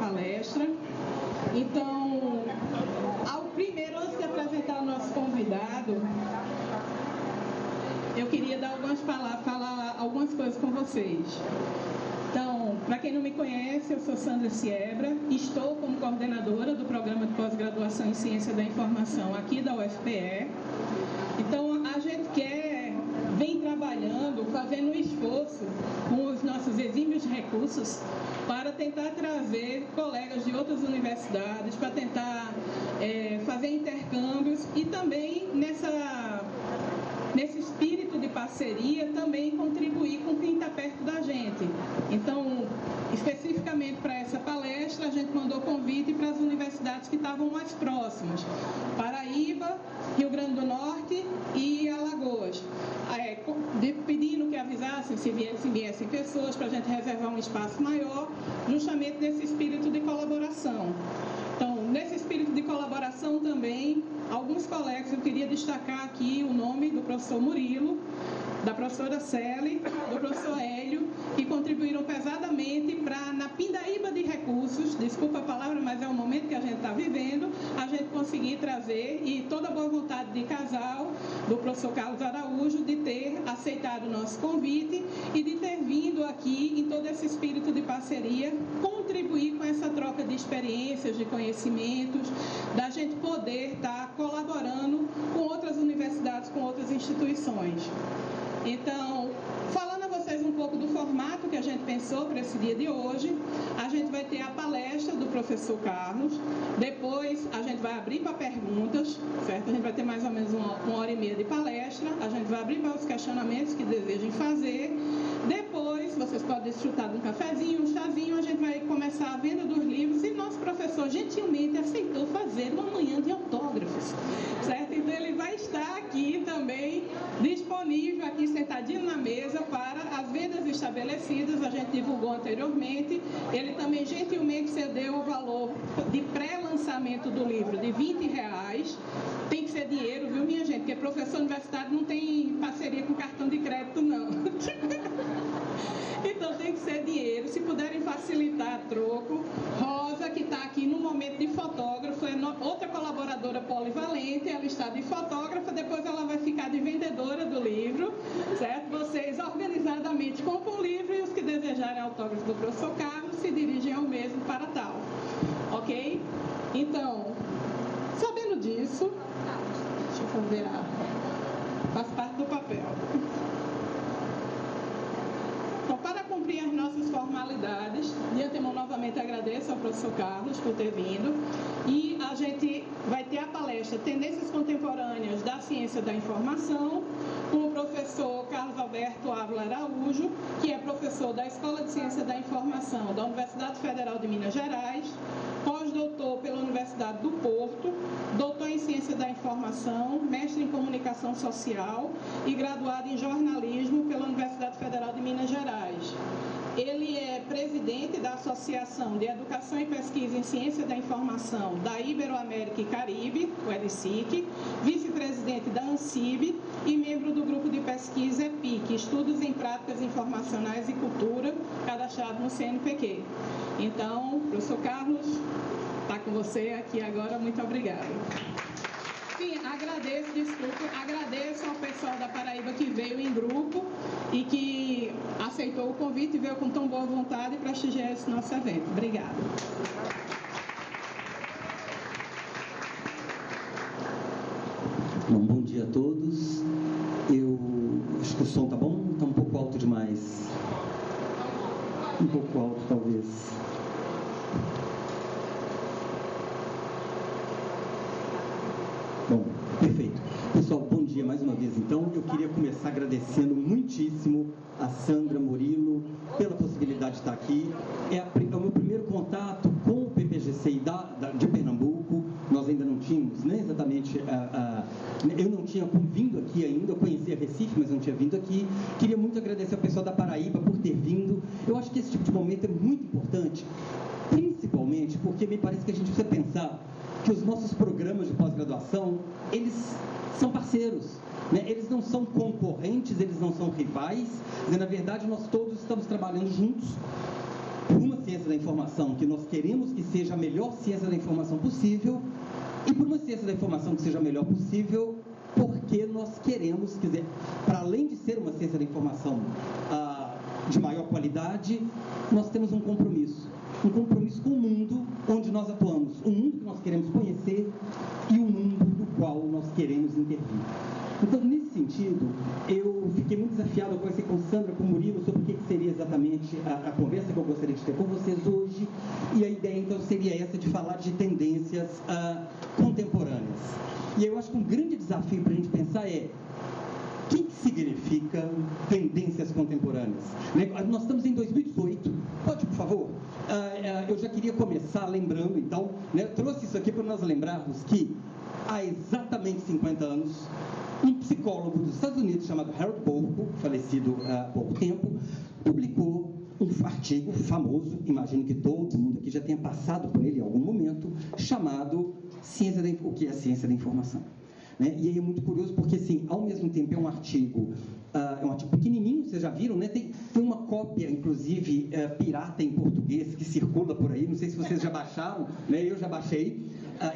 palestra. Então, primeiro, antes de apresentar o nosso convidado, eu queria dar algumas palavras, falar algumas coisas com vocês. Então, para quem não me conhece, eu sou Sandra Siebra, estou como coordenadora do programa de pós-graduação em Ciência da Informação aqui da UFPE. Então, a gente vem trabalhando, fazendo um esforço com os nossos exímios recursos para tentar trazer colegas de outras universidades, para tentar fazer intercâmbios e também nesse espírito de parceria também contribuir com quem está perto da gente. Então, especificamente para essa palestra, a gente mandou convite para as universidades que estavam mais próximas: Paraíba, Rio Grande do Norte e Alagoas. Pedindo que avisassem se viessem pessoas para a gente reservar um espaço maior, justamente nesse espírito de colaboração. Então, nesse espírito de colaboração também, alguns colegas, eu queria destacar aqui o nome do professor Murilo, da professora Celi, do professor Hélio, que contribuíram pesadamente para, na pindaíba de recursos, desculpa a palavra, mas é o momento que a gente está vivendo, a gente conseguir trazer, e toda a boa vontade de casal, do professor Carlos Araújo, de ter aceitado o nosso convite e de ter vindo aqui em todo esse espírito de parceria, contribuir com essa troca de experiências, de conhecimentos, da gente poder estar colaborando com outras universidades, com outras instituições. Então, falando a vocês um pouco do formato que a gente pensou para esse dia de hoje, a gente vai ter a palestra do professor Carlos, depois a gente vai abrir para perguntas, certo? A gente vai ter mais ou menos uma hora e meia de palestra, a gente vai abrir para os questionamentos que desejem fazer, depois vocês podem desfrutar de um cafezinho, um chazinho, a gente vai começar a venda dos livros e nosso professor gentilmente aceitou fazer uma manhã de autógrafos, certo? Então ele vai estar aqui também disponível, aqui sentadinho na mesa para as vendas estabelecidas, a gente divulgou anteriormente. Ele também gentilmente cedeu o valor de pré-lançamento do livro de R$20. Tem que ser dinheiro, viu, minha gente? Porque professor universitário não tem parceria com cartão de crédito, não. Então tem que ser dinheiro. Se puderem facilitar, troco. Rosa, que está aqui no momento de fotógrafo, é outra colaboradora polivalente, ela está de fotógrafa, depois ela vai ficar de vendedora do livro, certo? Vocês organizadamente compram o livro e os que desejarem autógrafo do professor Carlos se dirigem ao mesmo para tal, ok? Então, sabendo disso, deixa eu fazer faz parte do papel. Então, para cumprir as nossas formalidades, de antemão novamente agradeço ao professor Carlos por ter vindo, e a gente vai ter a palestra Tendências Contemporâneas da Ciência da Informação, com o professor Carlos Alberto Ávila Araújo, que é professor da Escola de Ciência da Informação da Universidade Federal de Minas Gerais, pós-doutor pela Universidade do Porto, doutor em Ciência da Informação, mestre em Comunicação Social e graduado em Jornalismo pela Universidade Federal de Minas Gerais. Ele é presidente da Associação de Educação e Pesquisa em Ciência da Informação da Iberoamérica e Caribe, o EDCIC, vice-presidente da ANCIB e membro do grupo de pesquisa EPIC, Estudos em Práticas Informacionais e Cultura, cadastrado no CNPq. Então, professor Carlos, está com você aqui agora, muito obrigada. Sim, agradeço ao pessoal da Paraíba que veio em grupo e que aceitou o convite e veio com tão boa vontade para prestigiar esse nosso evento. Obrigada. Bom dia a todos. Eu acho que o som tá bom? Tá um pouco alto demais. Um pouco alto, talvez. Bom, perfeito. Pessoal, bom dia mais uma vez. Então, eu queria começar agradecendo muitíssimo a Sandra Murilo pela possibilidade de estar aqui. É o meu primeiro contato com o PPGC de Pernambuco. Nós ainda não tínhamos, né, exatamente, eu não tinha vindo aqui ainda, eu conhecia Recife, mas não tinha vindo aqui. Queria muito agradecer ao pessoal da Paraíba por ter vindo. Eu acho que esse tipo de momento é muito importante, principalmente porque me parece que a gente precisa pensar que os nossos programas de pós-graduação, eles são parceiros, né? Eles não são concorrentes, eles não são rivais, na verdade nós todos estamos trabalhando juntos por uma ciência da informação que nós queremos que seja a melhor ciência da informação possível, e por uma ciência da informação que seja a melhor possível, porque nós queremos, quer dizer, para além de ser uma ciência da informação de maior qualidade, nós temos um compromisso com o mundo onde nós atuamos, o mundo que nós queremos conhecer e o mundo do qual nós queremos intervir. Então, nesse sentido, eu fiquei muito desafiado, eu conversei com Sandra, com Murilo, sobre o que seria exatamente a conversa que eu gostaria de ter com vocês hoje, e a ideia, então, seria essa de falar de tendências contemporâneas. E eu acho que um grande desafio para a gente pensar é: o que significa tendências contemporâneas? Nós estamos em 2018. Pode, por favor? Eu já queria começar lembrando, então, trouxe isso aqui para nós lembrarmos que há exatamente 50 anos, um psicólogo dos Estados Unidos chamado Harold Borko, falecido há pouco tempo, publicou um artigo famoso, imagino que todo mundo aqui já tenha passado por ele em algum momento, chamado O que é a Ciência da Informação? E aí é muito curioso porque, assim, ao mesmo tempo é um artigo pequenininho, vocês já viram, né? Tem uma cópia, inclusive, pirata em português que circula por aí, não sei se vocês já baixaram, né? Eu já baixei.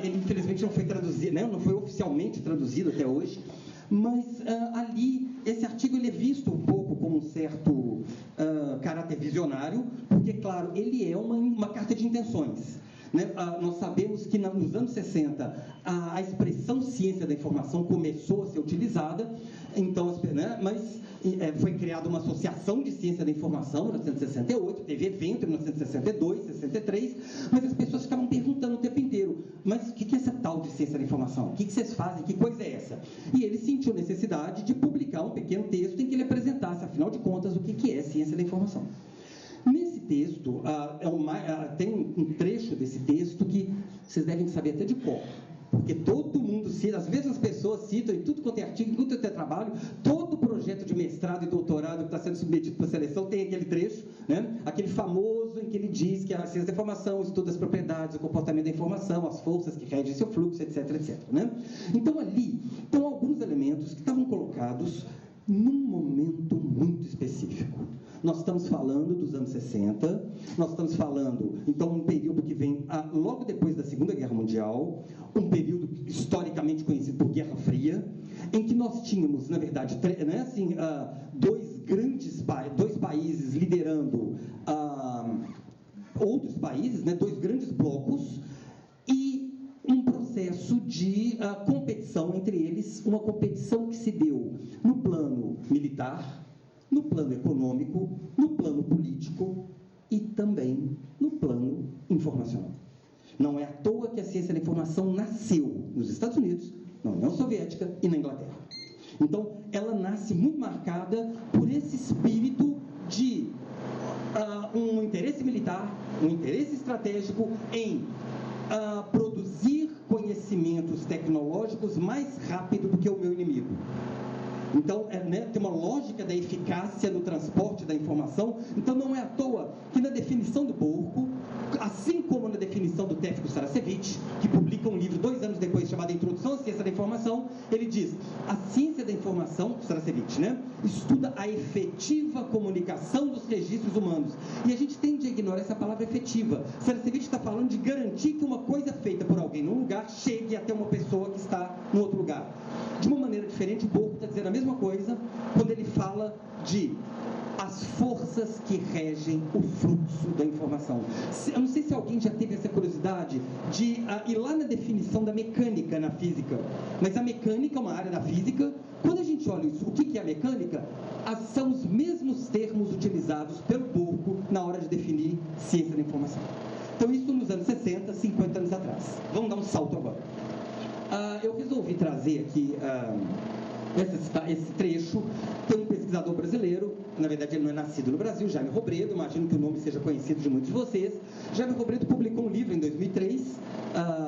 Ele, infelizmente, não foi traduzido, né? Não foi oficialmente traduzido até hoje, mas ali, esse artigo ele é visto um pouco como um certo caráter visionário, porque, claro, ele é uma carta de intenções. Nós sabemos que nos anos 60 a expressão ciência da informação começou a ser utilizada, então, mas foi criada uma associação de ciência da informação em 1968, teve evento em 1962, 63, mas as pessoas ficavam perguntando o tempo inteiro: mas o que é essa tal de ciência da informação? O que vocês fazem? Que coisa é essa? E ele sentiu necessidade de publicar um pequeno texto em que ele apresentasse, afinal de contas, o que é ciência da informação. Nesse texto, tem um trecho desse texto que vocês devem saber até de cor, porque todo mundo cita, as mesmas pessoas citam em tudo quanto é artigo, em tudo quanto é trabalho, todo projeto de mestrado e doutorado que está sendo submetido para seleção tem aquele trecho, aquele famoso em que ele diz que a ciência da informação estuda as propriedades, o comportamento da informação, as forças que regem seu fluxo, etc, etc. Então, ali estão alguns elementos que estavam colocados num momento muito específico. Nós estamos falando dos anos 60, nós estamos falando, então, um período que vem logo depois da Segunda Guerra Mundial, um período historicamente conhecido por Guerra Fria, em que nós tínhamos, na verdade, dois países liderando outros países, dois grandes blocos, e um processo de competição entre eles, uma competição que se deu no plano militar, no plano econômico, no plano político e também no plano informacional. Não é à toa que a ciência da informação nasceu nos Estados Unidos, na União Soviética e na Inglaterra. Então, ela nasce muito marcada por esse espírito de um interesse militar, um interesse estratégico em produzir conhecimentos tecnológicos mais rápido do que o meu inimigo. Então, tem uma lógica da eficácia no transporte da informação. Então, não é à toa que na definição do Borko, assim como na definição do Tefko Staracevich, que publica um livro 2 anos depois chamado Introdução à Ciência da Informação, ele diz: a ciência da informação, Staracevich, estuda a efetiva comunicação dos registros humanos. E a gente tende a ignorar essa palavra efetiva. Staracevich está falando de garantir que uma coisa feita por alguém num lugar chegue até uma pessoa que está no outro lugar. De uma maneira diferente, o Borko está dizendo a mesma coisa quando ele fala de as forças que regem o fluxo da informação. Eu não sei se alguém já teve essa curiosidade de ir lá na definição da mecânica na física, mas a mecânica é uma área da física. Quando a gente olha isso, o que é a mecânica? São os mesmos termos utilizados pelo Borko na hora de definir ciência da informação. Então, isso nos anos 60, 50 anos atrás. Vamos dar um salto agora. Eu resolvi trazer aqui esse trecho. Tem um pesquisador brasileiro, na verdade ele não é nascido no Brasil, Jaime Robredo, imagino que o nome seja conhecido de muitos de vocês. Jaime Robredo publicou um livro em 2003,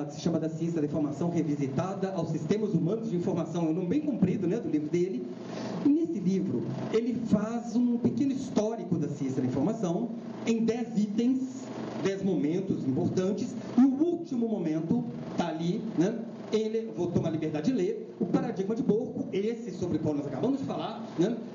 que se chama Da Ciência da Informação Revisitada aos Sistemas Humanos de Informação. É um nome bem comprido, do livro dele. E nesse livro, ele faz um pequeno histórico da ciência da informação em 10 itens, 10 momentos importantes, e o último momento está ali, vou tomar a liberdade de ler, o paradigma de Borko, esse sobre o qual nós acabamos de falar,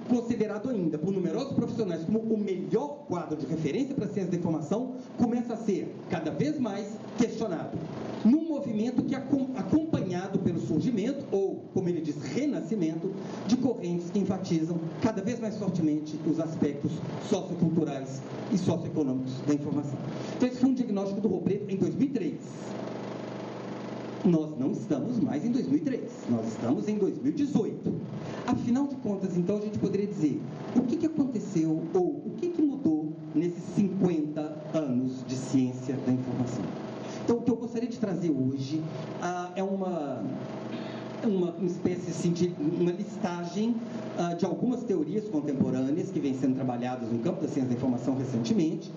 considerado ainda por numerosos profissionais como o melhor quadro de referência para a ciência da informação, começa a ser cada vez mais questionado, num movimento que é acompanhado pelo surgimento, ou, como ele diz, renascimento, de correntes que enfatizam cada vez mais fortemente os aspectos socioculturais e socioeconômicos da informação. Então, esse foi um diagnóstico do Robredo em 2003. Nós não estamos mais em 2003, nós estamos em 2018. Afinal de contas, então, a gente poderia dizer o que aconteceu ou o que mudou nesses 50 anos de ciência da informação. Então, o que eu gostaria de trazer hoje é uma espécie assim, de uma listagem de algumas teorias contemporâneas que vêm sendo trabalhadas no campo da ciência da informação recentemente.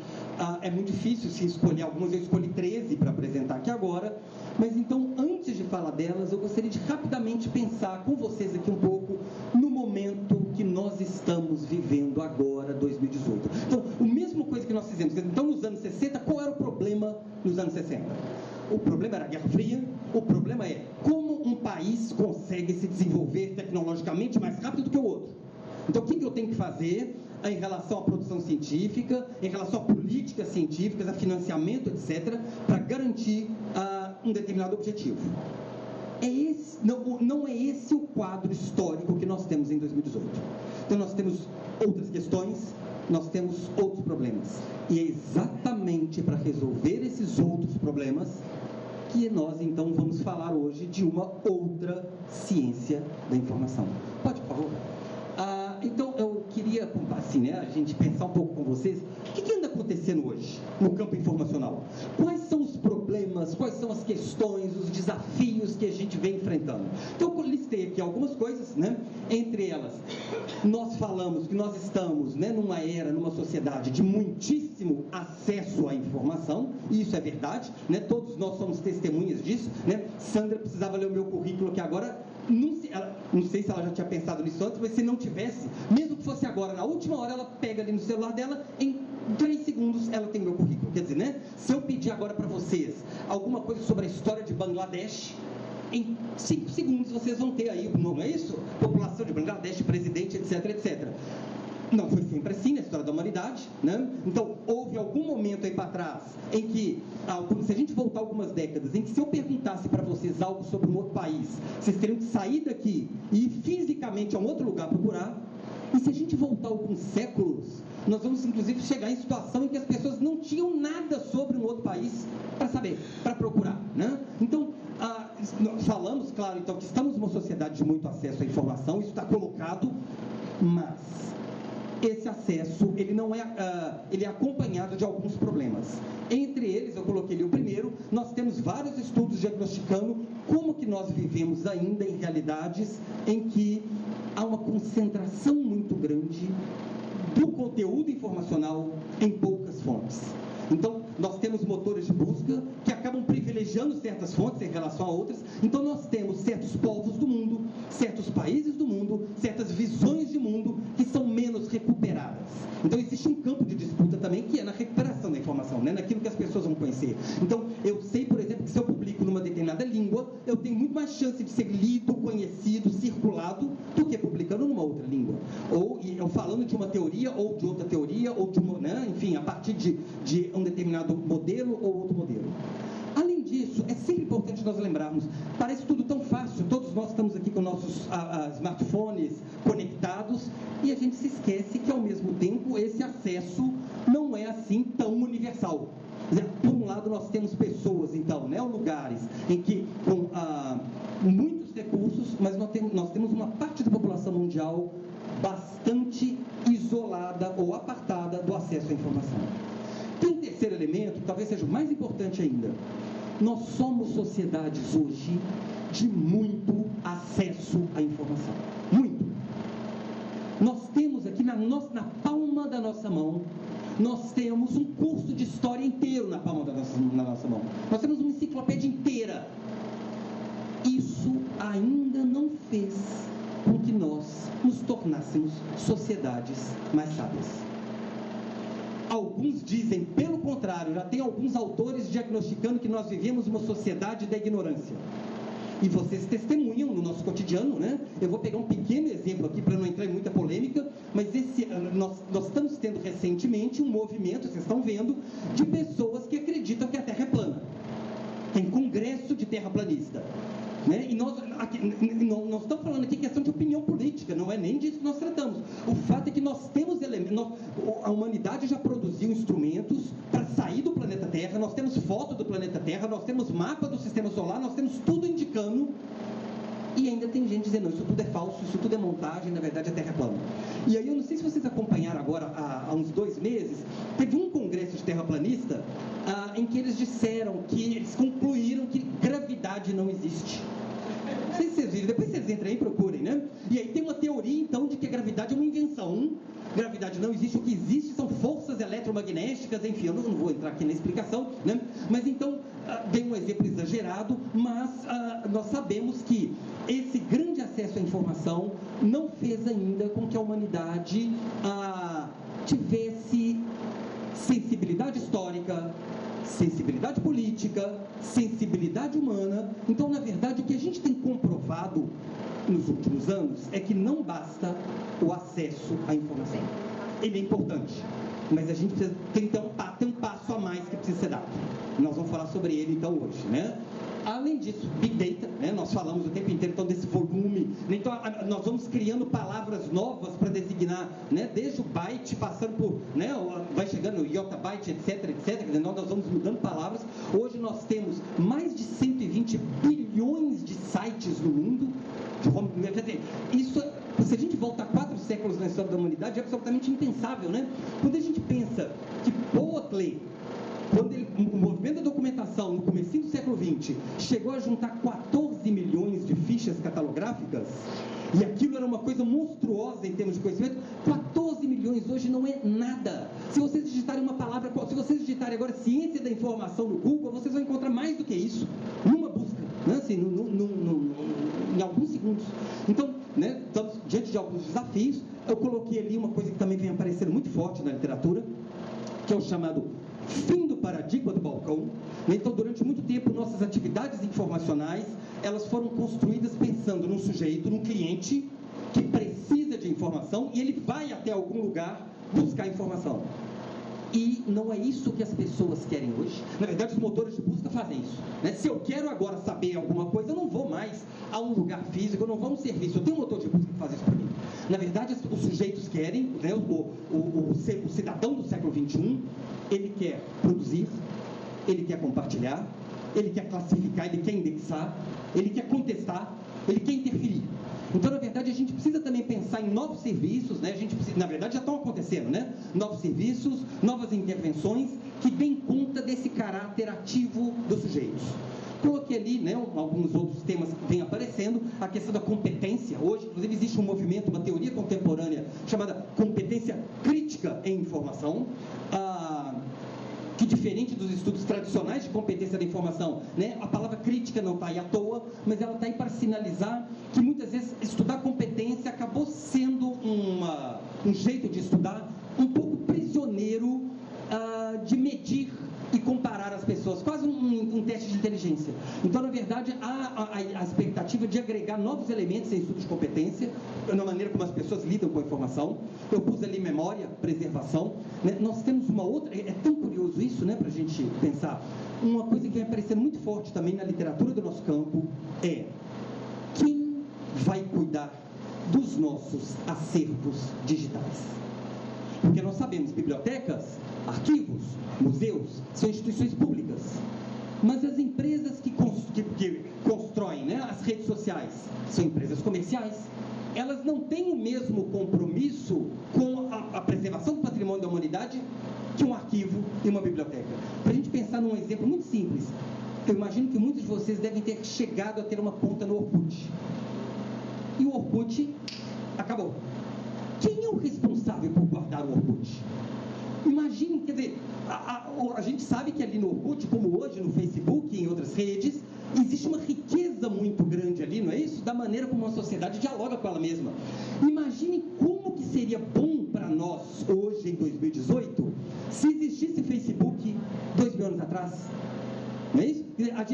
É muito difícil se escolher algumas, eu escolhi 13 para apresentar aqui agora, mas então, antes de falar delas, eu gostaria de rapidamente pensar com vocês aqui um pouco no momento que nós estamos vivendo agora, 2018. Então, a mesma coisa que nós fizemos, então, nos anos 60, qual era o problema nos anos 60? O problema era a Guerra Fria, o problema é como um país consegue se desenvolver tecnologicamente mais rápido do que o outro. Então, o que eu tenho que fazer em relação à produção científica, em relação a políticas científicas, a financiamento, etc., para garantir um determinado objetivo. Não é esse o quadro histórico que nós temos em 2018. Então, nós temos outras questões, nós temos outros problemas. E é exatamente para resolver esses outros problemas que nós, então, vamos falar hoje de uma outra ciência da informação. Pode, por favor? Então, eu queria, assim, a gente pensar um pouco com vocês, o que anda acontecendo hoje no campo informacional? Quais são os problemas, quais são as questões, os desafios que a gente vem enfrentando? Então, eu listei aqui algumas coisas, Entre elas, nós falamos que nós estamos, numa era, numa sociedade de muitíssimo acesso à informação, e isso é verdade, Todos nós somos testemunhas disso, Sandra precisava ler o meu currículo aqui agora. Não sei se ela já tinha pensado nisso antes, mas se não tivesse, mesmo que fosse agora, na última hora, ela pega ali no celular dela, em 3 segundos ela tem o meu currículo. Quer dizer, se eu pedir agora para vocês alguma coisa sobre a história de Bangladesh, em 5 segundos vocês vão ter aí, não é isso? População de Bangladesh, presidente, etc, etc. Não foi sempre assim na história da humanidade, Então, houve algum momento aí para trás em que, se a gente voltar algumas décadas, em que se eu perguntasse para vocês algo sobre um outro país, vocês teriam que sair daqui e ir fisicamente a um outro lugar procurar. E se a gente voltar alguns séculos, nós vamos, inclusive, chegar em situação em que as pessoas não tinham nada sobre um outro país para saber, para procurar, Então, nós falamos, claro, então, que estamos numa sociedade de muito acesso à informação, isso está colocado, mas esse acesso, ele não é, ele é acompanhado de alguns problemas. Entre eles, eu coloquei ali o primeiro, nós temos vários estudos diagnosticando como que nós vivemos ainda em realidades em que há uma concentração muito grande do conteúdo informacional em poucas fontes. Então, nós temos motores de busca que acabam privilegiando certas fontes em relação a outras. Então, nós temos certos povos do mundo, certos países do mundo, certas visões de mundo que são menos recuperadas. Então, existe um campo de disputa também que é na recuperação da informação, naquilo que as pessoas vão conhecer. Então, eu sei, por exemplo, que se eu publico numa determinada língua, eu tenho muito mais chance de ser lido, conhecido, circulado, do que publicando numa outra língua. Ou eu falando de uma teoria, ou de outra teoria, ou de uma, enfim, a partir de um determinado modelo ou outro modelo. Além disso, é sempre importante nós lembrarmos, parece tudo tão fácil, todos nós estamos aqui com nossos smartphones conectados, e a gente se esquece que, ao mesmo tempo, esse acesso não é assim tão universal. Por um lado, nós temos pessoas, então, lugares em que, com muitos recursos, mas nós temos uma parte da população mundial bastante isolada ou apartada do acesso à informação. Tem um terceiro elemento, que talvez seja o mais importante ainda. Nós somos sociedades hoje de muito acesso à informação. Muito. Nós temos aqui na palma da nossa mão, nós temos um curso de história inteiro na palma da nossa mão. Nós temos uma enciclopédia inteira. Isso ainda não fez com que nós nos tornássemos sociedades mais sábias. Alguns dizem, pelo contrário, já tem alguns autores diagnosticando que nós vivemos uma sociedade da ignorância. e vocês testemunham no nosso cotidiano, né? Eu vou pegar um pequeno exemplo aqui para não entrar em muita polêmica, mas nós estamos tendo recentemente um movimento, vocês estão vendo, de pessoas que acreditam que a Terra é plana. Tem congresso de terraplanista. Né? E nós estamos falando aqui questão de opinião política, não é nem disso que nós tratamos. O fato é que nós temos elementos, a humanidade já produziu instrumentos para sair do planeta Terra, nós temos foto do planeta Terra, nós temos mapa do sistema solar, nós temos tudo indicando, e ainda tem gente dizendo, não, isso tudo é falso, isso tudo é montagem, na verdade a Terra é plana. E aí eu não sei se vocês acompanharam agora, há uns 2 meses, teve um congresso de terraplanista em que eles disseram que eles concluíram que gravidade não existe. Não sei se vocês viram, depois vocês entrem aí e procurem, né? E aí tem uma teoria, então, de que a gravidade é uma invenção. Gravidade não existe, o que existe são forças eletromagnéticas, enfim, eu não vou entrar aqui na explicação, né? Mas então, dei um exemplo exagerado, mas nós sabemos que esse grande acesso à informação não fez ainda com que a humanidade tivesse sensibilidade histórica, sensibilidade política, sensibilidade humana. Então, na verdade, o que a gente tem comprovado nos últimos anos é que não basta o acesso à informação. Ele é importante, mas a gente precisa tem um passo a mais que precisa ser dado. Nós vamos falar sobre ele, então, hoje, né? Além disso, Big Data, né? Nós falamos o tempo inteiro, então, desse volume. Então, nós vamos criando palavras novas para designar, né? Desde o byte, passando por, né? Vai chegando o yottabyte, etc, etc. Nós vamos mudando palavras. Hoje nós temos mais de 120 bilhões de sites no mundo. Isso, se a gente volta a 4 séculos na história da humanidade, é absolutamente impensável, né? Quando a gente pensa que Powatlee, o movimento da documentação, no comecinho do século XX, chegou a juntar 14 milhões de fichas catalográficas, e aquilo era uma coisa monstruosa em termos de conhecimento, 14 milhões hoje não é nada. Se vocês digitarem uma palavra, se vocês digitarem agora ciência da informação no Google, vocês vão encontrar mais do que isso, numa busca, né? Assim, em alguns segundos. Então, né, estamos diante de alguns desafios. Eu coloquei ali uma coisa que também vem aparecendo muito forte na literatura, que é o chamado fim do paradigma do balcão. Então, durante muito tempo, nossas atividades informacionais, elas foram construídas pensando num sujeito, num cliente que precisa de informação e ele vai até algum lugar buscar informação. E não é isso que as pessoas querem hoje. Na verdade, os motores de busca fazem isso, né? Se eu quero agora saber alguma coisa, eu não vou mais a um lugar físico, eu não vou a um serviço. Eu tenho um motor de busca que faz isso para mim. Na verdade, os sujeitos querem, né? O cidadão do século XXI, ele quer produzir, ele quer compartilhar, ele quer classificar, ele quer indexar, ele quer contestar, ele quer interferir. Então, na verdade, a gente precisa também pensar em novos serviços, né? Na verdade, já estão acontecendo, né? Novos serviços, novas intervenções que deem conta desse caráter ativo dos sujeitos. Coloquei ali, né, alguns outros temas que vêm aparecendo, a questão da competência. Hoje, inclusive, existe um movimento, uma teoria contemporânea chamada competência crítica em informação, que diferente dos estudos tradicionais de competência da informação, né, a palavra crítica não está aí à toa, mas ela está aí para sinalizar que muitas vezes estudar competência acabou sendo um jeito de estudar um pouco prisioneiro de medir e comparar as pessoas, quase um teste de inteligência. Então, na verdade, há a expectativa de agregar novos elementos em estudo de competência, na maneira como as pessoas lidam com a informação. Eu pus ali memória, preservação, né? Nós temos uma outra, é tão curioso isso, né, para a gente pensar. Uma coisa que vem aparecendo muito forte também na literatura do nosso campo é: quem vai cuidar dos nossos acervos digitais? Porque nós sabemos, bibliotecas, arquivos, museus, são instituições públicas. Mas as empresas que constroem, né, as redes sociais são empresas comerciais. Elas não têm o mesmo compromisso com a preservação do patrimônio da humanidade que um arquivo e uma biblioteca. Para a gente pensar num exemplo muito simples, eu imagino que muitos de vocês devem ter chegado a ter uma conta no Orkut. E o Orkut acabou. Quem é o responsável por guardar o Orkut? Imagine, quer dizer, a gente sabe que ali no Orkut, como hoje no Facebook e em outras redes, existe uma riqueza muito grande ali, não é isso? Da maneira como a sociedade dialoga com ela mesma. Imagine como que seria bom para nós, hoje em 2018, se existisse Facebook 2000 anos atrás. Não é isso?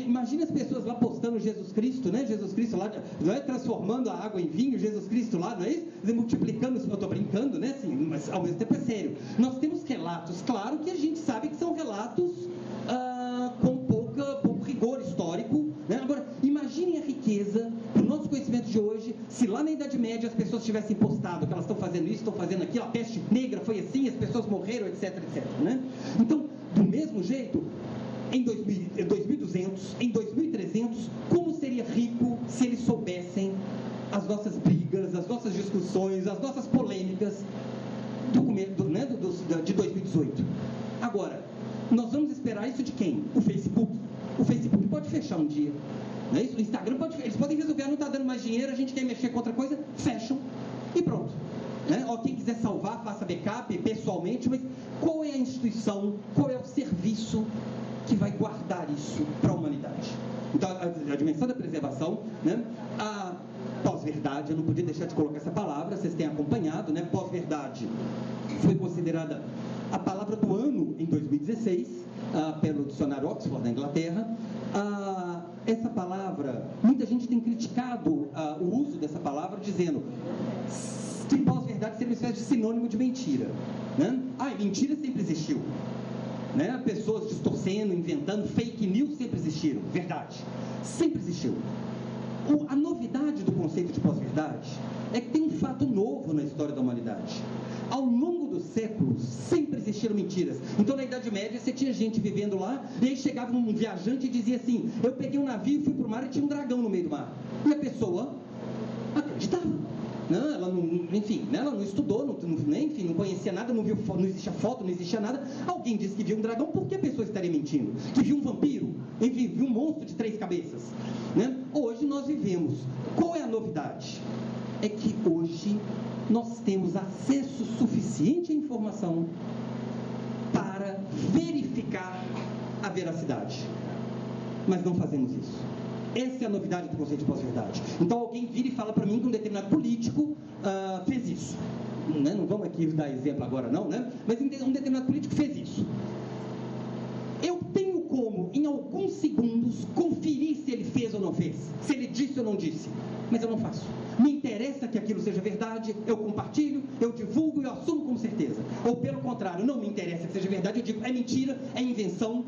Imagina as pessoas lá postando Jesus Cristo, né? Jesus Cristo lá, não é, transformando a água em vinho, Jesus Cristo lá, não é isso? Multiplicando, eu estou brincando, né? Assim, mas ao mesmo tempo é sério. Nós temos relatos, claro que a gente sabe que são relatos com pouco rigor histórico, né? Agora, imaginem a riqueza do nosso conhecimento de hoje, se lá na Idade Média as pessoas tivessem postado que elas estão fazendo isso, estão fazendo aquilo, a peste negra foi assim, as pessoas morreram, etc, etc, né? Então, do mesmo jeito, em 2200, em 2300, como seria rico se eles soubessem as nossas brigas, as nossas discussões, as nossas polêmicas de 2018. Agora, nós vamos esperar isso de quem? O Facebook. O Facebook pode fechar um dia, não é isso? O Instagram pode, eles podem resolver, não está dando mais dinheiro, a gente quer mexer com outra coisa, fecham e pronto. Né? Ó, quem quiser salvar, faça backup pessoalmente, mas qual é a instituição, qual é o serviço que vai guardar isso para a humanidade? Então, a dimensão da preservação, né? A pós-verdade, eu não podia deixar de colocar essa palavra, vocês têm acompanhado, né? Pós-verdade foi considerada a palavra do ano em 2016, pelo dicionário Oxford da Inglaterra. Essa palavra, muita gente tem criticado o uso dessa palavra, dizendo que pós-verdade seria uma espécie de sinônimo de mentira, né? Mentira sempre existiu, né? Pessoas distorcendo, inventando, fake news sempre existiram, verdade, sempre existiu. A novidade do conceito de pós-verdade é que tem um fato novo na história da humanidade. Ao longo dos séculos, sempre existiram mentiras. Então, na Idade Média, você tinha gente vivendo lá, e aí chegava um viajante e dizia assim: eu peguei um navio, fui para o mar e tinha um dragão no meio do mar. E a pessoa acreditava. Não, ela não, enfim, né, ela não estudou, enfim, não conhecia nada, não existia foto, não existia nada. Alguém disse que viu um dragão, por que a pessoa estaria mentindo? Que viu um vampiro, enfim, viu um monstro de 3 cabeças, né? Hoje nós vivemos. Qual é a novidade? É que hoje nós temos acesso suficiente à informação para verificar a veracidade, mas não fazemos isso. Essa é a novidade do conceito de pós-verdade. Então alguém vira e fala para mim que um determinado político fez isso, né? Não vamos aqui dar exemplo agora não, né? Mas um determinado político fez isso. Eu tenho como, em alguns segundos, conferir se ele fez ou não fez, se ele disse ou não disse, mas eu não faço. Me interessa que aquilo seja verdade, eu compartilho, eu divulgo e eu assumo como certeza. Ou pelo contrário, não me interessa que seja verdade, eu digo, é mentira, é invenção,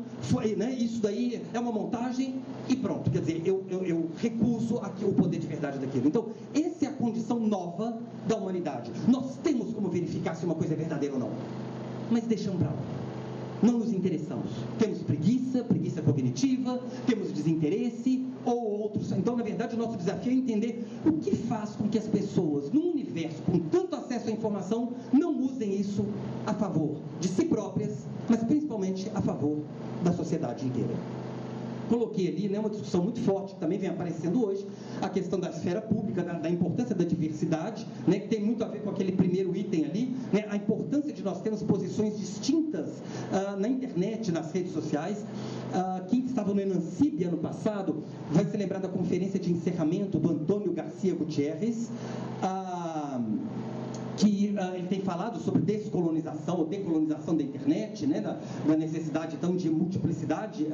né? Isso daí é uma montagem e pronto. Quer dizer, eu recuso o poder de verdade daquilo. Então, essa é a condição nova da humanidade. Nós temos como verificar se uma coisa é verdadeira ou não, mas deixamos para lá. Não nos interessamos. Temos preguiça cognitiva, temos desinteresse ou outros. Então, na verdade, o nosso desafio é entender o que faz com que as pessoas, num universo com tanto acesso à informação, não usem isso a favor de si próprias, mas principalmente a favor da sociedade inteira. Coloquei ali, né, uma discussão muito forte, que também vem aparecendo hoje, a questão da esfera pública, da importância da diversidade, né, que tem muito a ver com aquele primeiro item ali, né, a importância de nós termos posições distintas na internet, nas redes sociais. Quem estava no Enancib ano passado vai se lembrar da conferência de encerramento do Antônio Garcia Gutierrez, que ele tem falado sobre descolonização ou decolonização da internet, né, da necessidade, então, de multiplicidade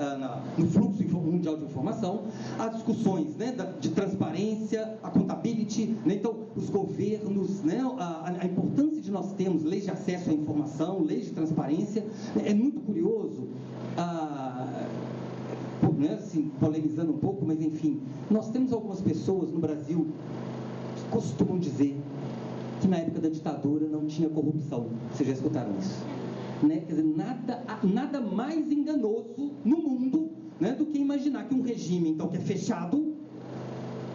no fluxo mundial de informação, as discussões, né, de transparência, accountability, né, então, os governos, né, a importância de nós termos leis de acesso à informação, leis de transparência. É muito curioso, né, assim, polemizando um pouco, mas, enfim, nós temos algumas pessoas no Brasil que costumam dizer que na época da ditadura não tinha corrupção. Vocês já escutaram isso? Né? Quer dizer, nada mais enganoso no mundo, né, do que imaginar que um regime, então, que é fechado,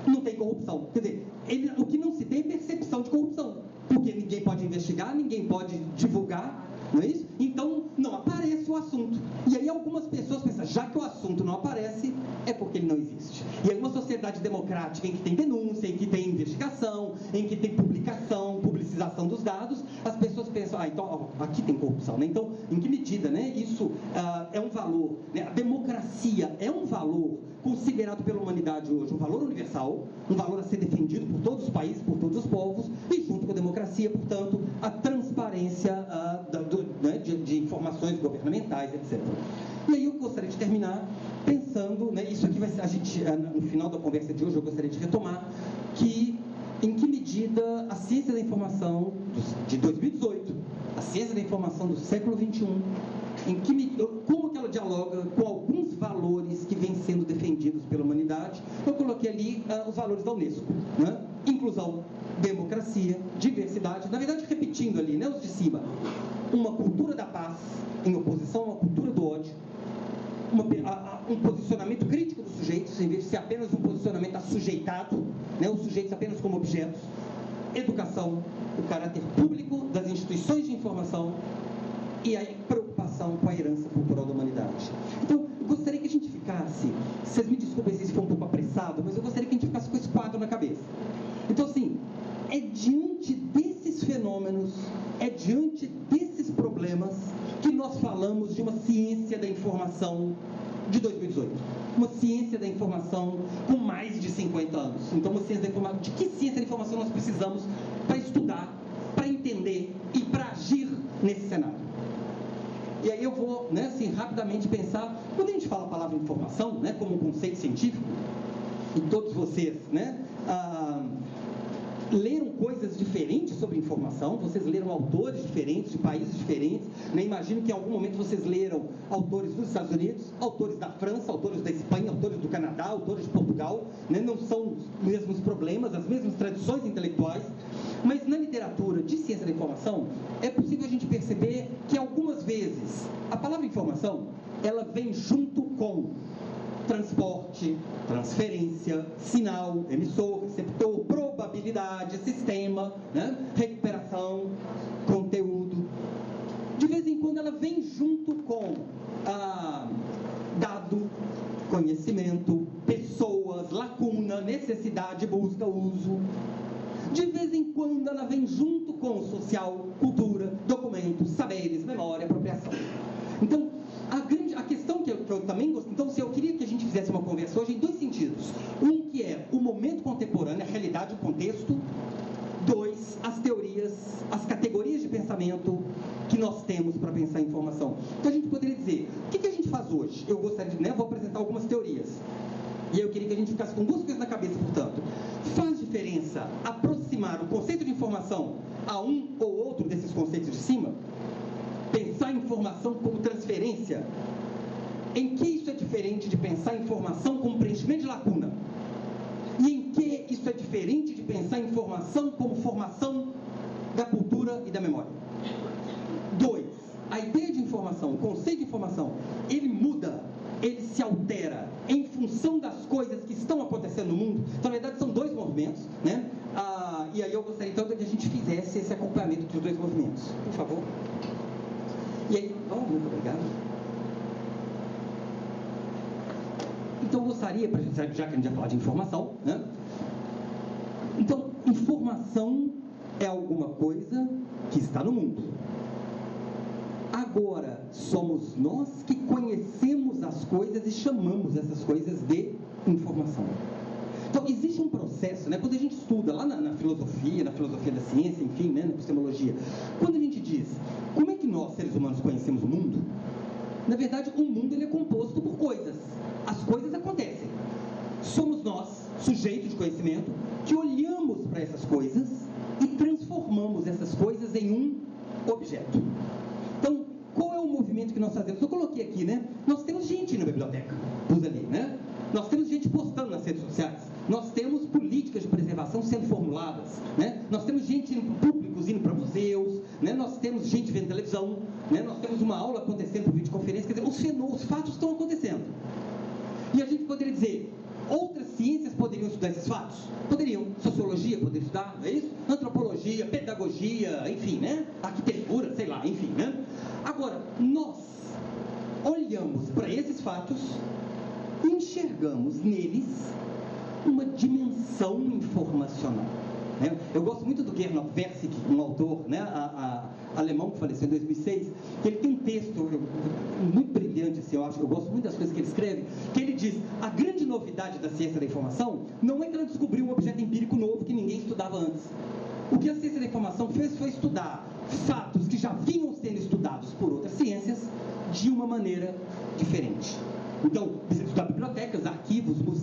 não tem corrupção. Quer dizer, o que não se tem é percepção de corrupção, porque ninguém pode investigar, ninguém pode divulgar, não é isso? Então, não aparece o assunto. E aí algumas pessoas pensam, já que o assunto não aparece, é porque ele não existe. E aí uma sociedade democrática em que tem denúncia, em que tem investigação, em que tem publicização dos dados, as pessoas pensam, então, aqui tem corrupção, né? Então, em que medida, né, isso é um valor, né? A democracia é um valor considerado pela humanidade hoje, um valor universal, um valor a ser defendido por todos os países, por todos os povos, e junto com a democracia, portanto, a transparência de informações governamentais, etc. E aí eu gostaria de terminar pensando, né, no final da conversa de hoje, eu gostaria de retomar em que medida a ciência da informação de 2018, a ciência da informação do século XXI, como que ela dialoga com alguns valores que vêm sendo defendidos pela humanidade. Eu coloquei ali os valores da Unesco, né? Inclusão, democracia, diversidade, na verdade repetindo ali, né, os de cima, uma cultura da paz em oposição a uma cultura do ódio, um posicionamento crítico dos sujeitos, em vez de ser apenas um posicionamento assujeitado, né, os sujeitos apenas como objetos, educação, o caráter público das instituições de informação e a preocupação com a herança cultural da humanidade. Então, eu gostaria que a gente ficasse, vocês me desculpem se isso foi um pouco apressado, mas eu gostaria que a gente ficasse com esse quadro na cabeça. Então, assim, é diante desses fenômenos, é diante desses problemas que nós falamos de uma ciência da informação de 2018. Uma ciência da informação com mais de 50 anos. Então, uma ciência da informação, de que ciência da informação nós precisamos para estudar, para entender e para agir nesse cenário? E aí eu vou, né, assim, rapidamente pensar, quando a gente fala a palavra informação, né, como um conceito científico, e todos vocês, né, leram coisas diferentes sobre informação, vocês leram autores diferentes, de países diferentes, né? Imagino que em algum momento vocês leram autores dos Estados Unidos, autores da França, autores da Espanha, autores do Canadá, autores de Portugal, né? Não são os mesmos problemas, as mesmas tradições intelectuais, mas na literatura de ciência da informação, é possível a gente perceber que algumas vezes a palavra informação, ela vem junto com transporte, transferência, sinal, emissor, receptor, probabilidade, sistema, né? Recuperação, conteúdo. De vez em quando ela vem junto com dado, conhecimento, pessoas, lacuna, necessidade, busca, uso. De vez em quando ela vem junto com social, cultura, documentos, saberes, memória, apropriação. Então, a questão que eu também gosto, então, se eu queria que a gente fizesse uma conversa hoje em dois sentidos. Um que é o momento contemporâneo, a realidade, o contexto. Dois, as teorias, as categorias de pensamento que nós temos para pensar a informação. Então a gente poderia dizer, o que a gente faz hoje? Eu gostaria de, né, vou apresentar algumas teorias. E eu queria que a gente ficasse com duas coisas na cabeça, portanto. Faz diferença aproximar o conceito de informação a um ou outro desses conceitos de cima? Pensar a informação como transferência? Em que isso é diferente de pensar a informação como preenchimento de lacuna? E em que isso é diferente de pensar a informação como formação da cultura e da memória? 2. A ideia de informação, o conceito de informação, ele muda, ele se altera em função das coisas que estão acontecendo no mundo. Então, na verdade, são dois movimentos, né? E aí eu gostaria, então, que a gente fizesse esse acompanhamento dos dois movimentos. Por favor. E aí, muito obrigado. Então, eu gostaria, já que a gente já fala de informação, né? Então, informação é alguma coisa que está no mundo. Agora, somos nós que conhecemos as coisas e chamamos essas coisas de informação. Então, existe um processo, né? Quando a gente estuda lá na filosofia da ciência, enfim, né, na epistemologia, quando a gente diz, como é que nós, seres humanos, conhecemos o mundo? Na verdade, o mundo ele é composto por coisas. As coisas acontecem. Somos nós, sujeitos de conhecimento, que olhamos para essas coisas e transformamos essas coisas em um objeto. Então, qual é o movimento que nós fazemos? Eu coloquei aqui, né? Nós temos gente na biblioteca, pus ali, né? Nós temos gente postando nas redes sociais. Nós temos políticas de preservação sendo formuladas, né? Nós temos gente indo para públicos, indo para museus, né? Nós temos gente vendo televisão, né? Nós temos uma aula acontecendo por videoconferência. Quer dizer, os fatos estão acontecendo. E a gente poderia dizer, outras ciências poderiam estudar esses fatos? Poderiam. Sociologia poderia estudar, não é isso? Antropologia, pedagogia, enfim, né? Arquitetura, sei lá, enfim, né? Agora, nós olhamos para esses fatos e enxergamos neles uma dimensão informacional. Né? Eu gosto muito do Gernot Versick, um autor, né, alemão que faleceu em 2006, que ele tem um texto muito brilhante, assim, eu gosto muito das coisas que ele escreve, que ele diz, a grande novidade da ciência da informação não é que ela descobriu um objeto empírico novo que ninguém estudava antes. O que a ciência da informação fez foi estudar fatos que já vinham sendo estudados por outras ciências de uma maneira diferente. Então, precisa estudar bibliotecas, arquivos, museus,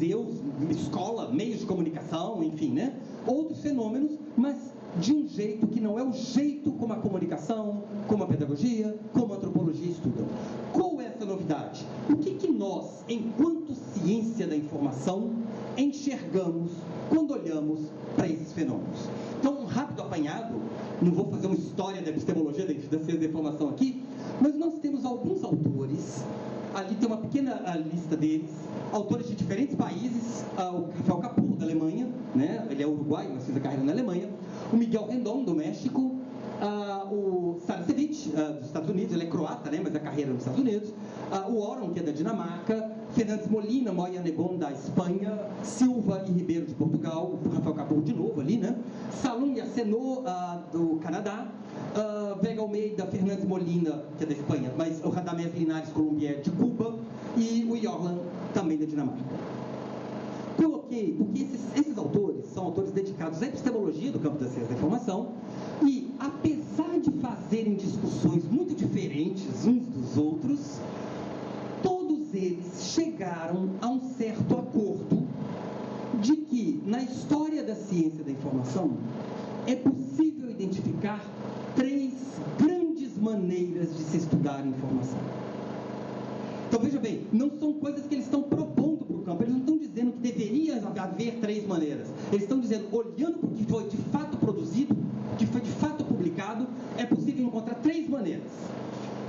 né? Outros fenômenos, mas de um jeito que não é o jeito como a comunicação, como a pedagogia, como a antropologia estudam. Qual é essa novidade? O que nós, enquanto ciência da informação, enxergamos quando olhamos para esses fenômenos? Então, um rápido apanhado, não vou fazer uma história da epistemologia da ciência da informação aqui, mas nós temos alguns autores, ali tem uma pequena lista deles, autores de diferentes países, o Rafael Capurro, da Alemanha, né? Ele é uruguaio, mas fez a carreira na Alemanha, o Miguel Rendon, do México, o Saracevich, dos Estados Unidos, ele é croata, né? Mas a carreira nos Estados Unidos, o Oron, que é da Dinamarca, Fernandes Molina, Moya Negon, da Espanha, Silva e Ribeiro, de Portugal, o Rafael Capurro de novo ali, né? Salum Yacenot, do Canadá, Vega Almeida, Fernandes Molina, que é da Espanha, mas o Radamés Linares Colombier, de Cuba, e o Jorlan, também da Dinamarca. Coloquei, porque esses autores são autores dedicados à epistemologia do campo da ciência da informação, e apesar de fazerem discussões muito diferentes uns dos outros, todos eles chegaram a um certo acordo de que, na história da ciência da informação, é possível identificar 3 grandes maneiras de se estudar a informação. Então, veja bem, não são coisas que eles estão propondo para o campo, eles não estão dizendo que deveria haver 3 maneiras. Eles estão dizendo, olhando para o que foi de fato produzido, que foi de fato publicado, é possível encontrar 3 maneiras.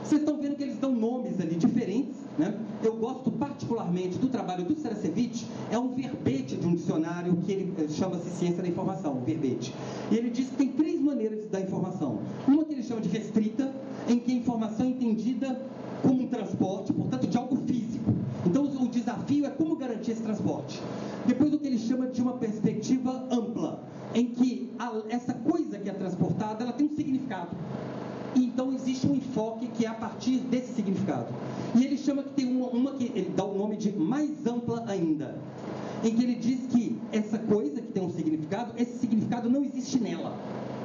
Vocês estão vendo que eles dão nomes ali diferentes, né? Eu gosto particularmente do trabalho do Saracevich, é um verbete de um dicionário que ele chama-se Ciência da Informação, um verbete. E ele diz que tem 3 maneiras de dar informação. Uma que ele chama de restrita, em que a informação é entendida como um transporte, portanto, de algo físico. Então, o desafio é como garantir esse transporte. Depois, o que ele chama de uma perspectiva ampla, em que essa coisa que é transportada, ela tem um significado. Então, existe um enfoque que é a partir desse significado. E ele chama que tem uma que ele dá o nome de mais ampla ainda, em que ele diz que essa coisa que tem um significado, esse significado não existe nela.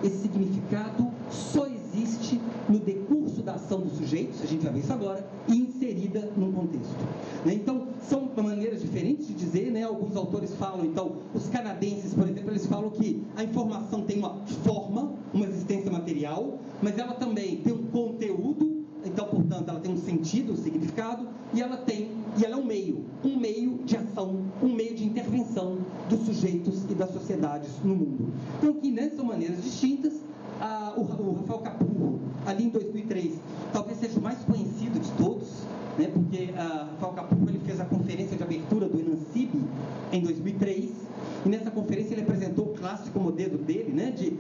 Esse significado só existe no decurso da ação dos sujeitos, a gente vai ver isso agora, e inserida num contexto. Então, são maneiras diferentes de dizer, né? Alguns autores falam, então, os canadenses, por exemplo, eles falam que a informação tem uma forma, uma existência material, mas ela também tem um conteúdo, então, portanto, ela tem um sentido, um significado, e ela é um meio de ação, um meio de intervenção dos sujeitos e das sociedades no mundo. Então, aqui, né, são maneiras distintas. O Rafael Capurro, ali em 2003, talvez seja o mais conhecido de todos, né, porque Rafael Capurro ele fez a conferência de abertura do Enancib em 2003, e nessa conferência ele apresentou o clássico modelo dele, né, de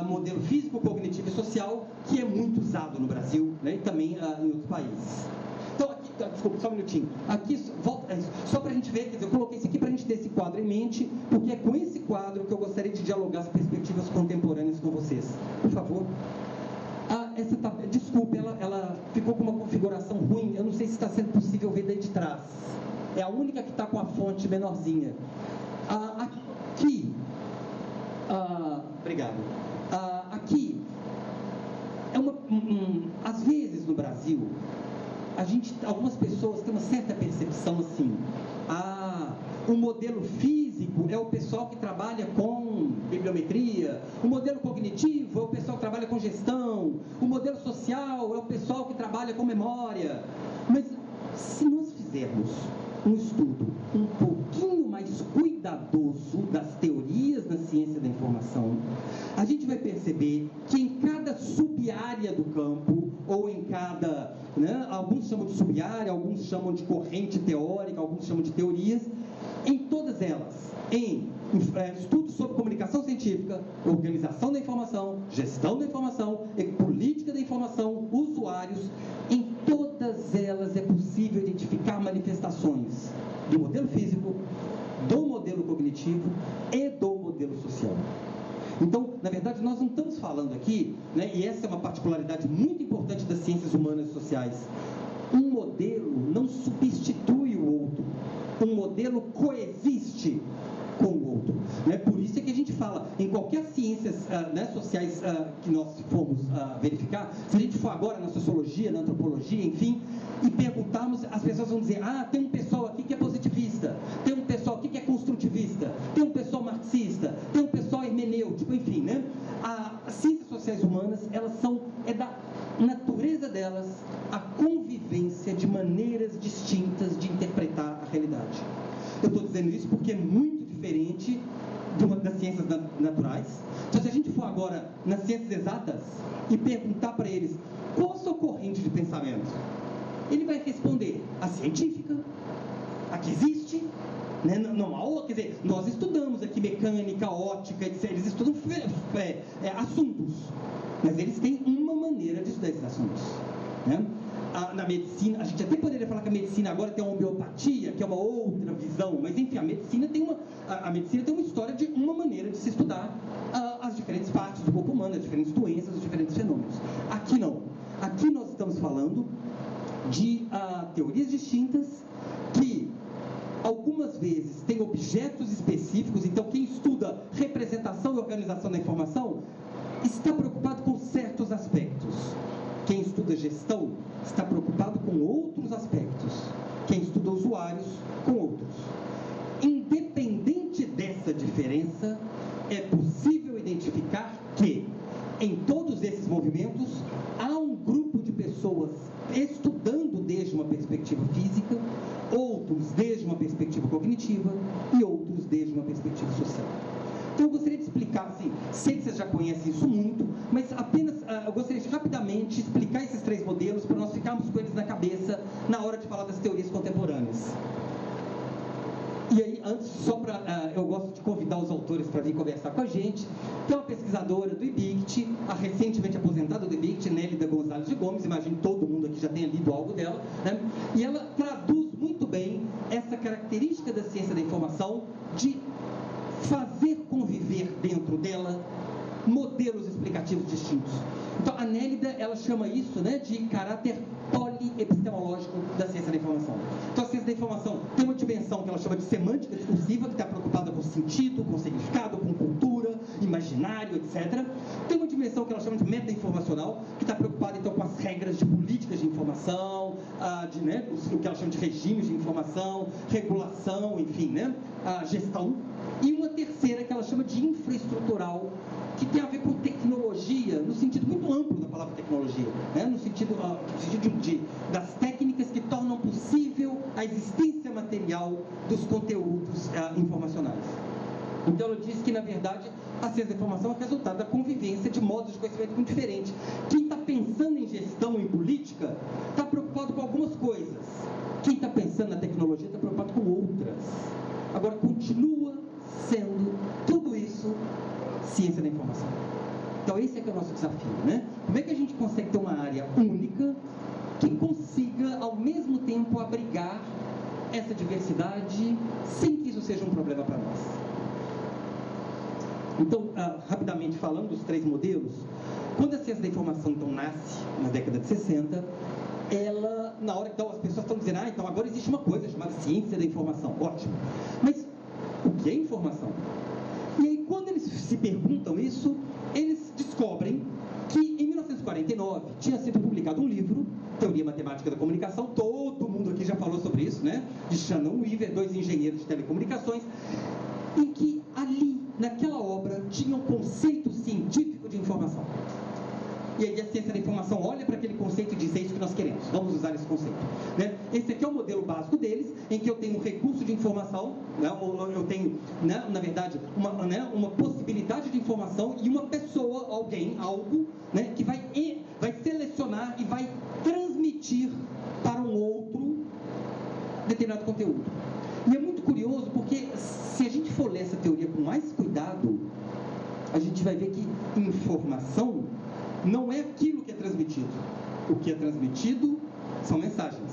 modelo físico, cognitivo e social, que é muito usado no Brasil, né, e também em outros países. Então, aqui, desculpa, só um minutinho. Aqui, volta, só para a gente ver, quer dizer, eu coloquei isso aqui para a gente ter esse quadro em mente, porque é com esse quadro que eu gostaria de dialogar as perspectivas contemporâneas com vocês. Por favor. Desculpe, ela ficou com uma configuração ruim, eu não sei se está sendo possível ver daí de trás. É a única que está com a fonte menorzinha. Aqui, obrigado. Aqui, às vezes no Brasil, algumas pessoas têm uma certa percepção assim, o modelo físico é o pessoal que trabalha com bibliometria, o modelo cognitivo é o pessoal que trabalha com gestão, o modelo social é o pessoal que trabalha com memória. Mas se nós fizermos um estudo um pouquinho mais cuidadoso das teorias da ciência da informação, a gente vai perceber que em cada sub-área do campo, ou em cada, né, alguns chamam de sub-área, alguns chamam de corrente teórica, alguns chamam de teorias, em todas elas, em estudos sobre comunicação científica, organização da informação, gestão da informação, política da informação, usuários, em todas elas é possível identificar manifestações do modelo físico, do modelo cognitivo e do modelo social. Então, na verdade, nós não estamos falando aqui, né, e essa é uma particularidade muito importante das ciências humanas e sociais, um modelo não substitui o outro, um modelo coexiste com o outro, né? Por isso é que a gente fala, em qualquer ciências sociais que nós formos verificar, se a gente for agora na sociologia, na antropologia, enfim, e perguntarmos, as pessoas vão dizer, tem um pessoal aqui que é positivista, tem um pessoal aqui que é construtivista, tem um pessoal marxista, tem um dizendo isso porque é muito diferente das ciências naturais. Então, se a gente for agora nas ciências exatas e perguntar para eles qual a sua corrente de pensamento, ele vai responder a científica, a que existe, né? Não, quer dizer, nós estudamos aqui mecânica, ótica, etc. Eles estudam assuntos, mas eles têm uma maneira de estudar esses assuntos, né? Na medicina, a gente até poderia falar que a medicina agora tem uma homeopatia, que é uma outra visão, mas enfim, a medicina tem uma história de uma maneira de se estudar as diferentes partes do corpo humano, as diferentes doenças, os diferentes fenômenos. Aqui não. Aqui nós estamos falando de teorias distintas que algumas vezes têm objetos específicos. Então, quem estuda representação e organização da informação está preocupado com certos aspectos. Quem estuda gestão está preocupado com outros aspectos. Quem estuda usuários, com outros. Independente dessa diferença, é possível identificar que, em todos esses movimentos, há um grupo de pessoas estudando desde uma perspectiva física, outros desde uma perspectiva cognitiva e outros desde uma perspectiva social. Então, eu gostaria de explicar, assim, sei que vocês já conhecem isso muito, mas apenas eu gostaria de rapidamente explicar esses três modelos para nós ficarmos com eles na cabeça na hora de falar das teorias contemporâneas. E aí, antes, eu gosto de convidar os autores para vir conversar com a gente. Tem uma pesquisadora do IBICT, a recentemente aposentada do IBICT, Nélida Gonzalez de Gomes, imagino que todo mundo aqui já tenha lido algo dela, né? E ela traduz muito bem essa característica da ciência da informação de fazer conviver dentro dela modelos explicativos distintos. Então, a Nélida, ela chama isso, né, de caráter poliepistemológico da ciência da informação. Então, a ciência da informação tem uma dimensão que ela chama de semântica discursiva, que está preocupada com sentido, com significado, com cultura, imaginário, etc. Tem uma dimensão que ela chama de meta-informacional, que está preocupada, então, com as regras de políticas de informação, o que ela chama de regimes de informação, regulação, enfim, né, a gestão. E uma terceira que ela chama de infraestrutural, que tem a ver com tecnologia, no sentido muito amplo da palavra tecnologia, né? no sentido das técnicas que tornam possível a existência material dos conteúdos informacionais. Então, ela diz que, na verdade, a ciência da informação é resultado da convivência de modos de conhecimento muito diferentes. Quem está pensando em gestão, em política, está preocupado com algumas coisas. Quem está pensando na tecnologia está preocupado com outras. Agora, continua sendo tudo isso ciência da informação. Então, esse é que é o nosso desafio, né? Como é que a gente consegue ter uma área única que consiga, ao mesmo tempo, abrigar essa diversidade sem que isso seja um problema para nós? Então, rapidamente falando dos três modelos, quando a ciência da informação, então, nasce na década de 60, ela, na hora que então, as pessoas estão dizendo, então agora existe uma coisa chamada ciência da informação. Ótimo. Mas o que é informação? E aí, quando eles se perguntam isso, eles descobrem que em 1949 tinha sido publicado um livro, Teoria Matemática da Comunicação, todo mundo aqui já falou sobre isso, né? De Shannon Weaver, dois engenheiros de telecomunicações, em que ali, naquela obra, tinha um conceito científico de informação. E aí a ciência da informação olha para aquele conceito e diz, é isso que nós queremos, vamos usar esse conceito, né? Esse aqui é o modelo básico deles, em que eu tenho um recurso de informação, né? Eu tenho, né, na verdade, uma possibilidade de informação e uma pessoa, alguém, algo, né, que vai selecionar e vai transmitir para um outro determinado conteúdo. E é muito curioso porque se a gente for ler essa teoria com mais cuidado, a gente vai ver que informação não é aquilo que é transmitido. O que é transmitido são mensagens.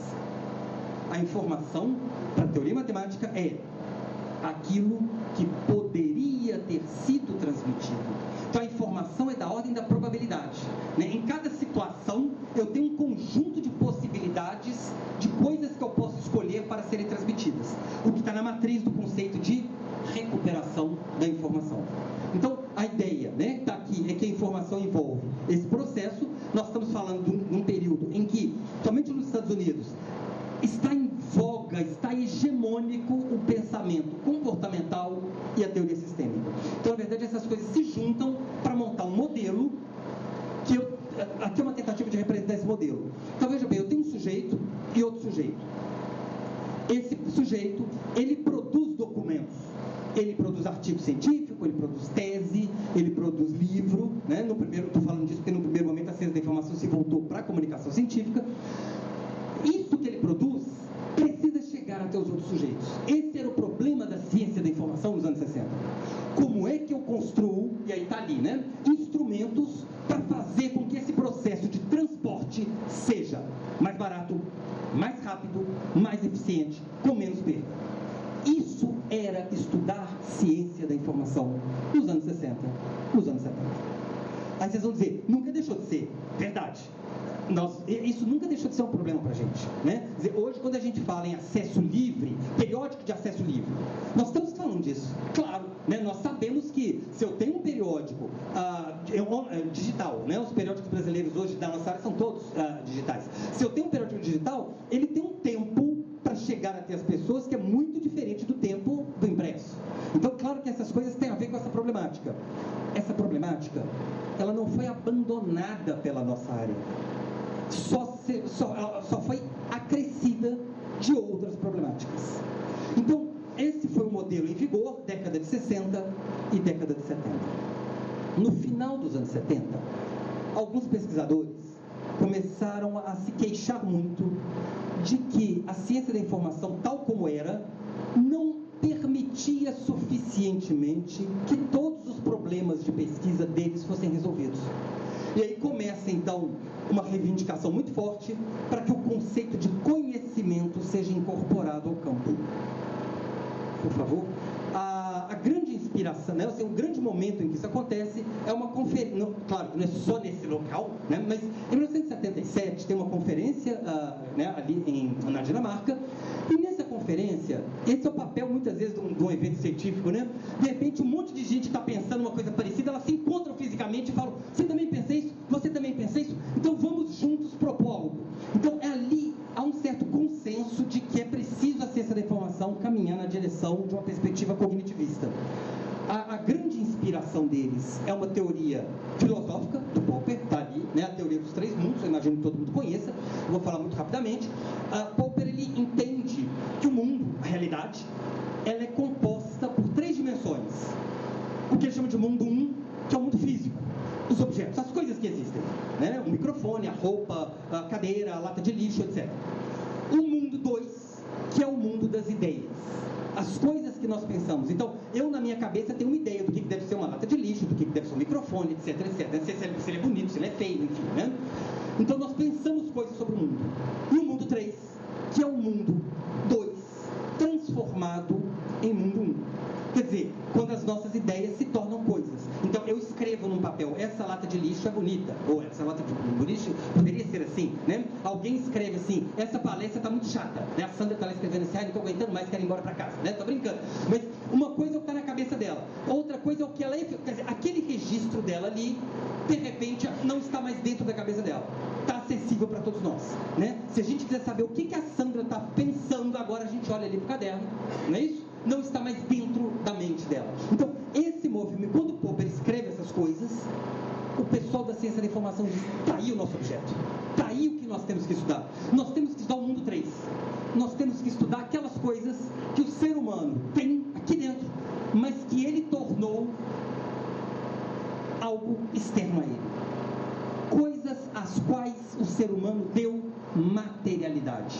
A informação, para a teoria matemática, é aquilo que poderia ter sido transmitido. Então, a informação é da ordem da probabilidade, né? Em cada situação, eu tenho um conjunto de possibilidades de coisas que eu posso escolher para serem transmitidas. O que está na matriz do conceito de recuperação da informação. Então, a ideia, né, que está aqui é que a informação envolve esse processo. Nós estamos falando de um período em que, somente nos Estados Unidos, está em voga, está hegemônico o pensamento comportamental e a teoria sistêmica. Então, na verdade, essas coisas se juntam para montar um modelo que aqui é uma tentativa de representar esse modelo. Então, veja bem, eu tenho um sujeito e outro sujeito. Esse sujeito, ele produz documentos artigo científico, ele produz tese, ele produz livro, né? Estou falando disso porque no primeiro momento a ciência da informação se voltou para a comunicação científica. Isso que ele produz precisa chegar até os outros sujeitos. Esse era o problema da ciência da informação nos anos 60. Como é que eu construo, e aí está ali, né, instrumentos para fazer com que esse processo de transporte seja mais barato, mais rápido, mais eficiente, com menos perda. Isso era estudar ciência da informação nos anos 60, nos anos 70. Aí vocês vão dizer, nunca deixou de ser. Verdade. Isso nunca deixou de ser um problema para a gente, né? Quer dizer, hoje, quando a gente fala em acesso livre, periódico de acesso livre, nós estamos falando disso, claro, né? Nós sabemos que se eu tenho um periódico digital, né? Os periódicos brasileiros hoje da nossa área são todos digitais. Se eu tenho um periódico digital, ele tem um tempo para chegar até as pessoas que é muito diferente do tempo do impresso. Então, claro que essas coisas têm a ver com essa problemática. Essa problemática, ela não foi abandonada pela nossa área. Só foi acrescida de outras problemáticas. Então, esse foi o modelo em vigor, década de 60 e década de 70. No final dos anos 70, alguns pesquisadores começaram a se queixar muito de que a ciência da informação, tal como era, não permitia suficientemente que todos os problemas de pesquisa deles fossem resolvidos. E aí começa, então, uma reivindicação muito forte para que o conceito de conhecimento seja incorporado ao campo. Por favor. A grande inspiração, né, assim, um grande momento em que isso acontece é uma conferência, claro que não é só nesse local, né, mas em 1977 tem uma conferência né, ali na Dinamarca, e nessa conferência, esse é o papel muitas vezes de um evento científico, né? De repente um monte de gente está pensando uma coisa parecida, elas se encontram fisicamente e falam, você também pensa isso? Você também pensa isso? Então vamos juntos propor algo. Então ali há um certo consenso de que é preciso a ciência da informação caminhar na direção de uma perspectiva cognitivista. A grande inspiração deles é uma teoria filosófica do Popper, está ali, né, a teoria dos três mundos, eu imagino que todo mundo conheça, eu vou falar muito rapidamente. Popper, ele entende que o mundo, a realidade, ela é composta por três dimensões. O que ele chama de mundo 1, que é o mundo físico, os objetos, as coisas que existem, né, o microfone, a roupa, a cadeira, a lata de lixo, etc. O mundo 2, que é o mundo das ideias. As coisas que nós pensamos. Então, eu na minha cabeça tenho uma ideia do que deve ser uma lata de lixo, do que deve ser um microfone, etc, etc. Se ele é bonito, se ele é feio, enfim, né? Então, nós pensamos coisas sobre o mundo. E o mundo 3, que é o mundo 2, transformado em mundo 1. Quer dizer, quando as nossas ideias se tornam coisas. Então, eu escrevo num papel, essa lata de lixo é bonita, ou essa lata de lixo poderia ser assim, né? Alguém escreve assim, essa palestra está muito chata, né? A Sandra está lá escrevendo assim, não estou aguentando mais, quero ir embora para casa, né? Estou brincando. Mas uma coisa é o que está na cabeça dela, outra coisa é o que ela é, quer dizer, aquele registro dela ali, de repente, não está mais dentro da cabeça dela. Está acessível para todos nós, né? Se a gente quiser saber o que a Sandra está pensando, agora a gente olha ali para o caderno, não é isso? Não está mais dentro da mente dela. Então, esse movimento, quando o Popper escreve essas coisas, o pessoal da ciência da informação diz, está aí o nosso objeto, está aí o que nós temos que estudar. Nós temos que estudar o mundo 3. Nós temos que estudar aquelas coisas que o ser humano tem aqui dentro, mas que ele tornou algo externo a ele. Coisas às quais o ser humano deu materialidade.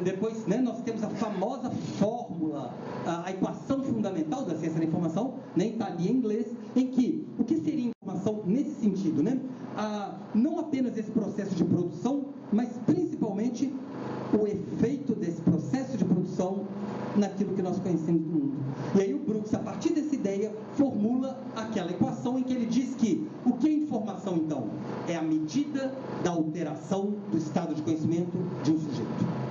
Depois, né, nós temos a famosa fórmula, a equação fundamental da ciência da informação, né, está ali em inglês, em que o que seria informação nesse sentido, né? Não apenas esse processo de produção, mas principalmente o efeito desse processo de produção naquilo que nós conhecemos do mundo. E aí o Brooks, a partir dessa ideia, formula aquela equação em que ele diz que o que é informação, então? É a medida da alteração do estado de conhecimento de um sujeito.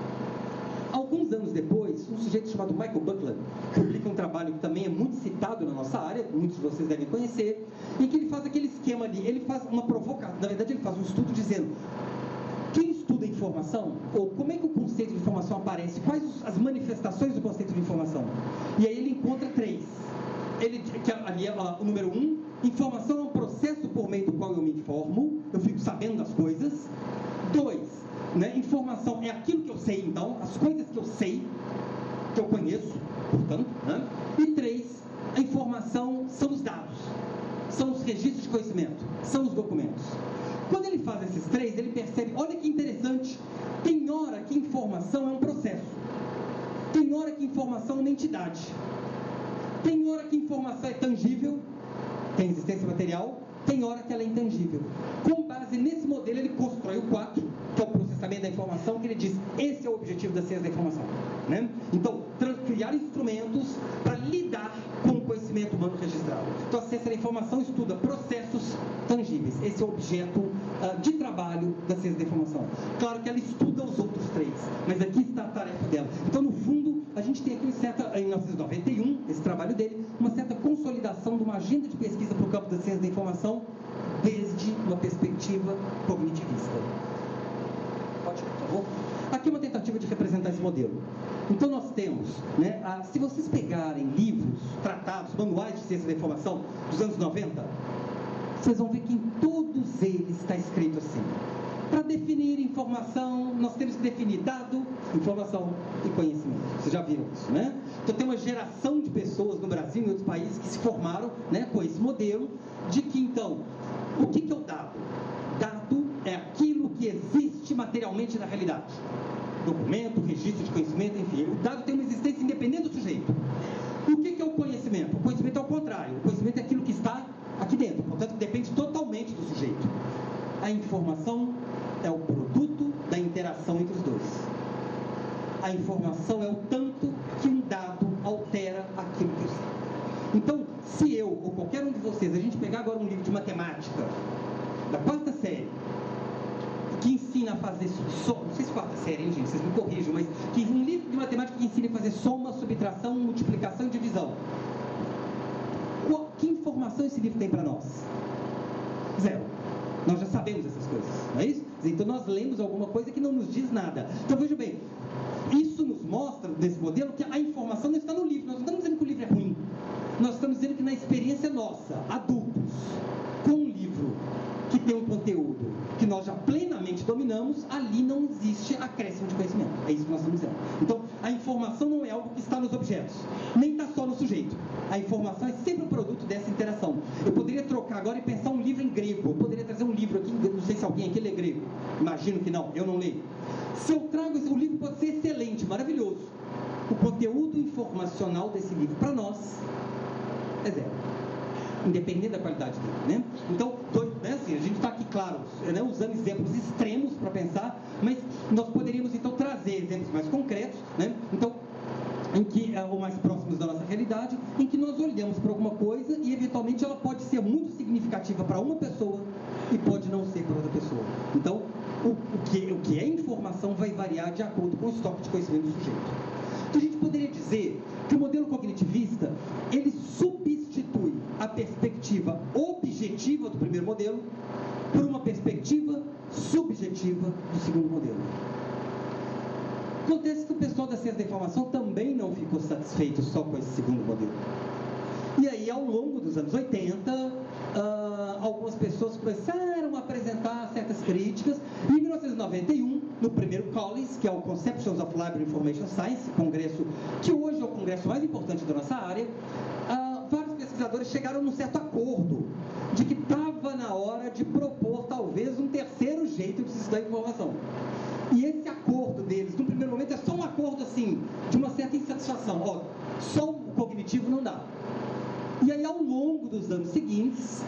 Alguns anos depois, um sujeito chamado Michael Buckland publica um trabalho que também é muito citado na nossa área, muitos de vocês devem conhecer, em que ele faz aquele esquema ali, ele faz uma provocação, na verdade ele faz um estudo dizendo quem estuda informação, ou como é que o conceito de informação aparece, quais as manifestações do conceito de informação. E aí ele encontra 3. Que ali é o número 1, informação é um processo por meio do qual eu me informo, eu fico sabendo das coisas. 2, né, informação é aquilo que eu sei, então, as coisas que eu sei, que eu conheço, portanto, né? E 3, a informação são os dados, são os registros de conhecimento, são os documentos. Quando ele faz esses 3, ele percebe, olha que interessante, tem hora que informação é um processo, tem hora que informação é uma entidade, tem hora que informação é tangível, tem existência material, tem hora que ela é intangível. Com base nesse modelo, ele constrói o 4, que é o processamento da informação, que ele diz, esse é o objetivo da ciência da informação. Né? Então, criar instrumentos para lidar com o conhecimento humano registrado. Então, a ciência da informação estuda processos tangíveis. Esse é o objeto de trabalho da ciência da informação. Claro que ela estuda os outros 3, mas aqui está a tarefa dela. Então, no fundo, a gente tem aqui em 1991, esse trabalho dele, uma certa consolidação de uma agenda de pesquisa para o campo da ciência da informação desde uma perspectiva cognitivista. Pode, por favor? Aqui uma tentativa de representar esse modelo. Então nós temos, né, se vocês pegarem livros, tratados, manuais de ciência da informação dos anos 90, vocês vão ver que em todos eles está escrito assim. Para definir informação, nós temos que definir dado, informação e conhecimento. Vocês já viram isso, né? Então tem uma geração de pessoas no Brasil e em outros países que se formaram, né, com esse modelo de que, então, o que é o dado? Dado é aquilo que existe materialmente na realidade. Documento, registro de conhecimento, enfim. O dado tem uma existência independente do sujeito. O que é o conhecimento? O conhecimento é o contrário. O conhecimento é aquilo que está aqui dentro, portanto, depende totalmente do sujeito. A informação é o produto da interação entre os dois. A informação é o tanto que um dado altera aquilo que eu sei. Então, se eu ou qualquer um de vocês, a gente pegar agora um livro de matemática da 4ª série, que ensina a fazer soma, não sei se 4ª série, hein, gente, vocês me corrijam, mas que um livro de matemática que ensina a fazer soma, subtração, multiplicação e divisão. Que informação esse livro tem para nós? Zero. Nós já sabemos essas coisas, não é isso? Então nós lemos alguma coisa que não nos diz nada. Então veja bem, isso nos mostra, nesse modelo, que a informação não está no livro. Nós não estamos dizendo que o livro é ruim. Nós estamos dizendo que na experiência nossa, adultos, com um livro que tem um conteúdo que nós já plenamente dominamos, ali não existe acréscimo de conhecimento. É isso que nós estamos dizendo. Então, a informação não é algo que está nos objetos, nem está só no sujeito. A informação é sempre um produto dessa interação. Eu poderia trocar agora e pensar um livro em grego. Eu poderia trazer um livro aqui, não sei se alguém aqui lê grego. Imagino que não, eu não leio. Se eu trago esse, o livro pode ser excelente, maravilhoso. O conteúdo informacional desse livro, para nós, é zero. Independente da qualidade dele, né? Então, né, assim, a gente está aqui, claro, né, usando exemplos extremos para pensar, mas nós poderíamos, então, trazer exemplos mais concretos, né? Então, em que, ou mais próximos da nossa realidade, em que nós olhamos para alguma coisa e, eventualmente, ela pode ser muito significativa para uma pessoa e pode não ser para outra pessoa. Então, o que é informação vai variar de acordo com o estoque de conhecimento do sujeito. Então, a gente poderia dizer que o modelo cognitivista, ele substitui a perspectiva objetiva do primeiro modelo por uma perspectiva subjetiva do segundo modelo. Acontece que o pessoal da ciência da informação também não ficou satisfeito só com esse segundo modelo. E aí, ao longo dos anos 80, algumas pessoas começaram a apresentar certas críticas. E em 1991, no primeiro Collins, que é o Conceptions of Library Information Science, congresso que hoje é o congresso mais importante da nossa área, vários pesquisadores chegaram num certo acordo de que estava na hora de propor, talvez, um terceiro jeito de se estudar informação. E esse acordo deles, no primeiro momento, é só um acordo, assim, de uma certa insatisfação. Ó, só o cognitivo não dá. E aí, ao longo dos anos seguintes,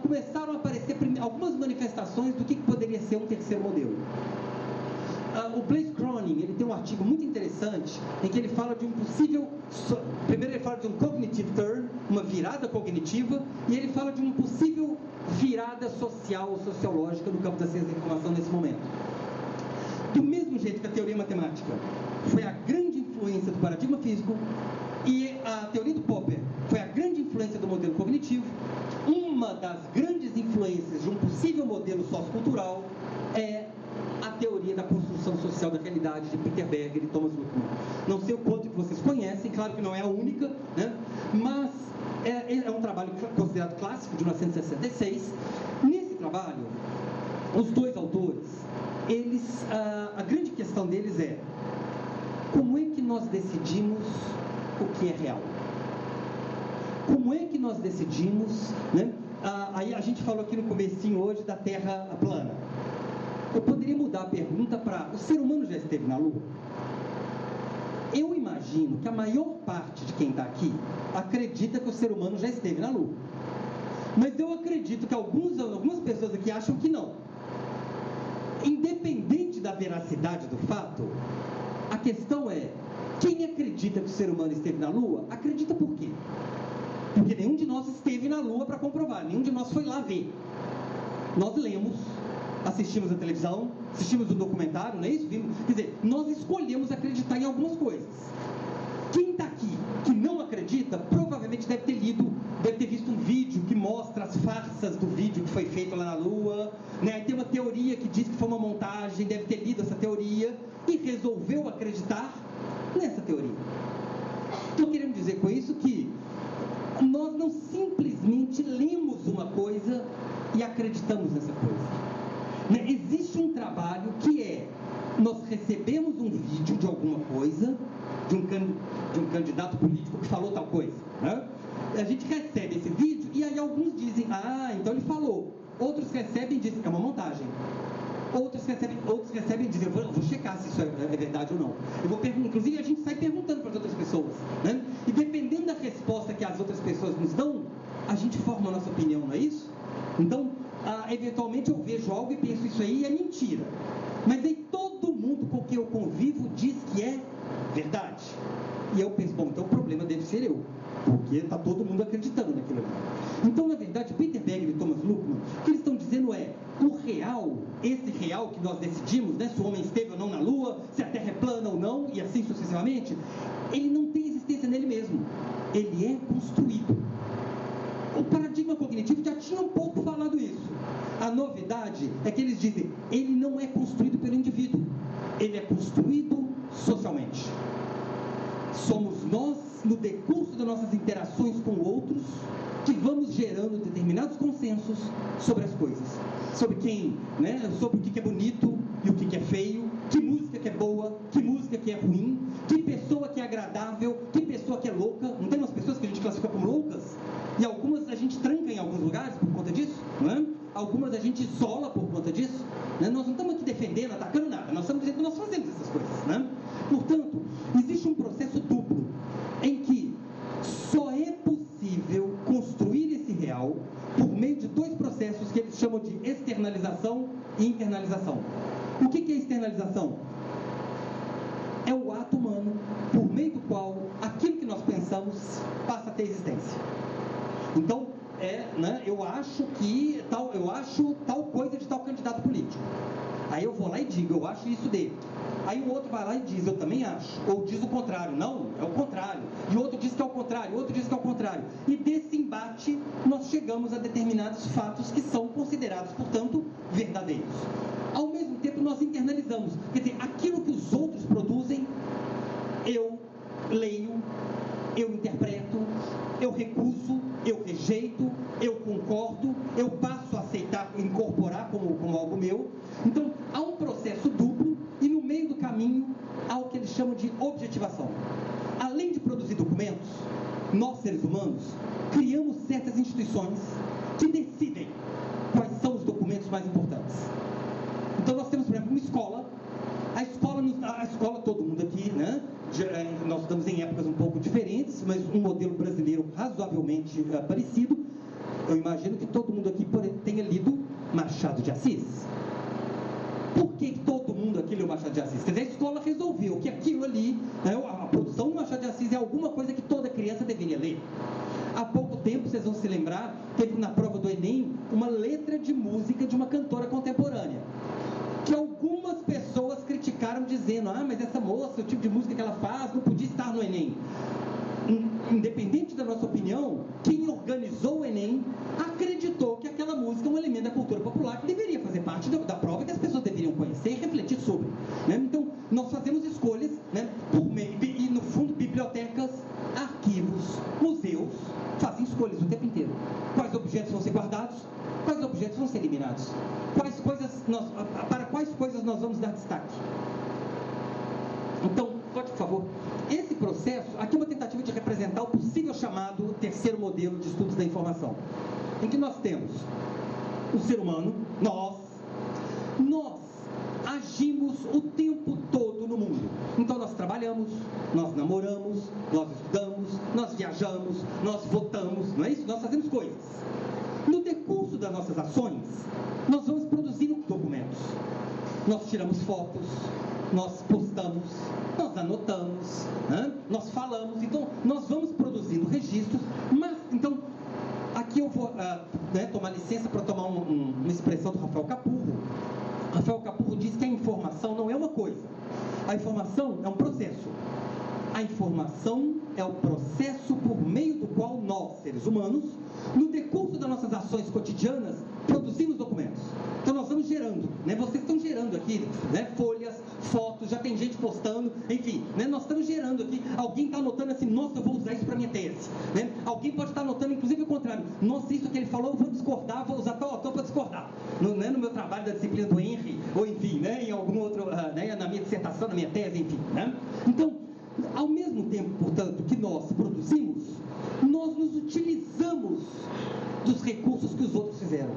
começaram a aparecer algumas manifestações do que poderia ser um terceiro modelo. O Blaise Cronin, ele tem um artigo muito interessante em que ele fala de um possível... Primeiro ele fala de um cognitive turn, uma virada cognitiva, e ele fala de uma possível virada social ou sociológica no campo da ciência da informação nesse momento. Do mesmo jeito que a teoria matemática foi a grande influência do paradigma físico e a teoria do Popper foi a grande influência do modelo cognitivo, uma das grandes influências de um possível modelo sociocultural é a teoria da construção social da realidade de Peter Berger e Thomas Luckmann. Não sei o quanto que vocês conhecem, claro que não é a única, né? Mas é um trabalho considerado clássico, de 1966. Nesse trabalho, os dois autores, a grande questão deles é: como é que nós decidimos o que é real? Como é que nós decidimos, né? Aí a gente falou aqui no comecinho hoje da Terra plana. Eu poderia mudar a pergunta para: o ser humano já esteve na Lua? Eu imagino que a maior parte de quem está aqui acredita que o ser humano já esteve na Lua. Mas eu acredito que algumas pessoas aqui acham que não. Independente da veracidade do fato, a questão é: quem acredita que o ser humano esteve na Lua, acredita por quê? Porque nenhum de nós esteve na Lua para comprovar, nenhum de nós foi lá ver. Nós lemos, assistimos a televisão, assistimos um documentário, não é isso? Quer dizer, nós escolhemos acreditar em algumas coisas. Quem está aqui que não acredita, provavelmente deve ter lido, deve ter visto um vídeo que mostra as farsas do vídeo que foi feito lá na Lua, né? Aí tem uma teoria que diz que foi uma montagem, deve ter lido essa teoria e resolveu acreditar nessa teoria. Estou querendo dizer com isso que nós não simplesmente lemos uma coisa e acreditamos nessa coisa. Né? Existe um trabalho que é: nós recebemos um vídeo de alguma coisa, de um candidato político que falou tal coisa, né? A gente recebe esse vídeo e aí alguns dizem: ah, então ele falou. Outros recebem e dizem: é uma montagem. Outros recebem e dizem: eu vou checar se isso é verdade ou não. Eu vou perguntar, inclusive a gente sai perguntando para as outras pessoas, né? E dependendo da resposta que as outras pessoas nos dão, a gente forma a nossa opinião, não é isso? Então, eventualmente eu vejo algo e penso: isso aí é mentira. Mas aí todo mundo com quem eu convivo diz que é verdade. E eu penso: bom, então o problema deve ser eu, porque está todo mundo acreditando naquilo ali. Então, na verdade, Peter Begley e Thomas Luckmann, o que eles estão dizendo é: o real, esse real que nós decidimos, né, se o homem esteve ou não na Lua, se a Terra é plana ou não, e assim sucessivamente, ele não tem existência nele mesmo. Ele é construído. O paradigma cognitivo já tinha um pouco falado isso. A novidade é que eles dizem: ele não é construído pelo indivíduo, ele é construído socialmente. Somos nós, no decurso das nossas interações com outros, que vamos gerando determinados consensos sobre as coisas, sobre quem, né, sobre o que é bonito e o que é feio, que música que é boa, que música que é ruim, que pessoa que é agradável, que pessoa que é louca. Não tem umas pessoas que a gente classifica como loucas? E algumas a gente tranca em alguns lugares por conta disso, não é? Algumas a gente isola por conta disso, né? Nós não estamos aqui defendendo, atacando nada, nós estamos dizendo que nós fazemos essas coisas, né? Portanto, existe um processo duplo em que só é possível construir esse real por meio de dois processos que eles chamam de externalização e internalização. O que é externalização? É o ato humano por meio do qual aquilo que nós pensamos passa a ter existência. Então, né, eu acho tal coisa de tal candidato político. Aí eu vou lá e digo: eu acho isso dele. Aí o outro vai lá e diz: eu também acho. Ou diz o contrário: não, é o contrário. E o outro diz que é o contrário, o outro diz que é o contrário. E desse embate nós chegamos a determinados fatos que são considerados, portanto, verdadeiros. Ao mesmo tempo nós internalizamos. Quer dizer, aquilo que os outros produzem, eu leio, eu interpreto, eu recuso, eu rejeito, eu concordo, eu passo a aceitar, incorporar como algo meu. Então, há um processo duplo e no meio do caminho há o que eles chamam de objetivação. Além de produzir documentos, nós, seres humanos, criamos certas instituições que decidem quais são os documentos mais importantes. Então, nós temos, por exemplo, uma escola. A escola, todo mundo aqui, né? Nós estamos em épocas um pouco diferentes, mas um modelo brasileiro razoavelmente parecido. Eu imagino que todo mundo aqui tenha lido Machado de Assis. Por que todo mundo aqui leu Machado de Assis? Quer dizer, a escola resolveu que aquilo ali, né, a produção do Machado de Assis é alguma coisa que toda criança deveria ler. Há pouco tempo, vocês vão se lembrar, teve na prova do Enem uma letra de música de uma cantora contemporânea, que algumas pessoas criticaram dizendo: ah, mas essa moça, o tipo de música que ela faz, não podia estar no Enem. Independente da nossa opinião, quem organizou o Enem acreditou que aquela música é um elemento da cultura popular que deveria fazer parte da prova, que as pessoas deveriam conhecer e refletir sobre, né? Então, nós fazemos escolhas, né, por meio, e no fundo, bibliotecas, arquivos, museus fazem escolhas o tempo inteiro. Quais objetos vão ser guardados, quais objetos vão ser eliminados, para quais coisas nós vamos dar destaque. Então, pode, por favor, esse processo, aqui uma tentativa de representar o possível chamado terceiro modelo de estudos da informação, em que nós temos o ser humano, nós agimos o tempo todo no mundo. Então nós trabalhamos, nós namoramos, nós estudamos, nós viajamos, nós votamos, não é isso? Nós fazemos coisas. No decurso das nossas ações, nós vamos produzindo documentos. Nós tiramos fotos, nós postamos, nós anotamos, né? Nós falamos, então nós vamos produzindo registros, mas, então, aqui eu vou tomar licença para tomar uma expressão do Rafael Capurro. Rafael Capurro diz que a informação não é uma coisa, a informação é um processo. A informação é o processo por meio do qual nós, seres humanos, no decurso das nossas ações cotidianas, produzimos documentos. Então nós estamos gerando, né? Vocês estão gerando aqui, né? Folhas, fotos, já tem gente postando, enfim, né? Nós estamos gerando aqui. Alguém está anotando assim, nossa, eu vou usar isso para minha tese, né? Alguém pode estar anotando, inclusive o contrário, nossa, isso que ele falou, eu vou discordar, vou usar tal autor para discordar. No meu trabalho da disciplina do Henry, ou enfim, né? Em algum outro, né? Na minha dissertação, na minha tese, enfim, né? Então, ao mesmo tempo, portanto, que nós produzimos, nós nos utilizamos dos recursos que os outros fizeram.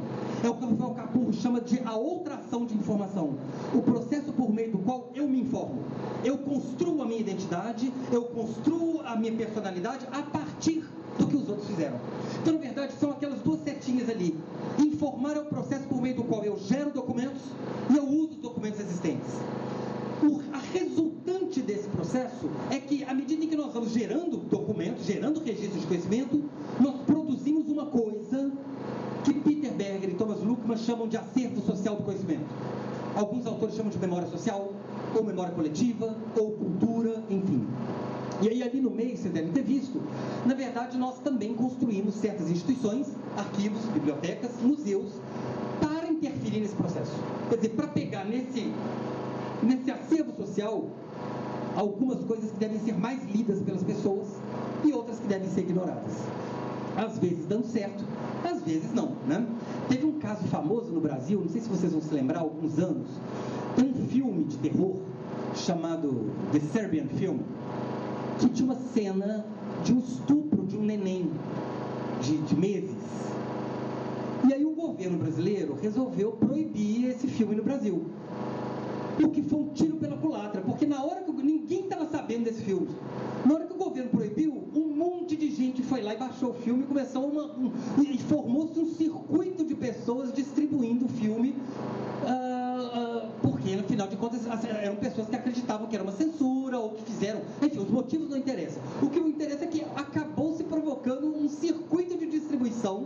É o que o Rafael Capurro chama de a outra ação de informação. O processo por meio do qual eu me informo. Eu construo a minha identidade, eu construo a minha personalidade a partir do que os outros fizeram. Então, na verdade, são aquelas duas setinhas ali. Informar é o processo por meio do qual eu gero documentos e eu uso os documentos existentes. A resultante desse processo é que, à medida em que nós vamos gerando documentos, gerando registros de conhecimento, nós produzimos uma coisa que Peter Berger e Thomas Luckmann chamam de acervo social do conhecimento. Alguns autores chamam de memória social, ou memória coletiva, ou cultura, enfim. E aí, ali no meio, vocês devem ter visto, na verdade, nós também construímos certas instituições, arquivos, bibliotecas, museus, para interferir nesse processo. Quer dizer, para pegar nesse acervo social, algumas coisas que devem ser mais lidas pelas pessoas e outras que devem ser ignoradas. Às vezes dando certo, às vezes não, né? Teve um caso famoso no Brasil, não sei se vocês vão se lembrar, há alguns anos, tem um filme de terror chamado The Serbian Film, que tinha uma cena de um estupro de um neném de meses. E aí o governo brasileiro resolveu proibir esse filme no Brasil. O que foi um tiro pela culatra, porque na hora que ninguém estava sabendo desse filme, na hora que o governo proibiu, um monte de gente foi lá e baixou o filme e começou e formou-se um circuito de pessoas distribuindo o filme, porque afinal de contas eram pessoas que acreditavam que era uma censura ou que fizeram, enfim, os motivos não interessam. O que interessa é que acabou se provocando um circuito de distribuição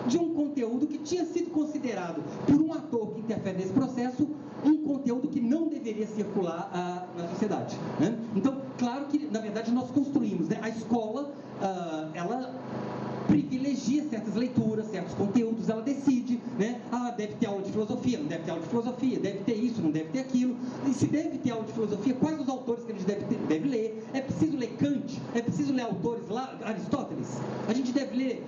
de um conteúdo que tinha sido considerado por um ator que interfere nesse processo um conteúdo que não deveria circular na sociedade, né? Então, claro que, na verdade, nós construímos, né? A escola, ela privilegia certas leituras, certos conteúdos, ela decide, né? Deve ter aula de filosofia, não deve ter aula de filosofia, deve ter isso, não deve ter aquilo. E se deve ter aula de filosofia, quais os autores que a gente deve ler? É preciso ler Kant? É preciso ler autores lá, Aristóteles? A gente deve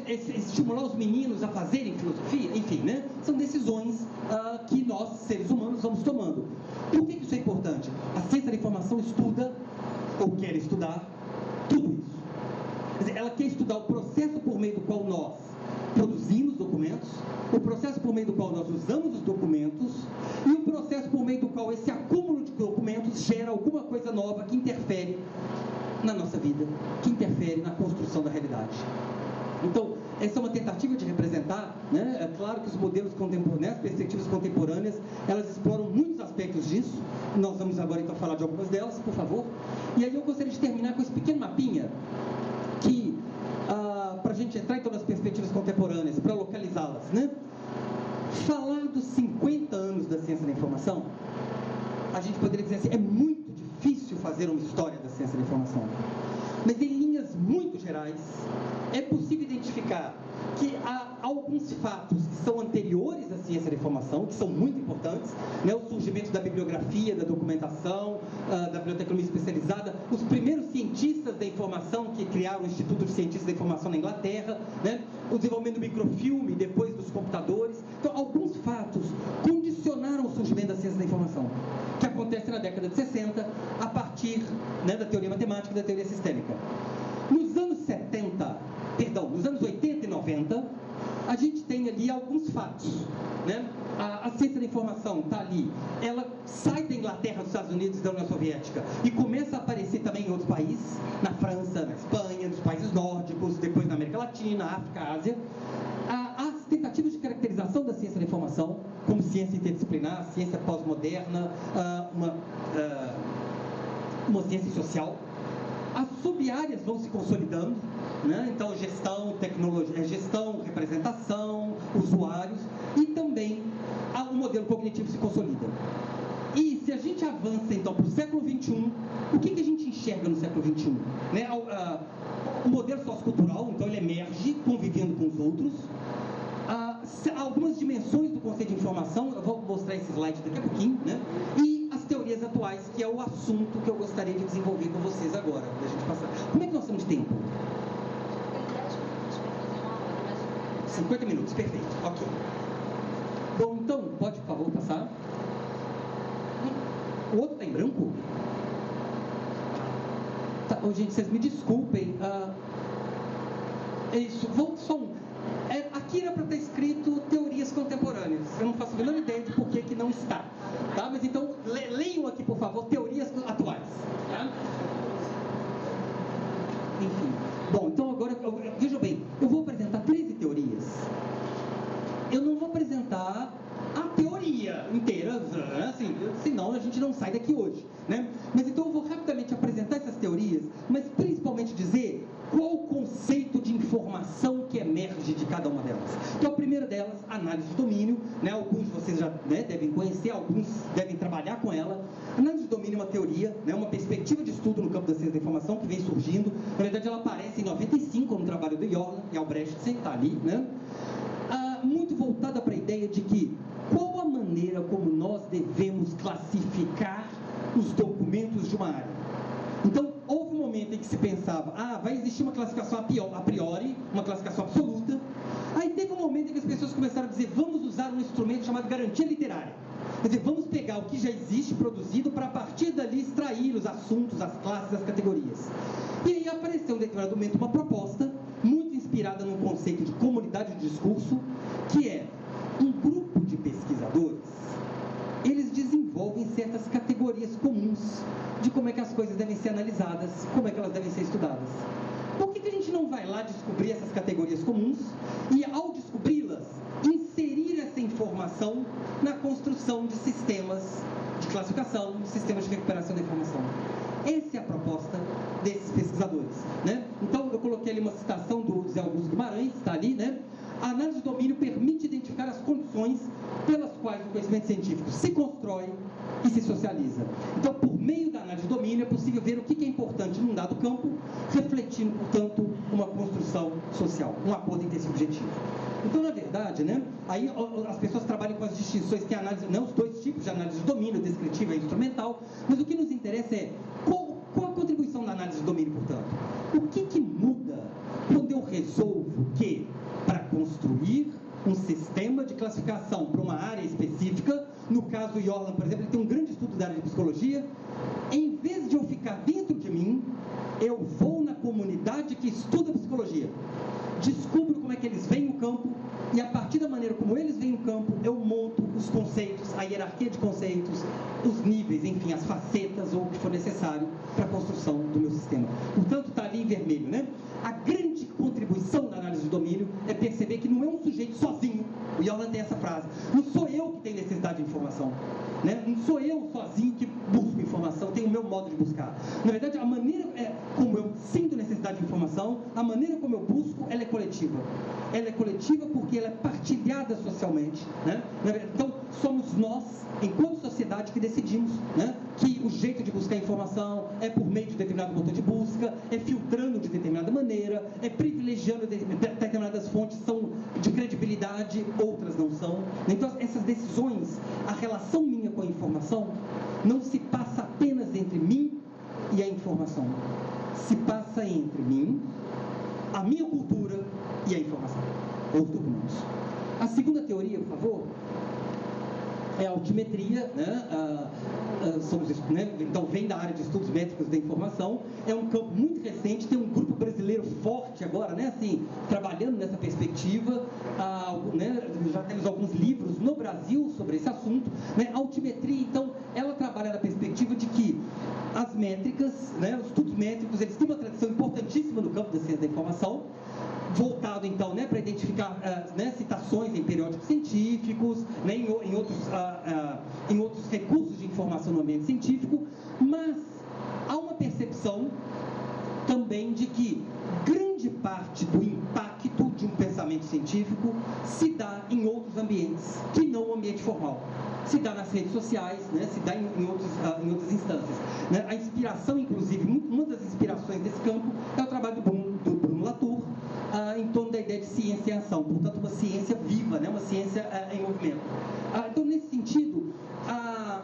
estimular os meninos a fazerem filosofia? Enfim, né? São decisões que nós, seres humanos, vamos tomando. Por que isso é importante? A ciência da informação estuda, ou quer estudar, tudo isso. Quer dizer, ela quer estudar o processo por meio do qual nós produzimos documentos, o processo por meio do qual nós usamos os documentos e o processo por meio do qual esse acúmulo de documentos gera alguma coisa nova que interfere na nossa vida, que interfere na construção da realidade. Então, essa é uma tentativa de representar, né? É claro que os modelos contemporâneos, as perspectivas contemporâneas, elas exploram muitos aspectos disso. Nós vamos agora então falar de algumas delas, por favor. E aí eu gostaria de terminar com esse pequeno mapinha que, para a gente entrar então nas perspectivas contemporâneas, para localizá-las, né? Falar dos 50 anos da ciência da informação, a gente poderia dizer assim, é muito difícil fazer uma história da ciência da informação. Mas em linhas muito gerais, é possível identificar que há alguns fatos que são anteriores à ciência da informação, que são muito importantes, né? O surgimento da bibliografia, da documentação, da biblioteconomia especializada, os primeiros cientistas da informação que criaram o Instituto de Cientistas da Informação na Inglaterra, né? O desenvolvimento do microfilme, depois dos computadores. Então, alguns fatos condicionaram o surgimento da ciência da informação, que acontece na década de 60, a partir, né, da teoria matemática e da teoria sistêmica. Nos anos 80 e 90, a gente tem ali alguns fatos, né? A ciência da informação está ali, ela sai da Inglaterra, dos Estados Unidos e da União Soviética e começa a aparecer também em outros países, na França, na Espanha, nos países nórdicos, depois na América Latina, África, Ásia. As tentativas de caracterização da ciência da informação como ciência interdisciplinar, ciência pós-moderna, uma ciência social. As sub-áreas vão se consolidando, né? Então, gestão, tecnologia, gestão, representação, usuários, e também o modelo cognitivo se consolida. E se a gente avança, então, para o século XXI, o que a gente enxerga no século XXI? Né? O modelo sociocultural, então, ele emerge convivendo com os outros. Algumas dimensões do conceito de informação, eu vou mostrar esse slide daqui a pouquinho, né? E as teorias atuais, que é o assunto que eu gostaria de desenvolver com vocês agora, da gente passar. Como é que nós estamos de tempo? 50 minutos, perfeito, ok. Bom, então, pode, por favor, passar. O outro está em branco? Tá, gente, vocês me desculpem. É isso, vou só um. Aqui era para estar escrito teorias contemporâneas. Eu não faço a menor ideia de por que não está. Tá? Mas então, leiam aqui, por favor, teorias atuais. Tá? Enfim. Bom, então agora, veja bem, eu vou apresentar 13 teorias. Eu não vou apresentar a teoria inteira, assim, senão a gente não sai daqui hoje, né? Mas então eu vou rapidamente apresentar essas teorias, mas principalmente dizer qual o conceito de informação que emerge de cada uma delas. Então, a primeira delas, análise de domínio, né? Alguns de vocês já, né, devem conhecer, alguns devem trabalhar com ela. Análise de domínio é uma teoria, né, uma perspectiva de estudo no campo da ciência da informação que vem surgindo. Na verdade, ela aparece em 95 no trabalho do Jordan e Albrecht, está ali, né? Muito voltada para a ideia de que qual a maneira como nós devemos classificar os documentos de uma área. Então, houve um momento em que se pensava, vai existir uma classificação a priori, uma classificação absoluta. Aí teve um momento em que as pessoas começaram a dizer, vamos usar um instrumento chamado garantia literária. Quer dizer, vamos pegar o que já existe produzido para a partir dali extrair os assuntos, as classes, as categorias. E aí apareceu em determinado momento uma proposta muito inspirada num conceito de comunidade de discurso, que é um grupo de pesquisadores, eles desenvolvem certas categorias comuns de como é que as coisas devem ser analisadas, como é que elas devem ser estudadas. Por que a gente não vai lá descobrir essas categorias comuns e, ao descobri-las, inserir essa informação na construção de sistemas de classificação, de sistemas de recuperação da informação? Essa é a proposta desses pesquisadores, né? Então, eu coloquei ali uma citação do Zé Augusto Guimarães, está ali, né? A análise de domínio permite identificar as condições pelas quais o conhecimento científico se constrói e se socializa. Então, por meio da análise de domínio, é possível ver o que é importante num dado campo, refletindo, portanto, uma construção social, um acordo entre esse objetivo. Então, na verdade, né, aí as pessoas trabalham com as distinções que a análise, não os dois tipos de análise de domínio, descritiva e instrumental, mas o que nos interessa é qual a contribuição da análise de domínio, portanto. O que muda quando eu resolvo que, para construir um sistema de classificação para uma área específica, no caso do Jordan, por exemplo, ele tem um grande estudo da área de psicologia, em vez de eu ficar dentro de mim, eu vou na comunidade que estuda psicologia, descubro como é que eles veem o campo, e a partir da maneira como eles veem o campo, eu monto os conceitos, a hierarquia de conceitos, os níveis, enfim, as facetas ou o que for necessário para a construção do meu sistema. Portanto, está ali em vermelho, né? A grande contribuição da análise de domínio é perceber que não é um sujeito sozinho. O Jordan tem essa frase. Não sou eu que tenho necessidade de informação, né? Não sou eu sozinho que busco informação, tenho o meu modo de buscar. Na verdade, a maneira como eu sinto necessidade de informação, a maneira como eu busco, ela é coletiva. Ela é coletiva porque ela é partilhada socialmente, né? Então, somos nós, enquanto sociedade, que decidimos, né, que o jeito de buscar informação é por meio de determinado motor de busca, é filtrando de determinada maneira, é privilegiando determinadas fontes, são verdade, outras não são. Então, essas decisões, a relação minha com a informação, não se passa apenas entre mim e a informação. Se passa entre mim, a minha cultura e a informação, ou os documentos. A segunda teoria, por favor, é a altimetria, né? Então vem da área de estudos métricos da informação, é um campo muito recente, tem um grupo brasileiro forte agora, né? Assim, trabalhando nessa perspectiva, né? Já temos alguns livros no Brasil sobre esse assunto, né? A altimetria, então, ela trabalha na perspectiva de que as métricas, né? Os estudos métricos, eles têm uma tradição importantíssima no campo da ciência da informação, voltado então, né, para identificar né, citações em periódicos científicos, né, em outros recursos de informação no ambiente científico, mas há uma percepção também de que grande parte do impacto de um pensamento científico se dá em outros ambientes, que não o ambiente formal. Se dá nas redes sociais, né, se dá em outras instâncias. Né? A inspiração, inclusive, uma das inspirações desse campo é o trabalho do Bruno Latour, em torno da ideia de ciência em ação, portanto, uma ciência viva, né? Uma ciência em movimento. Então, nesse sentido, a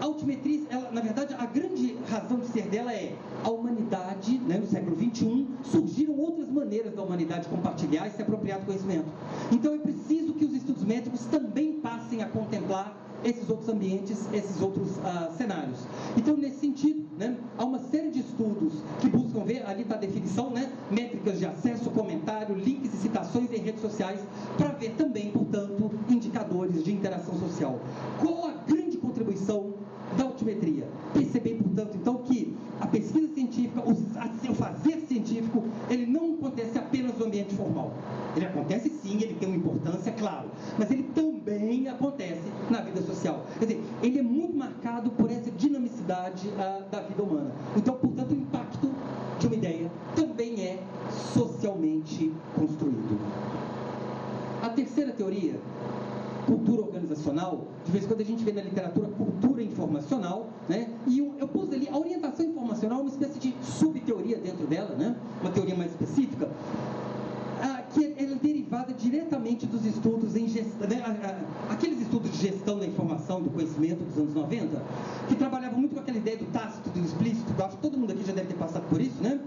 altimetria, ela, na verdade, a grande razão de ser dela é a humanidade, né, no século XXI, surgiram outras maneiras da humanidade compartilhar e se apropriar do conhecimento. Então, é preciso que os estudos métricos também passem a contemplar esses outros ambientes, esses outros cenários. Então, nesse sentido, né, há uma série de estudos que buscam ver, ali está a definição, né, métricas de acesso, comentário, links e citações em redes sociais, para ver também, portanto, indicadores de interação social. Qual a grande contribuição da altimetria? Perceber, portanto, então, que a pesquisa científica, o fazer científico, ele não acontece apenas no ambiente formal. Ele acontece sim, ele tem uma importância, claro, mas ele também acontece na vida social. Quer dizer, ele é muito marcado por essa dinamicidade da vida humana. Então, portanto, o impacto de uma ideia também é socialmente construído. A terceira teoria, cultura organizacional, de vez em quando a gente vê na literatura cultura informacional, né? E eu pus ali, a orientação informacional é uma espécie de subteoria dentro dela, né? Uma teoria mais específica, que ela é derivada diretamente dos estudos em gestão, né? Aqueles estudos de gestão da informação, do conhecimento dos anos 90, que trabalhavam muito com aquela ideia do tácito, do explícito, eu acho que todo mundo aqui já deve ter passado por isso, né?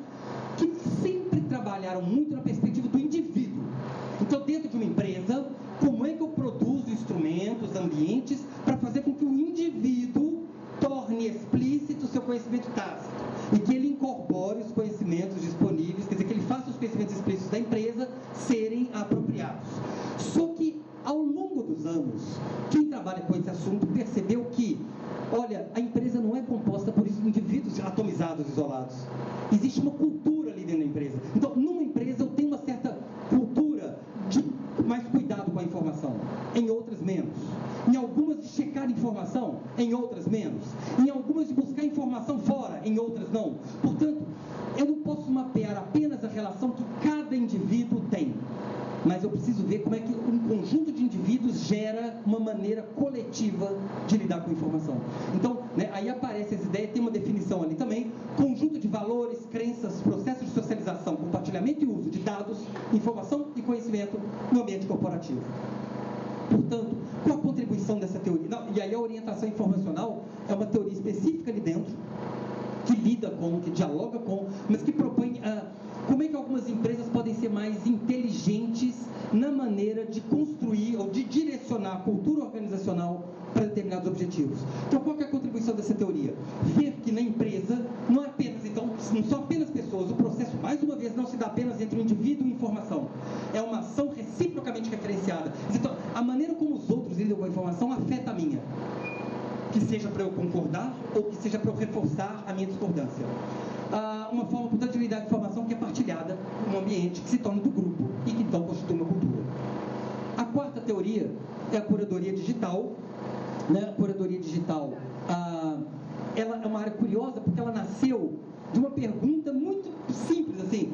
Que sempre trabalharam muito na perspectiva do indivíduo. Então, dentro de uma empresa, como é que eu produzo instrumentos, ambientes, para fazer com que o indivíduo torne explícito o seu conhecimento tácito e que ele incorpore os conhecimentos disponíveis, quer dizer, que ele faça os conhecimentos explícitos da empresa serem apropriados. Só que, ao longo dos anos, quem trabalha com esse assunto percebeu que, olha, a empresa não é composta por indivíduos atomizados, isolados. Existe uma cultura ali dentro da empresa. Então, numa empresa, eu tenho uma certa cultura de mais cuidado com a informação, em outras menos. Em algumas de checar informação, em outras menos. Em algumas de buscar informação fora, em outras não. Portanto, eu não posso mapear apenas a relação que cada indivíduo tem, mas eu preciso ver como é que um conjunto de indivíduos gera uma maneira coletiva de lidar com a informação. Então, né, aí aparece essa ideia, tem uma definição ali também, conjunto de valores, crenças, processos de socialização, compartilhamento e uso de dados, informação e conhecimento no ambiente corporativo. Portanto, qual a contribuição dessa teoria? Não, e aí a orientação informacional é uma teoria específica ali dentro, que lida com, que dialoga com, mas que propõe como é que algumas empresas podem ser mais inteligentes na maneira de construir ou de direcionar a cultura organizacional para determinados objetivos. Então, qual que é a contribuição dessa teoria? Ver que na empresa não é apenas, então, não são apenas pessoas, o processo, mais uma vez, não se dá apenas entre o indivíduo e a informação. É uma ação reciprocamente referenciada. Então, a maneira como os outros lidam com a informação afeta a minha. Que seja para eu concordar ou que seja para eu reforçar a minha discordância. Uma forma, portanto, de lidar com a informação que é partilhada num ambiente que se torna do grupo e que então constitui uma cultura. A quarta teoria é a curadoria digital. Né? A curadoria digital, ela é uma área curiosa porque ela nasceu de uma pergunta muito simples, assim,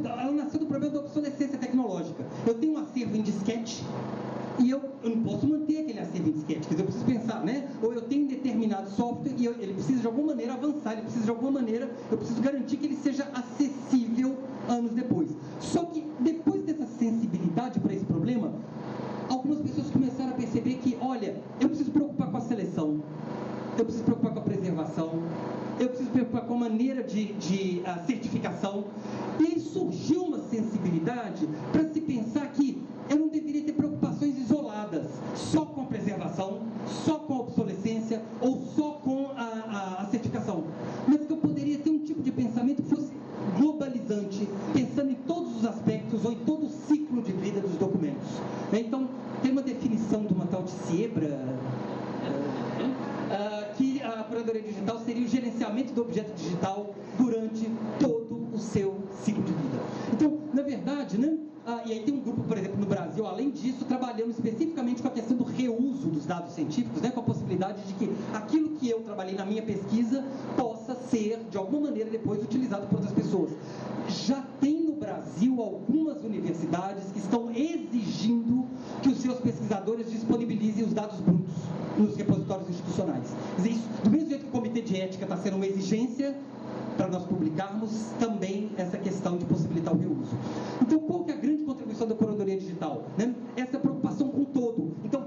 ela nasceu do problema da obsolescência tecnológica. Eu tenho um acervo em disquete, e eu não posso manter aquele acervo em disquete, quer dizer, eu preciso pensar, né? Ou eu tenho determinado software e ele precisa de alguma maneira avançar, ele precisa de alguma maneira, eu preciso garantir que ele seja acessível anos depois. Só que depois dessa sensibilidade para esse problema, possibilidade para se pensar que eu não deveria ter preocupações isoladas, só com a preservação, só com a obsolescência ou só com a certificação, mas que eu poderia ter um tipo de pensamento que fosse globalizante, pensando em todos os aspectos ou em todo o ciclo de vida dos documentos. Então, tem uma definição de uma tal de Siebra, que a curadoria digital seria o gerenciamento do objeto digital durante todo o seu ciclo de vida. Então, na verdade, né, e aí tem um grupo, por exemplo, no Brasil, além disso, trabalhando especificamente com a questão do reuso dos dados científicos, né, com a possibilidade de que aquilo que eu trabalhei na minha pesquisa possa ser, de alguma maneira, depois utilizado por outras pessoas. Já tem no Brasil algumas universidades que estão exigindo que os seus pesquisadores disponibilizem os dados brutos nos repositórios institucionais. Isso, do mesmo jeito que o Comitê de Ética está sendo uma exigência para nós publicarmos, também essa questão de possibilitar o reuso. Então, qual que é a grande contribuição da curadoria digital? Né? Essa preocupação com o todo. Então,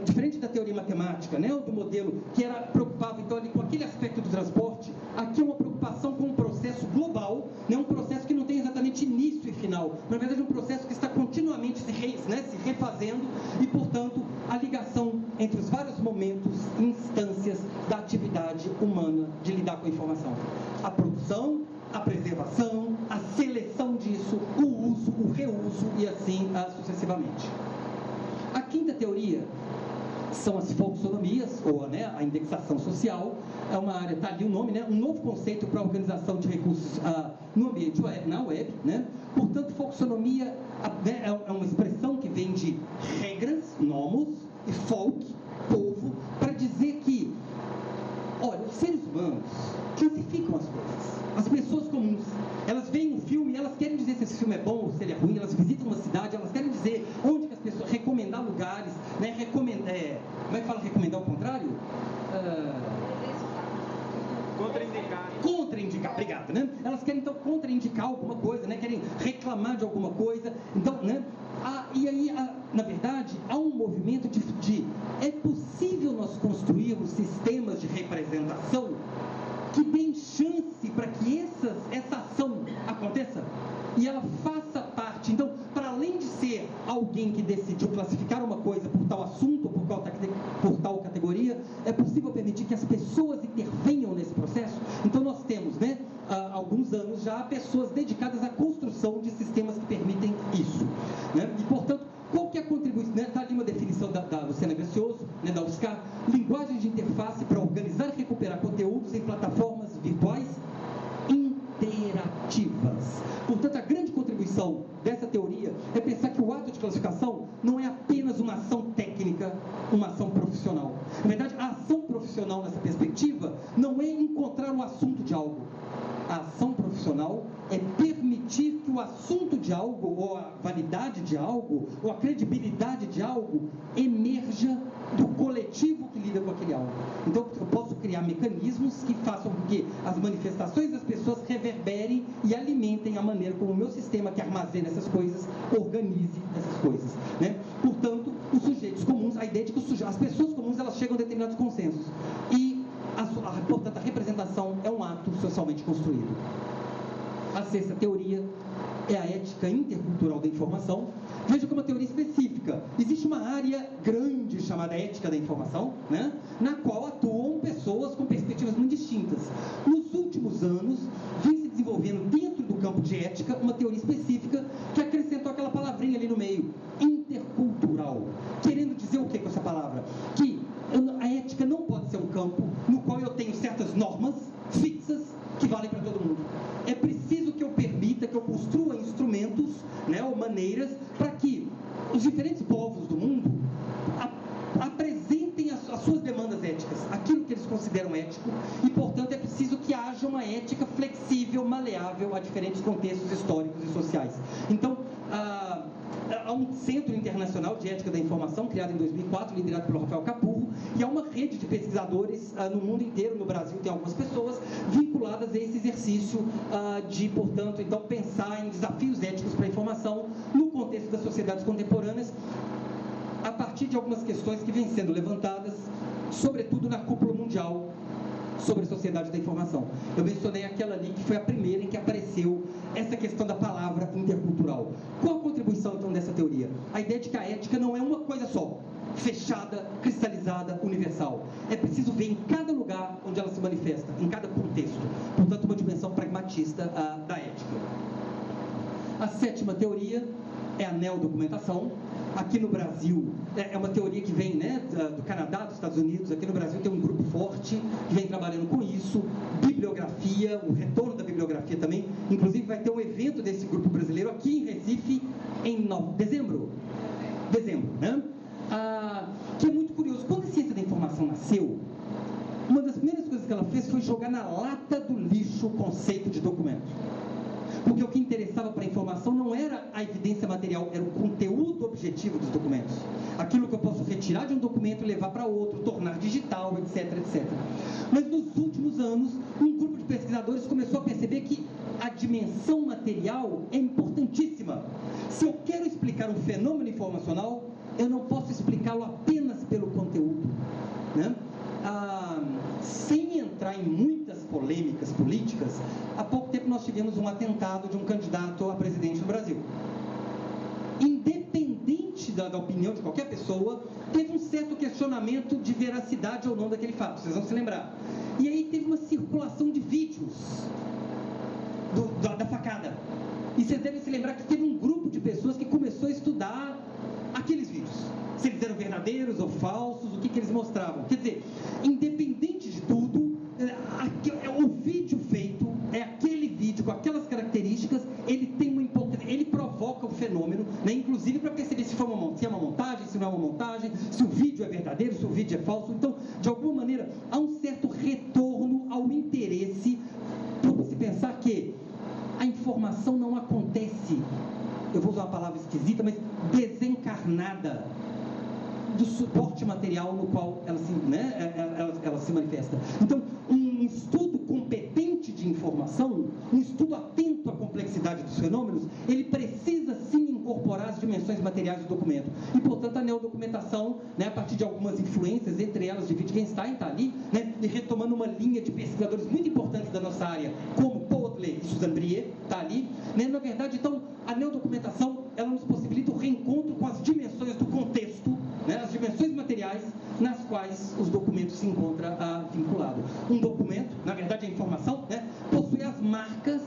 diferente da teoria matemática, né, ou do modelo que era preocupado então ali com aquele aspecto do transporte, aqui é uma preocupação com um processo global, né, um processo que não tem exatamente início e final, na verdade é um processo que está continuamente se refazendo e, portanto, a ligação entre os vários momentos e instâncias da atividade humana de lidar com a informação. A produção, a preservação, a seleção disso, o uso, o reuso e assim sucessivamente. A quinta teoria são as folksonomias, ou né, a indexação social. É uma área, está ali o nome, né, um novo conceito para a organização de recursos no ambiente web, na web. Né? Portanto, folksonomia é uma expressão que vem de regras, nomos, e folk, povo, para dizer que, olha, os seres humanos classificam as coisas. As pessoas comuns, elas veem um filme e elas querem dizer se esse filme é bom ou se ele é ruim, elas visitam uma cidade, elas querem dizer onde que as pessoas, recomendar lugares, né, como é que fala recomendar ao contrário? Contraindicar. Contraindicar, obrigado, né? Elas querem então contraindicar alguma coisa, né? Querem reclamar de alguma coisa, então, né? E aí, na verdade, há um movimento de é possível nós construirmos sistemas de representação que deem chance para que essa ação aconteça e ela faça parte. Então, para além de ser alguém que decidiu classificar uma coisa por tal assunto ou por tal categoria, é possível permitir que as pessoas intervenham nesse processo. Então, nós temos, né, há alguns anos já, pessoas dedicadas à construção de sistemas que permitem isso. Né? E, portanto, qual que é a contribuição? Está ali uma definição da Luciana Gracioso, né, da UFSCar, linguagem de interface para organizar e recuperar conteúdos em plataformas virtuais interativas. Portanto, a grande contribuição dessa teoria é pensar que o ato de classificação não é apenas uma ação técnica, uma ação profissional. Na verdade, a ação profissional nessa perspectiva não é encontrar o assunto de algo. A ação profissional é permitir que o assunto de algo, ou a validade de algo, ou a credibilidade de algo, emerja do coletivo que lida com aquele algo. Então, eu posso criar mecanismos que façam com que as manifestações das pessoas reverberem e alimentem a maneira como o meu sistema que armazena essas coisas, organize essas coisas. Né? Portanto, os sujeitos comuns, a ideia de que as pessoas comuns, elas chegam a determinados consensos. E portanto, a representação é um ato socialmente construído. A sexta teoria é a ética intercultural da informação. Veja como uma teoria específica. Existe uma área grande chamada ética da informação, né, na qual atuam pessoas com perspectivas muito distintas. Nos últimos anos, vem se desenvolvendo dentro do campo de ética uma teoria específica que acrescentou aquela palavrinha ali no meio, intercultural. Querendo dizer o que com essa palavra? Que a ética não pode ser um campo no qual eu tenho certas normas fixas que valem para todo mundo. É preciso que eu permita, que eu construa instrumentos, né, ou maneiras para que os diferentes povos do mundo apresentem as suas demandas éticas, aquilo que eles consideram ético, e, portanto, é preciso que haja uma ética flexível, maleável a diferentes contextos históricos e sociais. Então, há um Centro Internacional de Ética da Informação, criado em 2004, liderado pelo Rafael Capurro, e há uma rede de pesquisadores no mundo inteiro, no Brasil tem algumas pessoas vinculadas a esse exercício de, portanto, então, pensar em desafios éticos para a informação no contexto das sociedades contemporâneas, a partir de algumas questões que vêm sendo levantadas, sobretudo na cúpula mundial sobre a sociedade da informação. Eu mencionei aquela ali que foi a primeira em que apareceu essa questão da palavra intercultural. Qual a contribuição, então, dessa teoria? A ideia de que a ética não é uma coisa só, fechada, cristalizada, universal. É preciso ver em cada lugar onde ela se manifesta, em cada contexto. Portanto, uma dimensão pragmatista da ética. A sétima teoria é a neodocumentação. Aqui no Brasil, é uma teoria que vem, né, do Canadá, dos Estados Unidos. Aqui no Brasil tem um grupo forte que vem trabalhando com isso. Bibliografia, o retorno da bibliografia também. Inclusive vai ter um evento desse grupo brasileiro aqui em Recife em dezembro, né? Que é muito curioso. Quando a ciência da informação nasceu, uma das primeiras coisas que ela fez foi jogar na lata do lixo o conceito de documento. Porque o que interessava para a informação não era a evidência material, era o conteúdo objetivo dos documentos. Aquilo que eu posso retirar de um documento e levar para outro, tornar digital, etc, etc. Mas nos últimos anos, um grupo de pesquisadores começou a perceber que a dimensão material é importantíssima. Se eu quero explicar um fenômeno informacional, eu não posso explicá-lo apenas pelo conteúdo, né? Sem entrar em muitas polêmicas políticas, há pouco tempo nós tivemos um atentado de um candidato a presidente no Brasil. Independente da opinião de qualquer pessoa, teve um certo questionamento de veracidade ou não daquele fato, vocês vão se lembrar. E aí teve uma circulação de vídeos da facada. E vocês devem se lembrar que teve um grupo de pessoas que começou a estudar aqueles vídeos. Se eles eram verdadeiros ou falsos, o que eles mostravam. Quer dizer, independente de tudo, o vídeo feito, é aquele vídeo com aquelas características, ele tem uma importância, ele provoca o fenômeno, né? Inclusive para perceber se é uma montagem, se não é uma montagem, se o vídeo é verdadeiro, se o vídeo é falso. Então, de alguma maneira, há um certo retorno ao interesse, para você pensar que a informação não acontece, eu vou usar uma palavra esquisita, mas desencarnada do suporte material no qual ela se manifesta. Então, um estudo competente de informação, um estudo atento à complexidade dos fenômenos, ele precisa sim incorporar as dimensões materiais do documento. E, portanto, a neodocumentação, né, a partir de algumas influências, entre elas de Wittgenstein, está ali, né, e retomando uma linha de pesquisadores muito importantes da nossa área, como Paul Otlet e Susan Brie, está ali, né. Na verdade, então, a neodocumentação, ela nos possibilita o reencontro com as dimensões do contexto, né, as dimensões materiais nas quais os documentos se encontram vinculados. Um documento, na verdade a informação, né, possui as marcas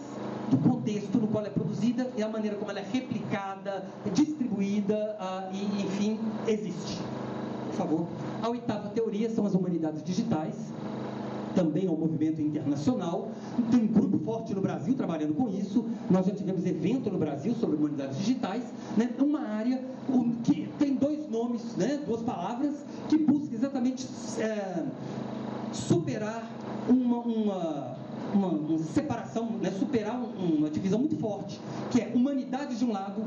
do contexto no qual é produzida e a maneira como ela é replicada, distribuída e, enfim, existe. Por favor. A oitava teoria são as humanidades digitais. Também é um movimento internacional, tem um grupo forte no Brasil trabalhando com isso. Nós já tivemos evento no Brasil sobre humanidades digitais, né? Uma área que tem dois nomes, né? Duas palavras, que busca exatamente superar uma separação, né? Superar uma divisão muito forte, que é humanidades de um lado,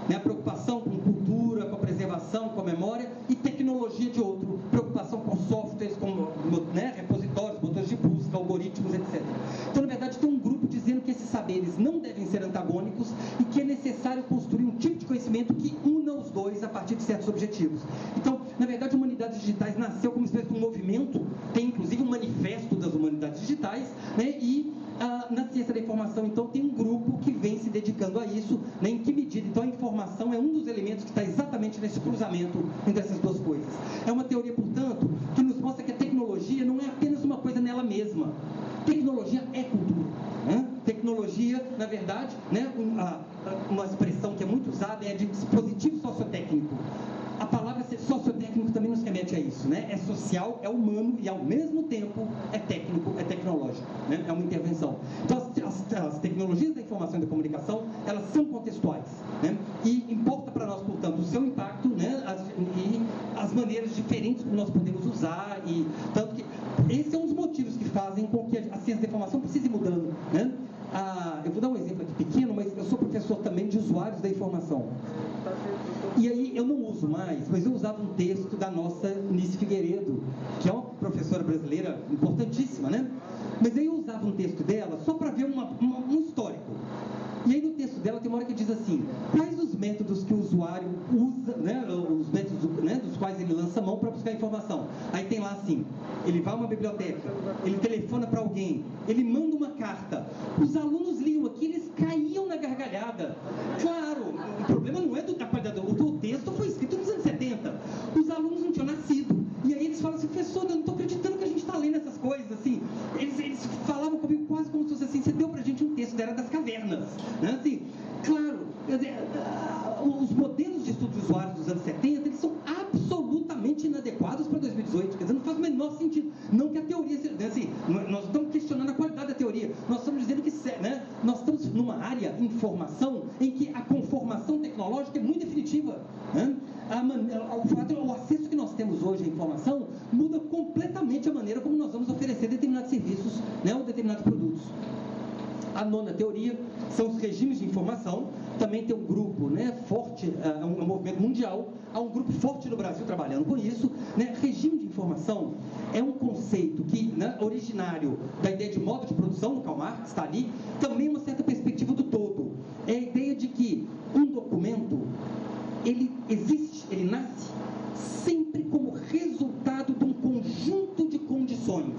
né? A preocupação com cultura, com a preservação, com a memória, e tecnologia de outro, preocupação com softwares, com, né, repositórios, botões de busca, algoritmos, etc. Então, na verdade, tem um grupo dizendo que esses saberes não devem ser antagônicos e que é necessário construir um tipo de conhecimento que una os dois a partir de certos objetivos. Então, na verdade, Humanidades Digitais nasceu como uma espécie de um movimento, tem inclusive um manifesto das humanidades digitais, né, e na ciência da informação, então, tem um grupo que vem se dedicando a isso, né, em que medida, então, a informação é um dos elementos que está exatamente nesse cruzamento entre essas duas coisas. É uma teoria, portanto, que nos mostra que a tecnologia não é apenas uma coisa nela mesma. Tecnologia é cultura, né? Tecnologia, na verdade, né, uma expressão que é muito usada é de dispositivo sociotécnico. A palavra sociotécnico também nos remete a isso, né? É social, é humano e, ao mesmo tempo, é técnico, é tecnológico, né? É uma intervenção. Então, as tecnologias da informação e da comunicação, elas são contextuais, né? E importa para nós, portanto, o seu impacto, né? E as maneiras diferentes que nós podemos usar, e tanto que esse é um dos motivos que fazem com que a ciência da informação precise ir mudando, né? Eu vou dar um exemplo aqui pequeno, mas eu sou professor também de usuários da informação. E aí eu não uso mais, mas eu usava um texto da nossa Nice Figueiredo, que é uma professora brasileira importantíssima, né? Mas aí eu usava um texto dela só para ver um histórico. E aí no texto dela tem uma hora que diz assim, quais os métodos que o usuário usa, né, os métodos, né, dos quais ele lança mão para buscar informação. Aí tem lá assim, ele vai a uma biblioteca, ele telefona para alguém, ele manda uma carta. Os alunos liam aqui, eles caíam na gargalhada. Claro, o problema não é da qualidade, o texto foi escrito nos anos 70. Os alunos não tinham nascido. E aí eles falam assim, professor, eu não estou acreditando que a gente está lendo essas coisas, assim. Eles falavam comigo quase como se fosse assim, você deu pra gente um texto da Era das Cavernas, né? Assim, claro, quer dizer, os modelos de estudo de usuários dos anos 70, eles são absolutamente inadequados para 2018, quer dizer, não faz o menor sentido. Não que a teoria seja, assim, nós estamos questionando a qualidade da teoria, nós estamos dizendo que, né, nós estamos numa área, informação, em que a conformação tecnológica é muito definitiva, né? O acesso que nós temos hoje à informação muda completamente a maneira como nós vamos oferecer determinados serviços, né, ou determinados produtos. A nona teoria são os regimes de informação. Também tem um grupo, né, forte, um movimento mundial, há um grupo forte no Brasil trabalhando com isso, né? Regime de informação é um conceito que, né, originário da ideia de modo de produção, no Karl Marx, está ali, também uma certa perspectiva do todo. É a ideia de que um documento, ele existe, ele nasce sempre como resultado de um conjunto de condições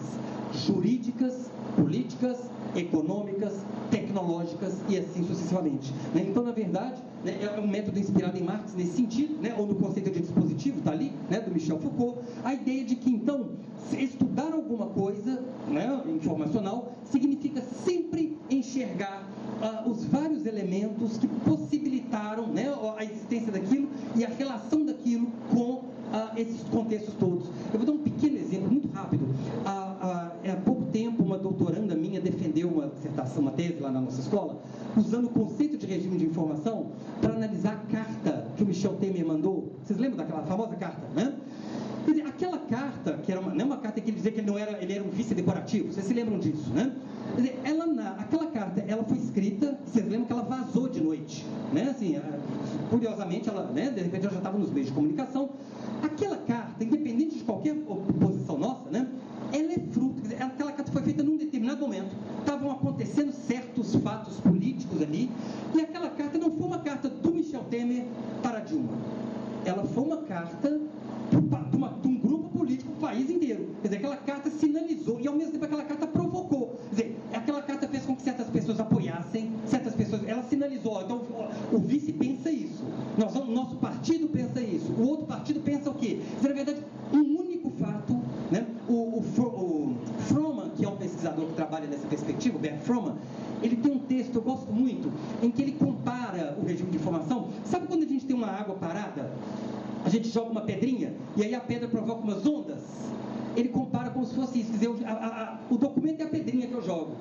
jurídicas, políticas, econômicas, tecnológicas e assim sucessivamente, né? Então, na verdade, né, é um método inspirado em Marx nesse sentido, né, ou no conceito de dispositivo, está ali, né, do Michel Foucault, a ideia de que, então, estudar alguma coisa, né, informacional significa sempre enxergar os vários elementos que possibilitaram, né, a existência daquilo e a relação daquilo com esses contextos todos. Eu vou dar um pequeno exemplo, muito rápido. Há pouco tempo, uma doutoranda minha defendeu uma dissertação, uma tese lá na nossa escola, usando o conceito de regime de informação para analisar a carta que o Michel Temer mandou. Vocês lembram daquela famosa carta, né? Quer dizer, aquela carta, que era uma carta que ele dizia que ele era um vice decorativo, vocês se lembram disso, né? Quer dizer, aquela carta, ela foi escrita, vocês lembram que ela vazou de noite, né? Assim, curiosamente, ela, né, de repente ela já estava nos meios de comunicação. Aquela carta, independente de qualquer posição nossa, né, ela é fruto, quer dizer, aquela carta foi feita num determinado momento, estavam acontecendo certos fatos políticos ali, e aquela carta não foi uma carta do Michel Temer para Dilma, ela foi uma carta de um grupo político do país inteiro. Quer dizer, aquela carta sinalizou e ao mesmo tempo aquela carta provocou. Quer dizer, aquela carta fez com que certas pessoas apoiassem, certas pessoas, ela sinalizou, então o vice pensa isso, nosso partido pensa isso, o outro partido pensa o quê? Quer dizer, na verdade, um único fato, né? O Froman, que é um pesquisador que trabalha nessa perspectiva, o Bert Froman, ele tem um texto, eu gosto muito, em que ele compara o regime de informação. Sabe quando a gente tem uma água parada? A gente joga uma pedrinha e aí a pedra provoca umas ondas. Ele compara como se fosse isso. Quer dizer, o documento é a pedrinha que eu jogo.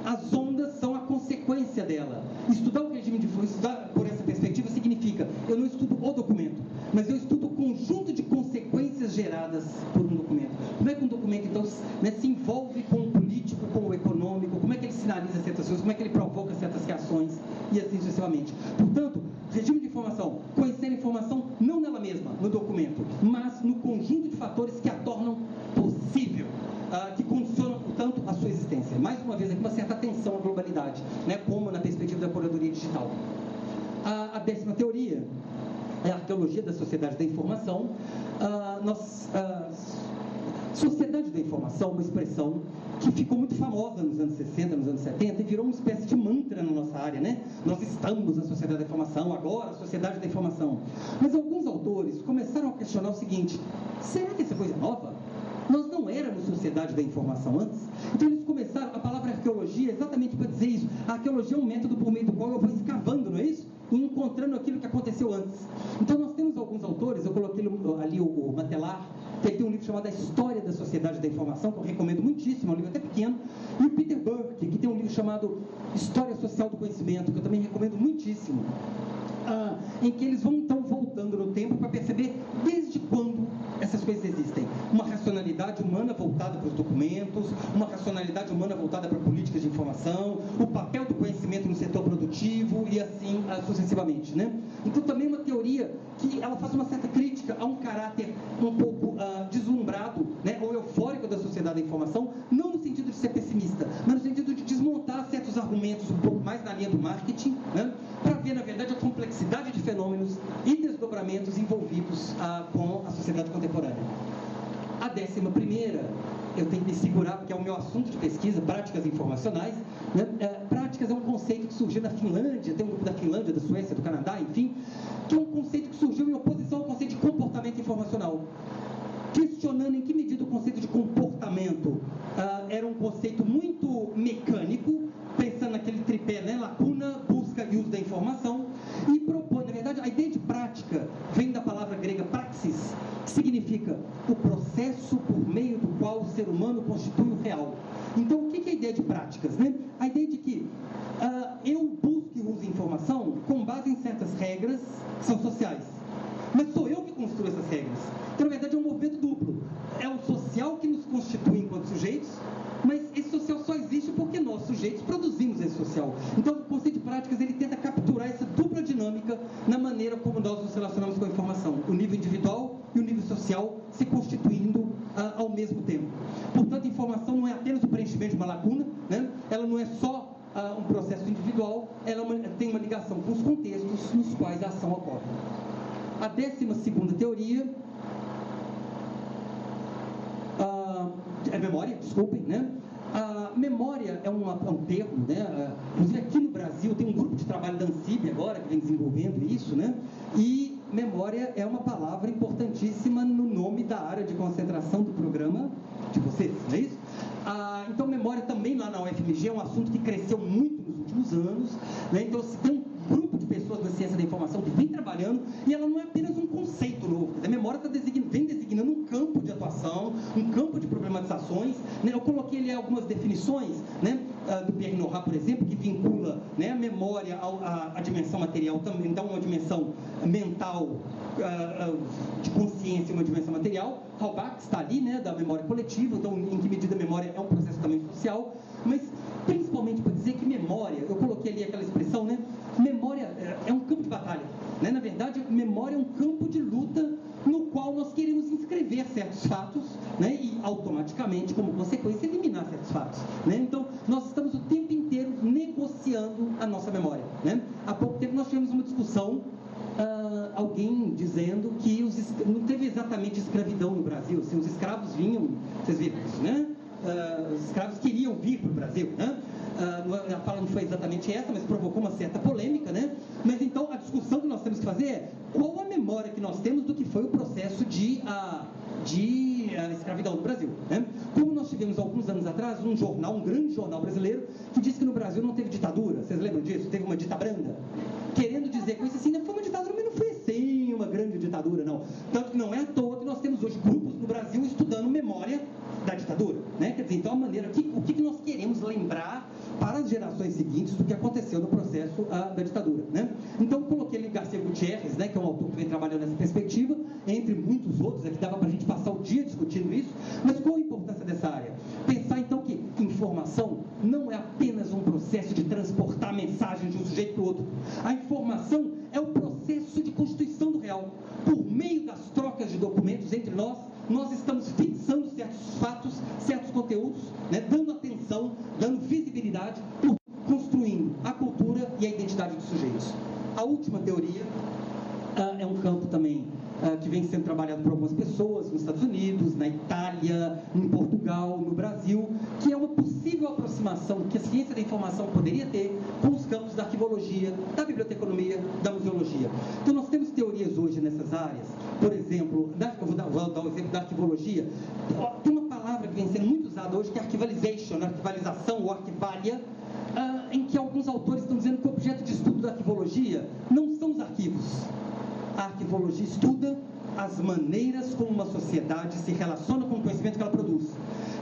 As ondas são a consequência dela. Estudar o regime de informação, estudar por essa perspectiva significa, eu não estudo o documento, mas eu estudo o conjunto de consequências geradas por um documento. Como é que um documento, então, né, se envolve com o político, com o econômico, como é que ele sinaliza certas coisas, como é que ele provoca certas reações e assim sucessivamente. Portanto, regime de informação, conhecer a informação não nela mesma, no documento, mas no conjunto de fatores que a tornam possível, que condicionam, portanto, a sua existência. Mais uma vez aqui, uma certa atenção à globalidade, né, como na perspectiva da curadoria digital. A 10ª teoria é a arqueologia da sociedade da informação. Sociedade da informação, uma expressão que ficou muito famosa nos anos 60, nos anos 70 e virou uma espécie de mantra na nossa área, né? Nós estamos na sociedade da informação, agora a sociedade da informação. Mas alguns autores começaram a questionar o seguinte: será que essa coisa é nova? Nós não éramos sociedade da informação antes? Então eles começaram, a palavra arqueologia exatamente para dizer isso. A arqueologia é um método por meio do qual eu vou escavando, não é isso? E encontrando aquilo que aconteceu antes. Então nós temos alguns autores, eu coloquei ali o Matelar, que ele tem um livro chamado A História da Sociedade da Informação, que eu recomendo muitíssimo, é um livro até pequeno, e o Peter Burke, que tem um livro chamado História Social do Conhecimento, que eu também recomendo muitíssimo, em que eles vão então voltando no tempo para perceber desde quando essas coisas existem. Uma racionalidade humana voltada para os documentos, uma racionalidade humana voltada para políticas de informação, o papel do conhecimento no setor produtivo e assim sucessivamente, né? Então também uma teoria que ela faz uma certa crítica a um caráter um pouco deslumbrado, né, ou eufórico da sociedade da informação, não no sentido de ser pessimista, mas no sentido de desmontar certos argumentos um pouco mais na linha do marketing, né, para ver na 11ª, eu tenho que me segurar, porque é o meu assunto de pesquisa, práticas informacionais, né? Práticas é um conceito que surgiu na Finlândia, tem um grupo da Finlândia, da Suécia, do Canadá, enfim, que é um conceito que surgiu em oposição ao conceito de comportamento informacional, questionando em que medida o conceito de comportamento era um conceito muito mecânico, pensando naquele tripé, né? Lacuna, busca e uso da informação, e propõe, na verdade, a ideia de prática vem da palavra grega praxis, que significa o processo por meio do qual o ser humano constitui o real. Então, o que é a ideia de práticas, né? A ideia de que eu busco e uso informação com base em certas regras que são sociais, mas sou eu que construo essas regras. Então, na verdade, é um movimento duplo. É o social que nos constitui enquanto sujeitos, mas esse social só existe porque nós, sujeitos, produzimos esse social. Então, o conceito de práticas, ele tenta capturar essa dupla dinâmica na maneira como nós nos relacionamos com a informação. O nível individual e o nível social se constituindo ao mesmo tempo. Portanto, a informação não é apenas o preenchimento de uma lacuna, né? Ela não é só um processo individual, ela tem uma ligação com os contextos nos quais a ação ocorre. A 12ª teoria é memória, desculpem, né? A memória é um termo, né? Inclusive aqui no Brasil tem um grupo de trabalho da ANSIB agora que vem desenvolvendo isso, né? E memória é uma palavra importantíssima no nome da área de concentração do programa de vocês, não é isso? Então, memória também lá na UFMG é um assunto que cresceu muito nos últimos anos, né? Então, se tem um grupo de pessoas na ciência da informação que vem trabalhando, e ela não é apenas um conceito novo. A memória vem designando um campo de atuação, um campo de problematizações, né? Eu coloquei ali algumas definições, né? Do Pierre Nora, por exemplo, que vincula, né, a memória à dimensão material, também dá uma dimensão mental de consciência e uma dimensão material. Halbach está ali, né, da memória coletiva, então em que medida a memória é um processo também social, mas principalmente para dizer que memória, eu coloquei ali aquela expressão, né, memória é um campo de batalha, né? Na verdade, memória é um campo de luta no qual nós queremos inscrever certos fatos, né, e automaticamente, como consequência, eliminar certos fatos, né? Então, nós estamos o tempo inteiro negociando a nossa memória, né? Há pouco tempo nós tivemos uma discussão, alguém dizendo que não teve exatamente escravidão no Brasil, assim, os escravos vinham, vocês viram isso, né? Os escravos queriam vir para o Brasil, né? A fala não foi exatamente essa, mas provocou uma certa polêmica, né? Mas então a discussão que nós temos que fazer é qual a memória que nós temos do que foi o processo de escravidão no Brasil, né? Como nós tivemos alguns anos atrás um grande jornal brasileiro que disse que no Brasil não teve ditadura, vocês lembram disso? Teve uma ditabranda, querendo dizer com isso assim, não foi uma ditadura, mas não foi assim uma grande ditadura, não. Tanto que não é à toa que nós temos hoje grupos no Brasil estudando memória da ditadura, né? Quer dizer, então a maneira, o que nós queremos lembrar para as gerações seguintes do que aconteceu no processo da ditadura, né? Então, coloquei ali Garcia Gutierrez, né, que é um autor que vem trabalhando nessa perspectiva, entre muitos outros, que dava para a gente passar o dia discutindo isso, mas qual a importância dessa área? Pensar, então, que informação não é apenas um processo de transportar mensagens de um sujeito para o outro. A informação é o processo de constituição do real. Por meio das trocas de documentos entre nós estamos fixando certos fatos, certos conteúdos, né, dando atenção, dando visibilidade, construindo a cultura e a identidade dos sujeitos. A última teoria é um campo também que vem sendo trabalhado por algumas pessoas nos Estados Unidos, na Itália, em Portugal, no Brasil, que é uma possível aproximação que a ciência da informação poderia ter com os campos da arquivologia, da biblioteconomia, da museologia. Então, nós temos teorias hoje nessas áreas, por exemplo, vou dar o exemplo da arquivologia. Tem uma palavra que vem sendo muito usada hoje, que é archivalization, arquivalização ou arquivalia, em que alguns autores estão dizendo que o objeto de estudo da arquivologia não são os arquivos. A arquivologia estuda as maneiras como uma sociedade se relaciona com o conhecimento que ela produz.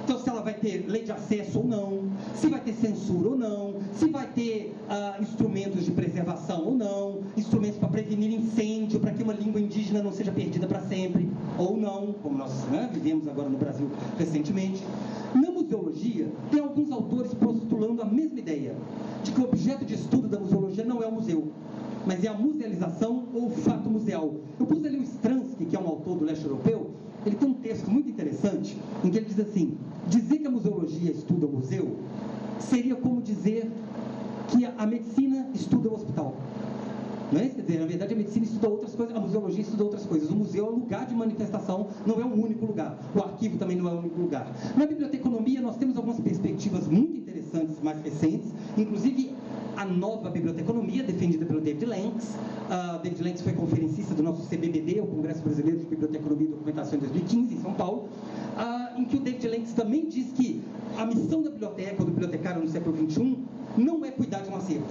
Então, se ela vai ter lei de acesso ou não, se vai ter censura ou não, se vai ter instrumentos de preservação ou não, instrumentos para prevenir incêndio, para que uma língua indígena não seja perdida para sempre, ou não, como nós vivemos agora no Brasil recentemente. Na museologia, tem alguns autores postulando a mesma ideia, de que o objeto de estudo da museologia não é o museu, mas é a musealização ou o fato museal. Eu pus ali o Stransky, que é um autor do leste europeu, ele tem um texto muito interessante, em que ele diz assim: dizer que a museologia estuda o museu seria como dizer que a medicina estuda o hospital. Né? Quer dizer, na verdade, a medicina estuda outras coisas, a museologia estuda outras coisas. O museu é um lugar de manifestação, não é um único lugar. O arquivo também não é um único lugar. Na biblioteconomia, nós temos algumas perspectivas muito interessantes, mais recentes, inclusive a nova biblioteconomia, defendida pelo David Lanks. David Lanks foi conferencista do nosso CBBD, o Congresso Brasileiro de Biblioteconomia e Documentação, em 2015, em São Paulo, em que o David Lanks também diz que a missão da biblioteca, ou do bibliotecário no século XXI, não é cuidar de um acervo,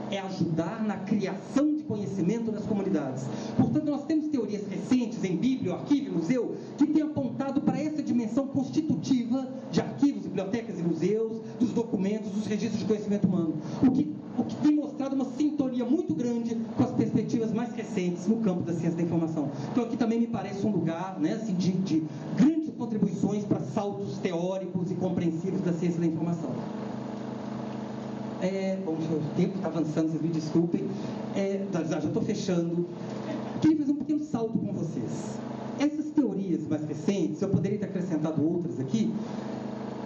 é ajudar na criação de conhecimento nas comunidades. Portanto, nós temos teorias recentes em Bíblia, arquivo e museu, que têm apontado para essa dimensão constitutiva de arquivos, bibliotecas e museus, dos documentos, dos registros de conhecimento humano, o que tem mostrado uma sintonia muito grande com as perspectivas mais recentes no campo da ciência da informação. Então, aqui também me parece um lugar, né, assim, de grandes contribuições para saltos teóricos e compreensivos da ciência da informação. Bom, o tempo está avançando, vocês me desculpem. Já estou fechando. Queria fazer um pequeno salto com vocês. Essas teorias mais recentes, eu poderia ter acrescentado outras aqui.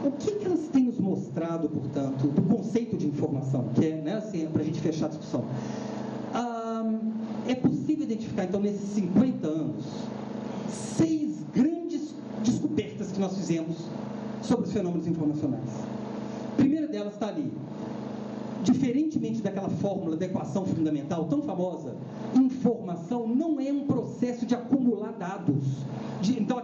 O que elas têm nos mostrado, portanto, do conceito de informação, que é, né, assim, para a gente fechar a discussão? É possível identificar, então, nesses 50 anos, 6 grandes descobertas que nós fizemos sobre os fenômenos informacionais. A primeira delas está ali. Diferentemente daquela fórmula da equação fundamental tão famosa, informação não é um processo de acumular dados. Então,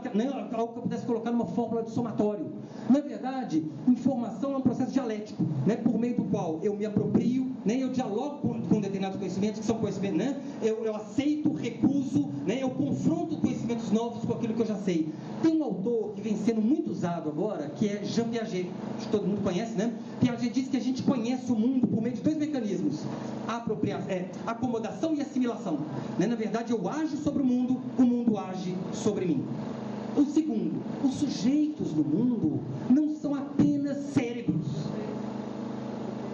algo que eu pudesse colocar numa fórmula de somatório. Na verdade, informação é um processo dialético, né, por meio do qual eu me aproprio, né, eu dialogo com determinados conhecimentos, que são conhecimentos, né, eu aceito, recuso, né, eu confronto conhecimentos novos com aquilo que eu já sei. Tem um autor que vem sendo muito usado agora, que é Jean Piaget, que todo mundo conhece, né? Piaget diz que a gente conhece o mundo por meio de 2 mecanismos, acomodação e assimilação. Né? Na verdade, eu ajo sobre o mundo age sobre mim. O segundo, os sujeitos do mundo não são apenas cérebros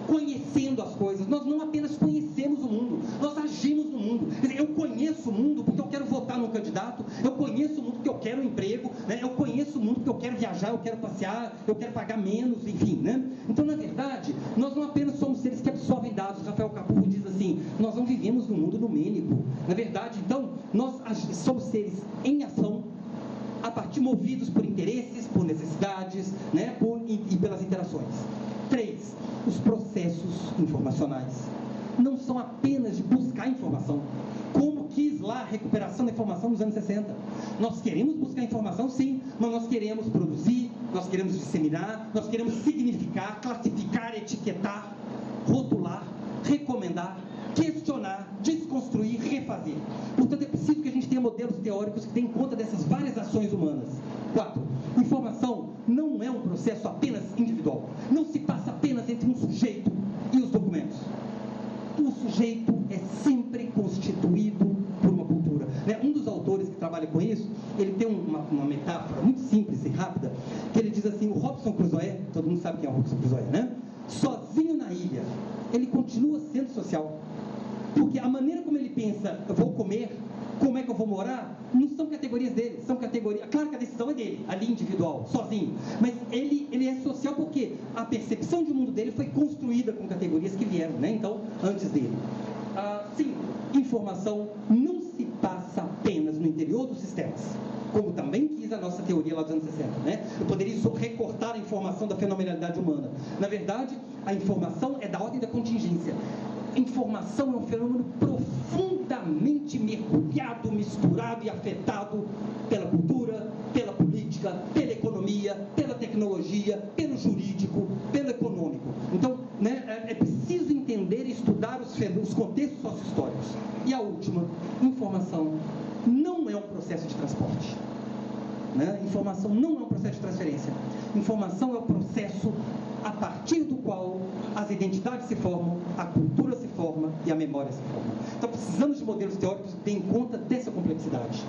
conhecendo as coisas. Nós não apenas conhecemos o mundo, nós agimos no mundo. Quer dizer, eu conheço o mundo porque eu quero votar num candidato, eu conheço o mundo porque eu quero um emprego, né? Eu conheço o mundo porque eu quero viajar, eu quero passear, eu quero pagar menos, enfim, né? Então, na verdade, nós não apenas somos seres que absorvem dados. Rafael Capurro diz assim, nós não vivemos no mundo numênico. Na verdade, então, nós somos seres em ação, a partir movidos por interesses, por necessidades, né? E pelas interações. 3. Os processos informacionais não são apenas de buscar informação, como quis lá a recuperação da informação nos anos 60. Nós queremos buscar informação, sim, mas nós queremos produzir, nós queremos disseminar, nós queremos significar, classificar, etiquetar, rotular, recomendar, questionar, desconstruir, refazer. Portanto, é preciso que a gente tenha modelos teóricos que tenham conta dessas várias ações humanas. 4. Informação não é um processo apenas individual. Não se passa apenas entre um sujeito e os documentos. O sujeito é sempre constituído por uma cultura. Né? Um dos autores que trabalha com isso, ele tem uma metáfora muito simples e rápida, que ele diz assim, o Robinson Crusoe, todo mundo sabe quem é o Robinson Crusoe, né? Sozinho na ilha, ele continua sendo social. Porque a maneira como ele pensa, eu vou comer, como é que eu vou morar, não são categorias dele, são categorias... Claro que a decisão é dele, ali individual, sozinho. Mas ele é social porque a percepção de mundo dele foi construída com categorias que vieram, né? Então, antes dele. Sim, informação não se passa apenas no interior dos sistemas, como também quis a nossa teoria lá dos anos 60, né? Eu poderia recortar a informação da fenomenalidade humana. Na verdade, a informação é da ordem da contingência. Informação é um fenômeno profundamente mergulhado, misturado e afetado pela cultura, pela política, pela economia, pela tecnologia, pelo jurídico, pelo econômico. Então, né, é preciso entender e estudar os contextos sociohistóricos. E a última, informação não é um processo de transporte. Né? Informação não é um processo de transferência. Informação é o processo a partir do qual as identidades se formam, a cultura se forma e a memória se forma. Então, precisamos de modelos teóricos que tenham conta dessa complexidade.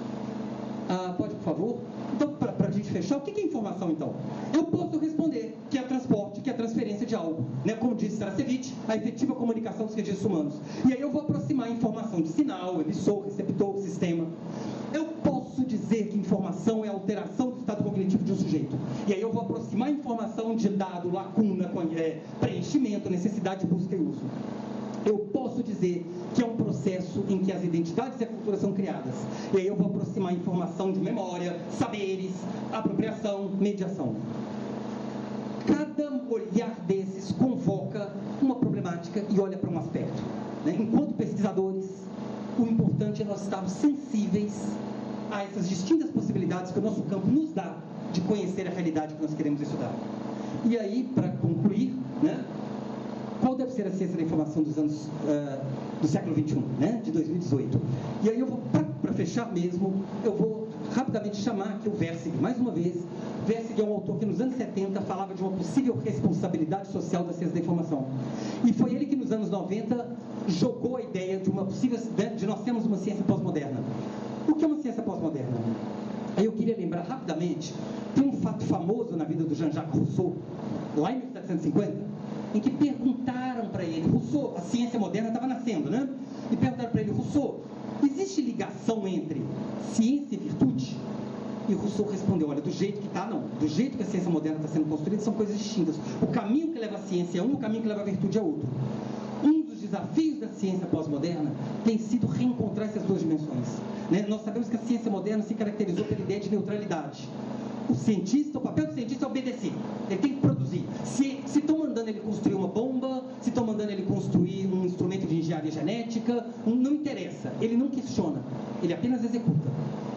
Pode, por favor? Então, para a gente fechar, o que é informação, então? Eu posso responder que é transporte, que é transferência de algo. Né? Como disse Starcevich, a efetiva comunicação dos registros humanos. E aí eu vou aproximar a informação de sinal, emissor, receptor, sistema. Eu posso dizer que informação é a alteração do estado cognitivo de um sujeito. E aí eu vou aproximar a informação de dado, lacuna, preenchimento, necessidade, busca e uso. Eu posso dizer que é um processo processo em que as identidades e a cultura são criadas. E aí eu vou aproximar a informação de memória, saberes, apropriação, mediação. Cada olhar desses convoca uma problemática e olha para um aspecto, né? Enquanto pesquisadores, o importante é nós estarmos sensíveis a essas distintas possibilidades que o nosso campo nos dá de conhecer a realidade que nós queremos estudar. E aí, para concluir, né, qual deve ser a ciência da informação dos anos do século XXI, né, de 2018? E aí eu vou, para fechar mesmo, eu vou rapidamente chamar aqui o Versig, mais uma vez. Versig é um autor que nos anos 70 falava de uma possível responsabilidade social da ciência da informação. E foi ele que nos anos 90 jogou a ideia de uma possível, de nós termos uma ciência pós-moderna. O que é uma ciência pós-moderna? Aí eu queria lembrar rapidamente, tem um fato famoso na vida do Jean-Jacques Rousseau, lá em 1750, em que perguntaram para ele, Rousseau, a ciência moderna estava nascendo, né? E perguntaram para ele, Rousseau, existe ligação entre ciência e virtude? E Rousseau respondeu, olha, do jeito que está, não. Do jeito que a ciência moderna está sendo construída, são coisas distintas. O caminho que leva à ciência é um, o caminho que leva à virtude é outro. Um dos desafios da ciência pós-moderna tem sido reencontrar essas duas dimensões, né? Nós sabemos que a ciência moderna se caracterizou pela ideia de neutralidade. O papel do cientista é obedecer, ele tem que produzir. Se estão mandando ele construir uma bomba, se estão mandando ele construir um instrumento de engenharia genética, não interessa, ele não questiona, ele apenas executa.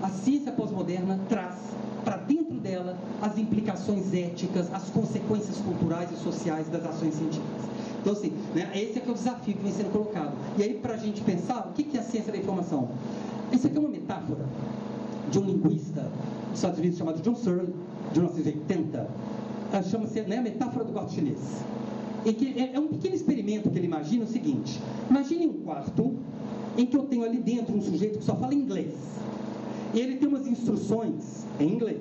A ciência pós-moderna traz para dentro dela as implicações éticas, as consequências culturais e sociais das ações científicas. Então, assim, né, esse é que é o desafio que vem sendo colocado. E aí, para a gente pensar, o que é a ciência da informação? Isso aqui é uma metáfora de um linguista dos Estados Unidos chamado John Searle, de 1980, chama-se, né, a metáfora do quarto chinês. Em que é um pequeno experimento que ele imagina o seguinte: imagine um quarto em que eu tenho ali dentro um sujeito que só fala inglês. E ele tem umas instruções em inglês.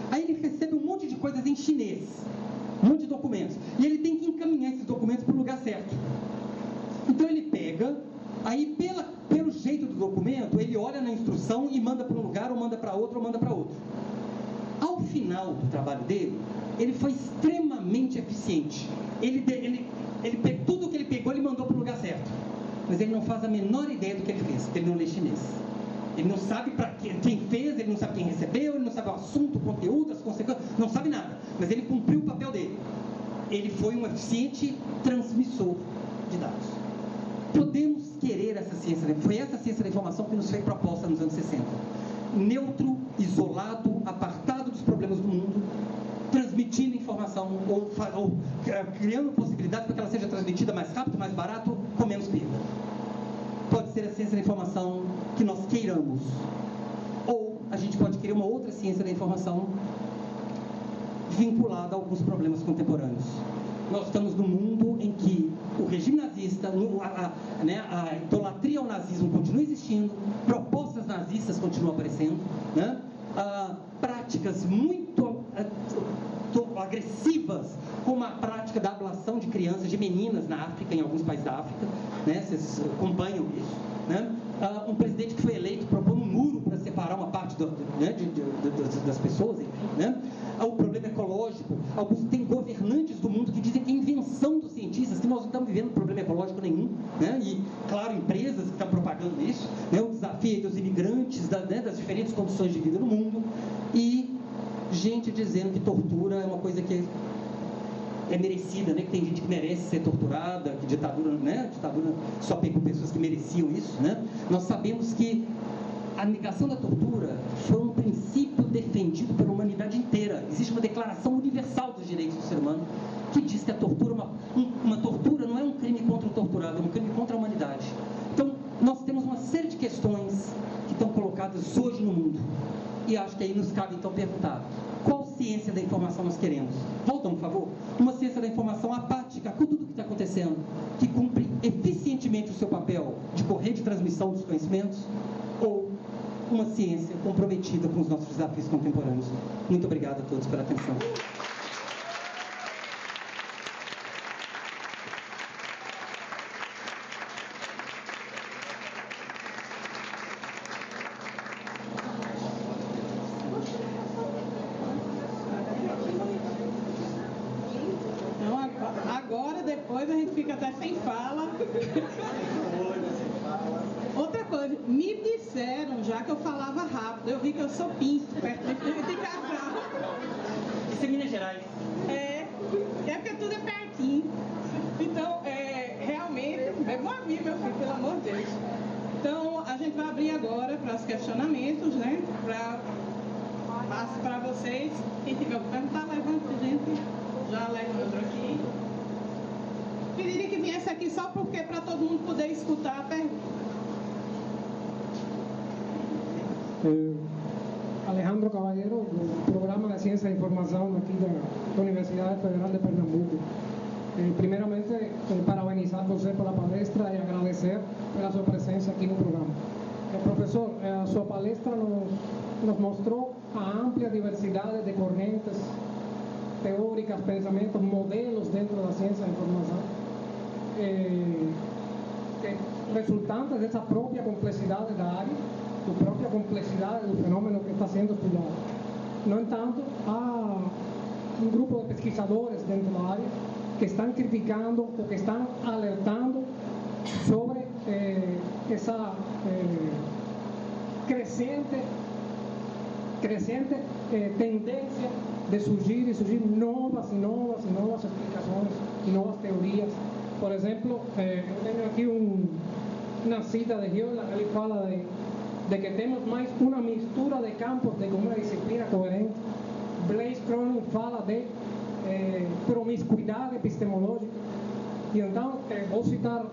Aí ele recebe um monte de coisas em chinês, um monte de documentos. E ele tem que encaminhar esses documentos para o lugar certo. Então ele pega, aí pelo jeito do documento, ele olha na instrução e manda para um lugar, ou manda para outro, ou manda para outro. Ao final do trabalho dele, ele foi extremamente eficiente. Ele pegou tudo o que ele pegou, ele mandou para o lugar certo. Mas ele não faz a menor ideia do que ele fez, porque ele não lê chinês. Ele não sabe para quem fez, ele não sabe quem recebeu, ele não sabe o assunto, o conteúdo, as consequências, não sabe nada. Mas ele cumpriu o papel dele. Ele foi um eficiente transmissor de dados. Podemos querer essa ciência, foi essa ciência da informação que nos foi proposta nos anos 60. Neutro, isolado, apartado dos problemas do mundo, transmitindo informação ou criando possibilidades para que ela seja transmitida mais rápido, mais barato, com menos perda. Pode ser a ciência da informação que nós queiramos, ou a gente pode querer uma outra ciência da informação vinculada a alguns problemas contemporâneos. Nós estamos num mundo em que o regime nazista, a idolatria ao nazismo continua existindo, propostas nazistas continuam aparecendo, né? Práticas muito agressivas, como a prática da ablação de crianças, de meninas na África, em alguns países da África, né? Vocês acompanham isso, né? Um presidente que foi eleito propondo um muro para separar uma parte das pessoas, enfim, né? O problema ecológico, tem governantes do mundo que dizem que é invenção dos cientistas, que nós não estamos vivendo problema ecológico nenhum, né? E, claro, empresas que estão propagando isso, né? O desafio dos imigrantes, das diferentes condições de vida no mundo, e gente dizendo que tortura é uma coisa que é merecida, né? Que tem gente que merece ser torturada, que ditadura, né? Ditadura só pegou pessoas que mereciam isso, né? Nós sabemos que a negação da tortura foi um princípio defendido pela humanidade inteira. Existe uma declaração universal dos direitos do ser humano que diz que a tortura, uma tortura não é um crime contra o torturado, é um crime contra a humanidade. Então, nós temos uma série de questões que estão colocadas hoje no mundo. E acho que aí nos cabe, então, perguntar: qual ciência da informação nós queremos? Voltam, por favor. Uma ciência da informação apática com tudo o que está acontecendo, que cumpre eficientemente o seu papel de correio de transmissão dos conhecimentos, ou uma ciência comprometida com os nossos desafios contemporâneos? Muito obrigado a todos pela atenção. Agora, depois, a gente fica até sem fala. Me disseram já que eu falava rápido. Eu vi que eu sou pinto perto de Cabral. Isso é Minas Gerais. É porque tudo é pertinho. Então, realmente, bebe uma vida, meu filho, pelo amor de Deus. Então, a gente vai abrir agora para os questionamentos, né? Passo para vocês. Quem tiver que perguntar, levanta, gente. Já Alejandro aqui. Pediria que viesse aqui só porque para todo mundo poder escutar a pergunta. Alejandro Caballero, do Programa de Ciência e Informação aqui da Universidade Federal de Pernambuco. Primeiramente, parabenizar você pela palestra e agradecer pela sua presença aqui no programa. Professor, a sua palestra nos mostrou a ampla diversidade de correntes teóricas, pensamentos, modelos dentro da ciência da informação, resultantes dessa própria complexidade da área, da própria complexidade do fenômeno que está sendo estudado. No entanto, há um grupo de pesquisadores dentro da área que estão criticando ou que estão alertando sobre essa crescente tendência de surgir novas explicações e novas teorias. Por exemplo, eu tenho aqui uma cita de Hjorland. Ele fala de que temos mais uma mistura de campos de uma disciplina coerente. Blaise Cronin fala de promiscuidade epistemológica. E então, vou citar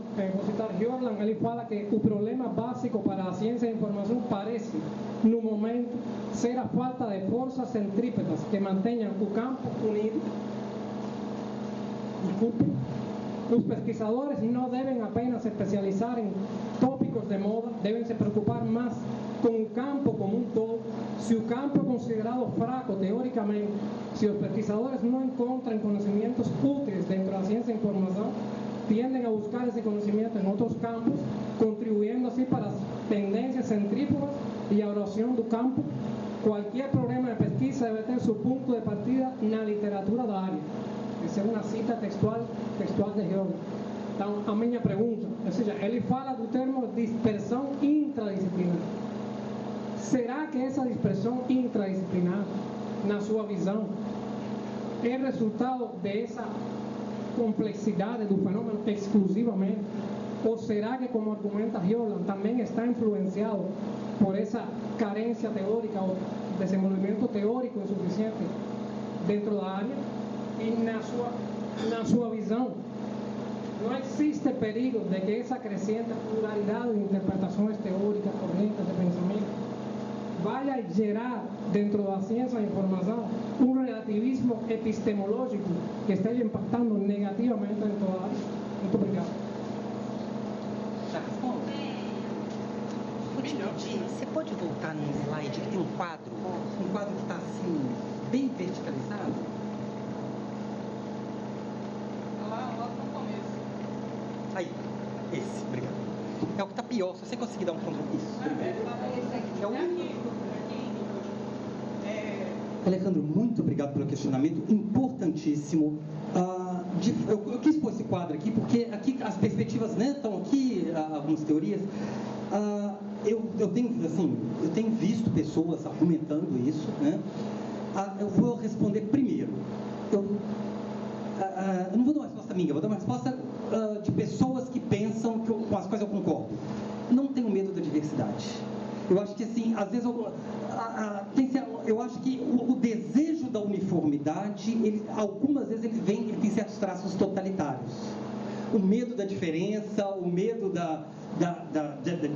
Hjorland. Ele fala que o problema básico para a ciência da informação parece, no momento, ser a falta de forças centrípetas que mantenham o campo unido. Desculpe. Os pesquisadores não devem apenas se especializar em tópicos de moda, devem se preocupar mais com o campo como um todo. Se o campo é considerado fraco teoricamente, se os pesquisadores não encontram conhecimentos úteis dentro da ciência da informação, tendem a buscar esse conhecimento em outros campos, contribuindo assim para as tendências centrífugas e a erosão do campo. Qualquer problema de pesquisa deve ter seu ponto de partida na literatura da área. Essa é uma cita textual de Hjorland. Então, a minha pergunta, ou seja, ele fala do termo dispersão intradisciplinar. Será que essa dispersão intradisciplinar, na sua visão, é resultado dessa complexidade do fenômeno exclusivamente? Ou será que, como argumenta Hjorland, também está influenciado por essa carência teórica ou desenvolvimento teórico insuficiente dentro da área? E na sua visão, não existe perigo de que essa crescente pluralidade de interpretações teóricas, correntes de pensamento, vai gerar dentro da ciência da informação um relativismo epistemológico que esteja impactando negativamente em toda a área? Muito obrigado. Já responde? Vou te pedir, você pode voltar num slide que tem um quadro que está assim, bem verticalizado? Lá no começo. Aí, esse, obrigado. É o que está pior, se você conseguir dar um controle. Isso, obrigado. É o único. Alejandro, muito obrigado pelo questionamento, importantíssimo. Eu quis pôr esse quadro aqui, porque aqui as perspectivas, né, estão aqui, algumas teorias. Eu tenho visto pessoas argumentando isso, né? Eu vou responder primeiro. Eu não vou dar uma resposta minha, eu vou dar uma resposta de pessoas que pensam com as quais eu concordo. Não tenho medo da diversidade. Eu acho que, assim, às vezes, eu acho que o desejo da uniformidade, algumas vezes ele tem certos traços totalitários. O medo da diferença, o medo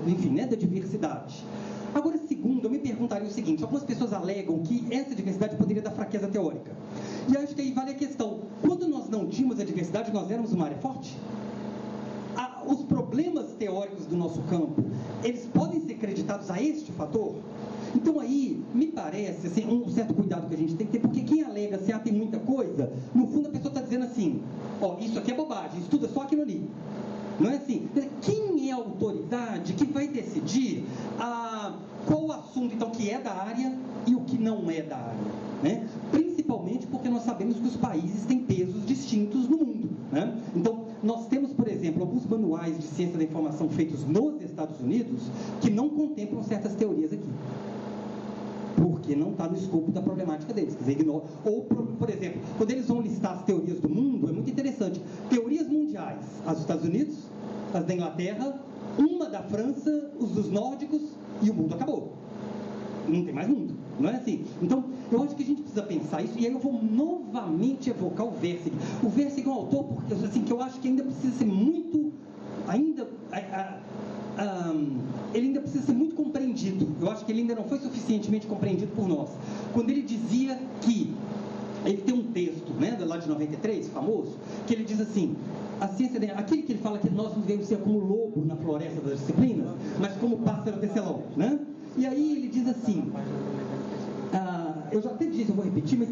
enfim, né, da diversidade. Agora, segundo, eu me perguntaria o seguinte: algumas pessoas alegam que essa diversidade poderia dar fraqueza teórica. E acho que aí vale a questão: quando nós não tínhamos a diversidade, nós éramos uma área forte? Os problemas teóricos do nosso campo, eles podem ser creditados a este fator? Então aí, me parece, assim, um certo cuidado que a gente tem que ter, porque quem alega se tem muita coisa, no fundo a pessoa está dizendo assim: ó, isso aqui é bobagem, estuda só aquilo ali. Não é assim? Quem é a autoridade que vai decidir qual o assunto, então, que é da área e o que não é da área? Né? Principalmente porque nós sabemos que os países têm pesos distintos no mundo. Né? Então, nós temos, por exemplo, alguns manuais de ciência da informação feitos nos Estados Unidos que não contemplam certas teorias aqui. Porque não está no escopo da problemática deles. Quer dizer, ignora. Ou, por exemplo, quando eles vão listar as teorias do mundo, é muito interessante. Teorias mundiais, as dos Estados Unidos, as da Inglaterra, uma da França, os dos nórdicos, e o mundo acabou. Não tem mais mundo, não é assim? Então, eu acho que a gente precisa pensar isso, e aí eu vou novamente evocar o Versig. O Versig é um autor porque, assim, que eu acho que ainda precisa ser muito... ele ainda precisa ser muito compreendido. Eu acho que ele ainda não foi suficientemente compreendido por nós. Quando ele dizia que... Ele tem um texto, né, lá de 93, famoso, que ele diz assim... A ciência, aquele que ele fala que nós não devemos ser como lobo na floresta das disciplinas, mas como pássaro tecelão, né? E aí ele diz assim, eu já até disse, eu vou repetir, mas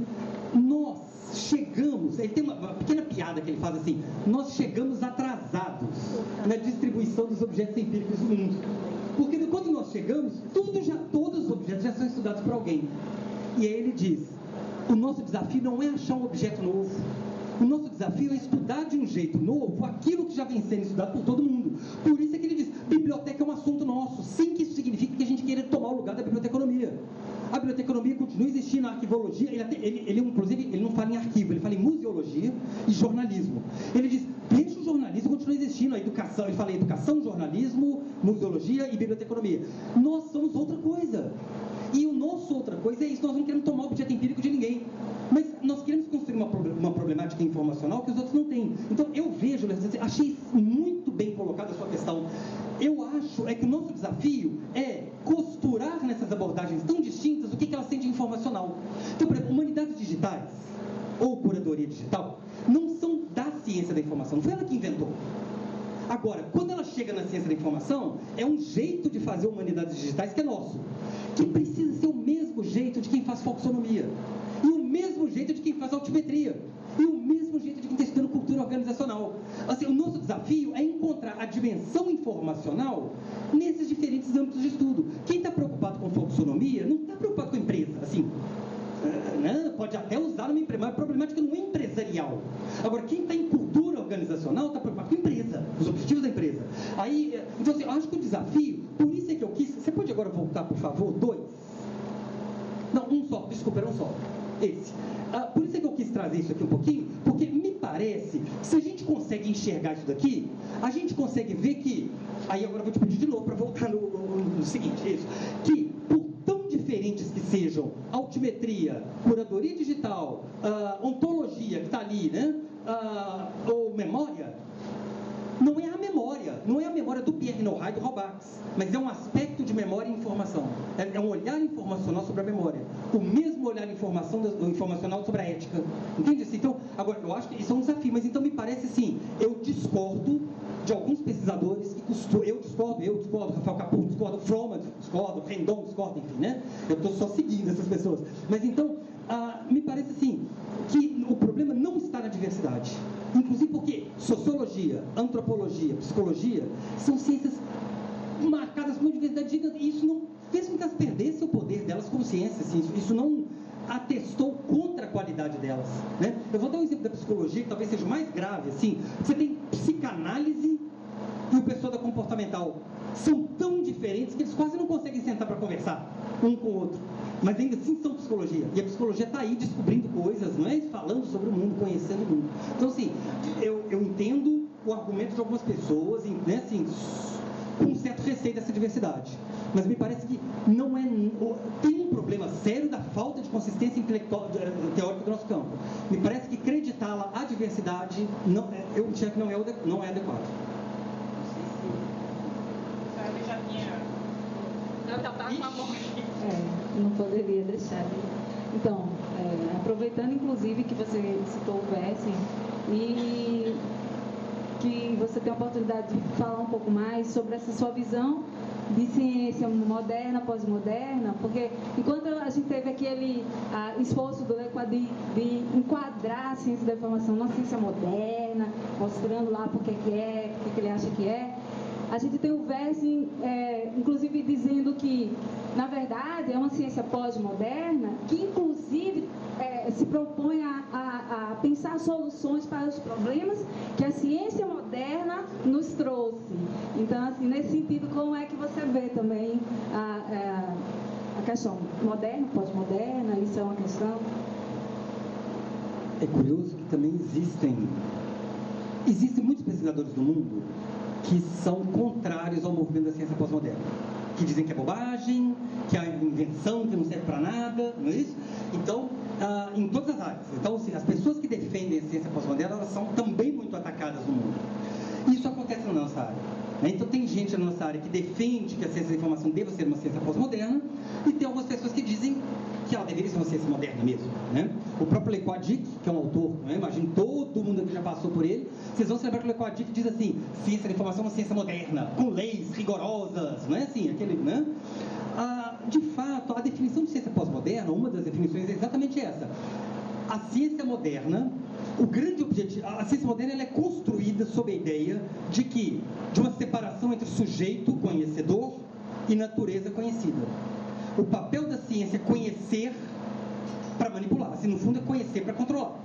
nós chegamos, ele tem uma pequena piada que ele faz assim, nós chegamos atrasados na distribuição dos objetos empíricos do mundo. Porque quando nós chegamos, todos os objetos já são estudados por alguém. E aí ele diz, o nosso desafio não é achar um objeto novo. O nosso desafio é estudar de um jeito novo aquilo que já vem sendo estudado por todo mundo. Por isso é que ele diz, biblioteca é um assunto nosso, sem que isso signifique que a gente queira tomar o lugar da biblioteconomia. A biblioteconomia continua existindo, a arquivologia, inclusive, ele não fala em arquivo, ele fala em museologia e jornalismo. Ele diz, deixa o jornalismo continuar existindo, a educação, ele fala em educação, jornalismo, museologia e biblioteconomia. Nós somos outra coisa. E o nosso outra coisa é isso, nós não queremos tomar objeto empírico de ninguém. Mas nós queremos construir uma problemática informacional que os outros não têm. Então, eu vejo, achei muito bem colocada a sua questão. Eu acho que o nosso desafio é costurar nessas abordagens tão distintas o que elas têm de informacional. Então, por exemplo, humanidades digitais, ou curadoria digital, não são da ciência da informação, não foi ela que inventou. Agora, quando ela chega na ciência da informação, é um jeito de fazer humanidades digitais que é nosso, que precisa ser o mesmo jeito de quem faz folksonomia, e o mesmo jeito de quem faz altimetria, e o mesmo jeito de quem está estudando cultura organizacional. Assim, o nosso desafio é encontrar a dimensão informacional nesses diferentes âmbitos de estudo. Quem está preocupado com folksonomia não está preocupado com a empresa, assim, né? Pode até usar uma empresa, mas a problemática não é empresarial. Agora, quem está em cultura organizacional está preocupado com a empresa, os objetivos da empresa. Aí, então, assim, eu acho que o desafio, por isso é que eu quis... Você pode agora voltar, por favor? 2? Não, um só, desculpa, era um só. Esse. Por isso é que eu quis trazer isso aqui um pouquinho, porque me parece, se a gente consegue enxergar isso daqui, a gente consegue ver que... Aí agora eu vou te pedir de novo para voltar no seguinte, isso, que por tão diferentes que sejam altimetria, curadoria digital, ontologia, que está ali, né? Ou memória, não é a memória do Pierre Nora e do Robax, mas é um aspecto de memória e informação. É um olhar informacional sobre a memória. O mesmo olhar informacional sobre a ética. Entende? Então, agora, eu acho que isso é um desafio, mas então me parece assim, eu discordo de alguns pesquisadores que eu discordo, Rafael Capur discordo, Froman discordo, Rendon discordo, enfim, né? Eu estou só seguindo essas pessoas. Mas então, me parece assim, que o problema não está na diversidade. Inclusive porque sociologia, antropologia, psicologia são ciências marcadas por uma diversidade gigante, e isso não fez com que elas perdessem o poder delas como ciências, assim, isso não atestou contra a qualidade delas, né? Eu vou dar um exemplo da psicologia que talvez seja o mais grave, assim, você tem psicanálise e o pessoal da comportamental, são tão diferentes que eles quase não conseguem sentar para conversar um com o outro, mas ainda assim são psicologia, e a psicologia está aí descobrindo coisas, não é? Falando sobre o mundo, conhecendo o mundo. Então, assim, eu entendo o argumento de algumas pessoas, né, assim, com um certo receio dessa diversidade, mas me parece que não é, tem um problema sério da falta de consistência intelectual, teórica do nosso campo. Me parece que acreditá-la à diversidade, eu enxergo que não é adequado. Não poderia deixar. Então, aproveitando inclusive que você citou o Versig e que você tem a oportunidade de falar um pouco mais sobre essa sua visão de ciência moderna, pós-moderna, porque enquanto a gente teve aquele esforço do Lequadis de enquadrar a ciência da informação na ciência moderna, mostrando lá por que ele acha que é, a gente tem o Versig, inclusive, dizendo que, na verdade, é uma ciência pós-moderna que, inclusive, se propõe a pensar soluções para os problemas que a ciência moderna nos trouxe. Então, assim, nesse sentido, como é que você vê também a questão moderna, pós-moderna? Isso é uma questão? É curioso que também existem muitos pesquisadores do mundo que são contrários ao movimento da ciência pós-moderna, que dizem que é bobagem, que é invenção, que não serve para nada, não é isso? Então, em todas as áreas. Então, assim, as pessoas que defendem a ciência pós-moderna, elas são também muito atacadas no mundo. Isso acontece na nossa área. Né? Então, tem gente na nossa área que defende que a ciência da informação deva ser uma ciência pós-moderna, e tem algumas pessoas que dizem que ela deveria ser uma ciência moderna mesmo. Né? O próprio Le Quadic, que é um autor, né? Imagino todo mundo aqui já passou por ele, vocês vão se lembrar que o Le Quadic diz assim: ciência da informação é uma ciência moderna, com leis rigorosas, não é assim? Aquele, né? De fato, a definição de ciência pós-moderna, uma das definições é exatamente essa. A ciência moderna, o grande objetivo, a ciência moderna ela é construída sob a ideia de uma separação entre sujeito conhecedor e natureza conhecida. O papel da ciência é conhecer para manipular, assim, no fundo é conhecer para controlar.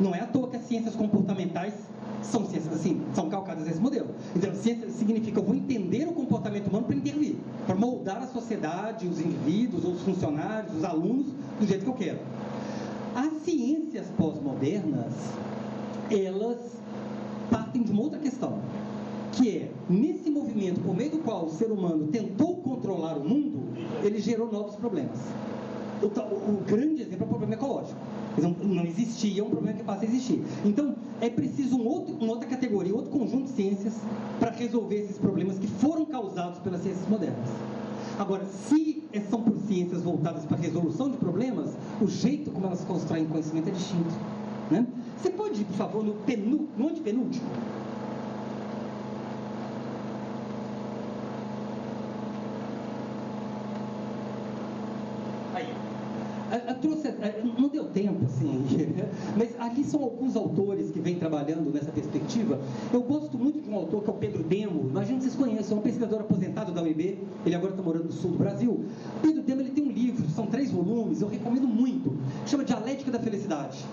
Não é à toa que as ciências comportamentais são ciências assim, são calcadas nesse modelo. Então, ciência significa eu vou entender o comportamento humano para intervir, para moldar a sociedade, os indivíduos, os funcionários, os alunos, do jeito que eu quero. As ciências pós-modernas, elas partem de uma outra questão, que é, nesse movimento por meio do qual o ser humano tentou controlar o mundo, ele gerou novos problemas. O grande exemplo é o problema ecológico. Não existia um problema que passa a existir. Então, é preciso uma outra categoria, outro conjunto de ciências para resolver esses problemas que foram causados pelas ciências modernas. Agora, se são por ciências voltadas para a resolução de problemas, o jeito como elas constroem conhecimento é distinto. Né? Você pode ir, por favor, no antepenúltimo? Não deu tempo, assim, mas ali são alguns autores que vêm trabalhando nessa perspectiva. Eu gosto muito de um autor que é o Pedro Demo, imagino que vocês conheçam, é um pesquisador aposentado da UNB, ele agora está morando no sul do Brasil. O Pedro Demo, ele tem um livro, são 3 volumes, eu recomendo muito, chama Dialética da Felicidade,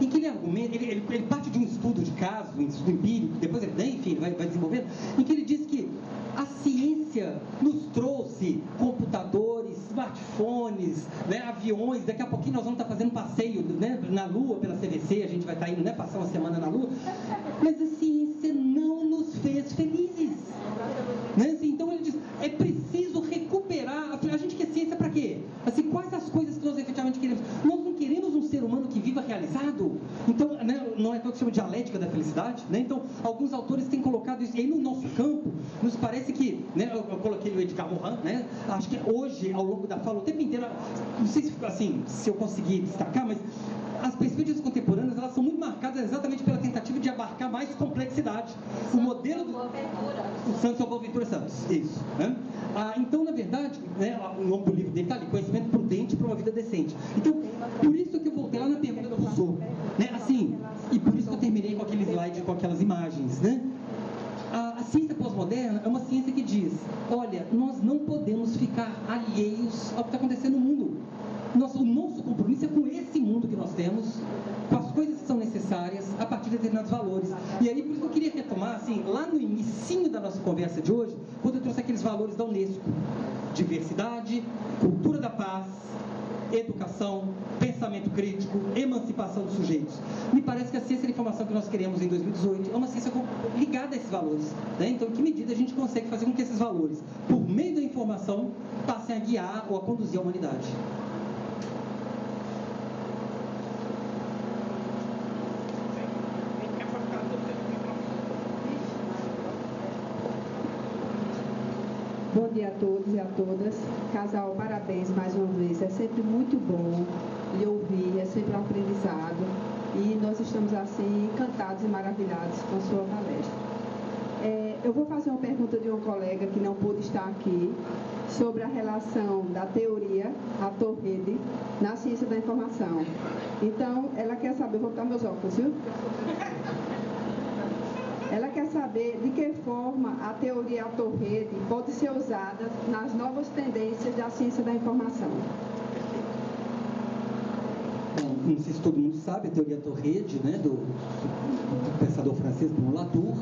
em que ele argumenta, ele parte de um estudo de caso, um estudo empírico, depois ele vai desenvolvendo, em que ele diz que a ciência nos trouxe computadores, smartphones, né, aviões, daqui a pouquinho nós vamos estar fazendo passeio, né, na Lua pela CVC, a gente vai estar indo, né, passar uma semana na Lua, mas a ciência não nos fez felizes. Né? Assim, então ele diz, é preciso recuperar, a gente quer ciência para quê? Assim, quais as coisas que nós efetivamente queremos? Nós não queremos um ser humano que viva realizado? Então, né, não é o que chama de dialética da felicidade? Né? Então, alguns autores têm colocado isso, e aí no nosso campo, nos parece que, né, eu coloquei o Edgar Morin, né, acho que hoje, ao longo da fala, o tempo inteiro, não sei se, assim, se eu conseguir destacar, mas as perspectivas contemporâneas, elas são muito marcadas exatamente pela tentativa de abarcar mais complexidade. O modelo do Santos Boaventura Santos, isso. Né? Então, na verdade, né, o nome do livro dele está ali, Conhecimento Prudente para uma Vida Decente. Então, por isso que eu voltei lá na pergunta do Rousseau, né, assim, e por isso que eu terminei com aquele slide, com aquelas imagens, né? A ciência pós-moderna é uma ciência que diz, olha, nós não podemos ficar alheios ao que está acontecendo no mundo. O nosso compromisso é com esse mundo que nós temos, com as coisas que são necessárias, a partir de determinados valores. E aí, por isso que eu queria retomar, assim, lá no inicinho da nossa conversa de hoje, quando eu trouxe aqueles valores da Unesco: diversidade, cultura da paz, educação, pensamento crítico, emancipação dos sujeitos. Me parece que a ciência da informação que nós queremos em 2018 é uma ciência ligada a esses valores. Né? Então, em que medida a gente consegue fazer com que esses valores, por meio da informação, passem a guiar ou a conduzir a humanidade? Bom dia a todos e a todas. Casal, parabéns mais uma vez. É sempre muito bom lhe ouvir, é sempre um aprendizado. E nós estamos, assim, encantados e maravilhados com a sua palestra. Eu vou fazer uma pergunta de uma colega que não pôde estar aqui, sobre a relação da teoria, ator-rede, na ciência da informação. Então, ela quer saber, eu vou botar meus óculos, viu? Ela quer saber de que forma a teoria ator-rede pode ser usada nas novas tendências da ciência da informação. Bom, não sei se todo mundo sabe, a teoria Tourette, né, do pensador francês Bruno Latour,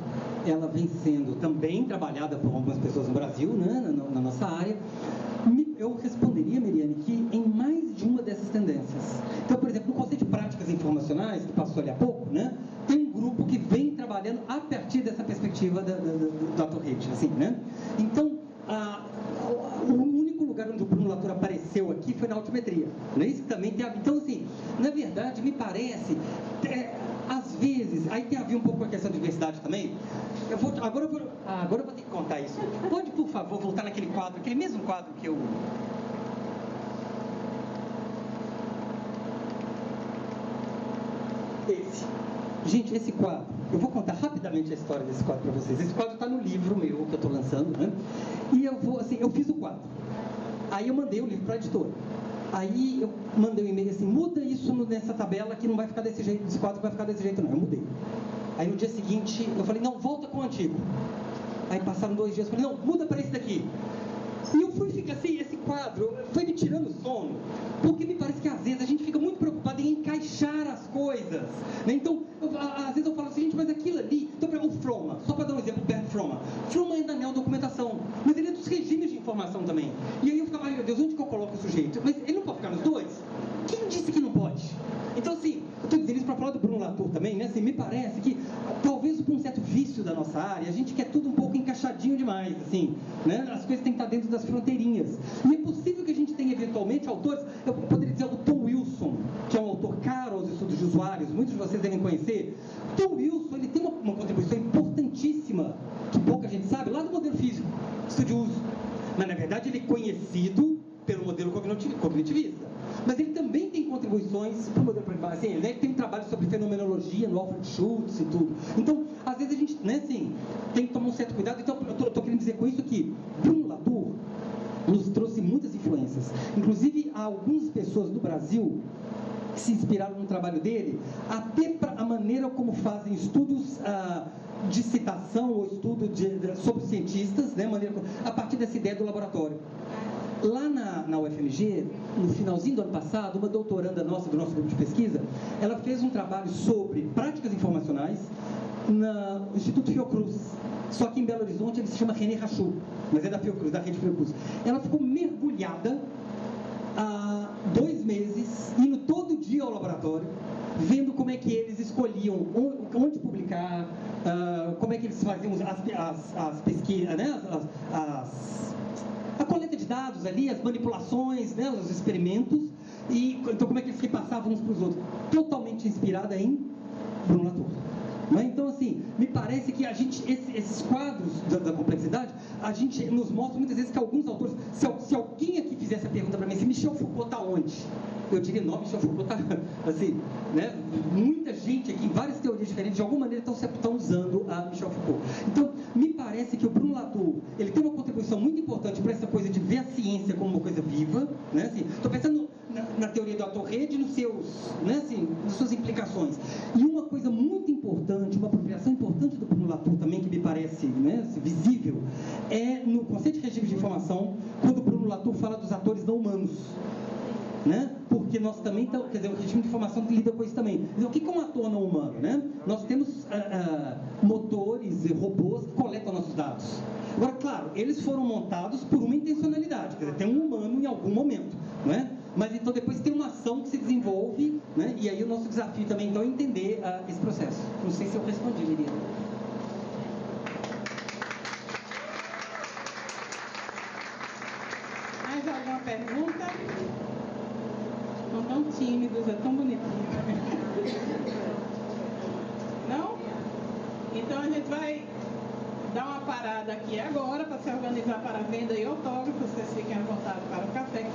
ela vem sendo também trabalhada por algumas pessoas no Brasil, né, na nossa área. Eu responderia, Miriane, que em mais de uma dessas tendências. Então, por exemplo, no conceito de práticas informacionais, que passou ali há pouco, né, tem um grupo que vem trabalhando a partir dessa perspectiva da Tourette, assim, né? Então, o único lugar onde o Bruno Latour apareceu aqui foi na altimetria, né? Isso também tem. Então, assim, na verdade, me parece, às vezes, aí tem a ver um pouco com a questão de diversidade também. Agora eu vou ter que contar isso. Pode, por favor, voltar naquele quadro, aquele mesmo quadro que eu... Gente, esse quadro, eu vou contar rapidamente a história desse quadro para vocês. Esse quadro está no livro meu que eu estou lançando, né? E eu fiz o quadro. Aí eu mandei o livro para a editora. Aí eu mandei um e-mail assim, muda isso nessa tabela que não vai ficar desse jeito, esse quadro vai ficar desse jeito não. Eu mudei. Aí no dia seguinte eu falei, não, volta com o antigo. Aí passaram 2 dias, eu falei, não, muda para esse daqui. E eu fui ficar assim, esse quadro foi me tirando sono, porque me parece que às vezes a gente fica muito preocupado em encaixar as coisas, né? Então, às vezes eu falo assim, gente, mas aquilo ali, então o Froma, só para dar um exemplo, o Bert Froma é da neodocumentação, mas ele é dos regimes de informação também. E aí eu ficava, ai meu Deus, onde que eu coloco o sujeito? Mas ele não pode ficar nos dois? Quem disse que não pode? Então, assim, eu estou dizendo isso para falar do Bruno Latour também, né? Assim, me parece que, talvez por um certo vício da nossa área, a gente quer tudo um pouco encaixadinho demais, assim, né? As coisas têm que estar dentro das fronteirinhas. E é possível que a gente tenha, eventualmente, autores, eu poderia dizer o Tom Wilson, que é um autor caro aos estudos de usuários, muitos de vocês devem conhecer. Tom Wilson, ele tem uma contribuição importantíssima, que pouca gente sabe, lá do modelo físico, estudioso. Mas, na verdade, ele é conhecido pelo modelo cognitivista. Mas ele também tem contribuições para o modelo pragmático. Assim, ele tem um trabalho sobre fenomenologia no Alfred Schultz e tudo. Então, às vezes a gente, né, assim, tem que tomar um certo cuidado. Então, eu estou querendo dizer com isso que Bruno Latour nos trouxe muitas influências. Inclusive, há algumas pessoas do Brasil que se inspiraram no trabalho dele, até para a maneira como fazem estudos de citação ou estudo sobre cientistas, né, a partir dessa ideia do laboratório. Lá na UFMG, no finalzinho do ano passado, uma doutoranda nossa, do nosso grupo de pesquisa, ela fez um trabalho sobre práticas informacionais no Instituto Fiocruz. Só que em Belo Horizonte ele se chama René Rachou, mas é da Fiocruz, da rede Fiocruz. Ela ficou mergulhada há 2 meses, indo todo dia ao laboratório, vendo como é que eles escolhiam onde publicar, como é que eles faziam as pesquisas, né, a coleta de dados ali, as manipulações, né, os experimentos, e então como é que eles repassavam uns para os outros. Totalmente inspirada em Bruno Latour. Né? Então, assim, me parece que a gente, esses quadros da complexidade, a gente nos mostra muitas vezes que alguns autores, se alguém aqui fizesse a pergunta para mim, se Michel Foucault está onde? Eu diria, não, Michel Foucault está, assim, né? Muita gente aqui, várias teorias diferentes, de alguma maneira estão usando a Michel Foucault. Então, me parece que o Bruno Latour, ele tem uma contribuição muito importante para essa coisa de ver a ciência como uma coisa viva, né? Assim, estou pensando na teoria da Tourette, né, assim, nas suas implicações. E uma coisa muito importante, uma apropriação importante do Bruno Latour também, que me parece, né, visível, é no conceito de regime de informação, quando o Bruno Latour fala dos atores não humanos. Né? Porque nós também estamos, quer dizer, o regime de informação lida com isso também. O que é um ator não humano? Né? Nós temos motores e robôs que coletam nossos dados. Agora, claro, eles foram montados por uma intencionalidade, quer dizer, tem um humano em algum momento, não é? Mas então depois tem uma ação que se desenvolve, né? E aí o nosso desafio também então é entender esse processo. Não sei se eu respondi, Miriam. Mais alguma pergunta? Estão tão tímidos, é tão bonitinho. Não? Então a gente vai dar uma parada aqui agora para se organizar para a venda e autógrafo. Vocês fiquem à vontade para o café.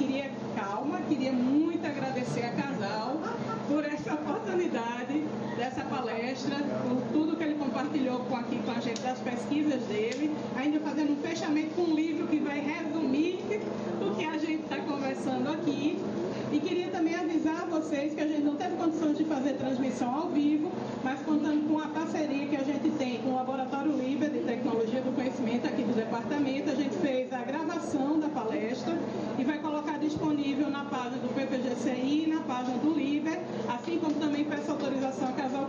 Queria muito agradecer a Casal por essa oportunidade dessa palestra, por tudo que ele compartilhou aqui com a gente, das pesquisas dele, ainda fazendo um fechamento com um livro que vai resumir o que a gente está conversando aqui. E queria também avisar a vocês que a gente não teve condições de fazer transmissão ao vivo, mas contando com a parceria que a gente tem com o Laboratório Liber de Tecnologia do Conhecimento aqui do departamento, a gente fez a gravação da palestra e vai colocar disponível na página do PPGCI e na página do LIBER, assim como também peço autorização a casal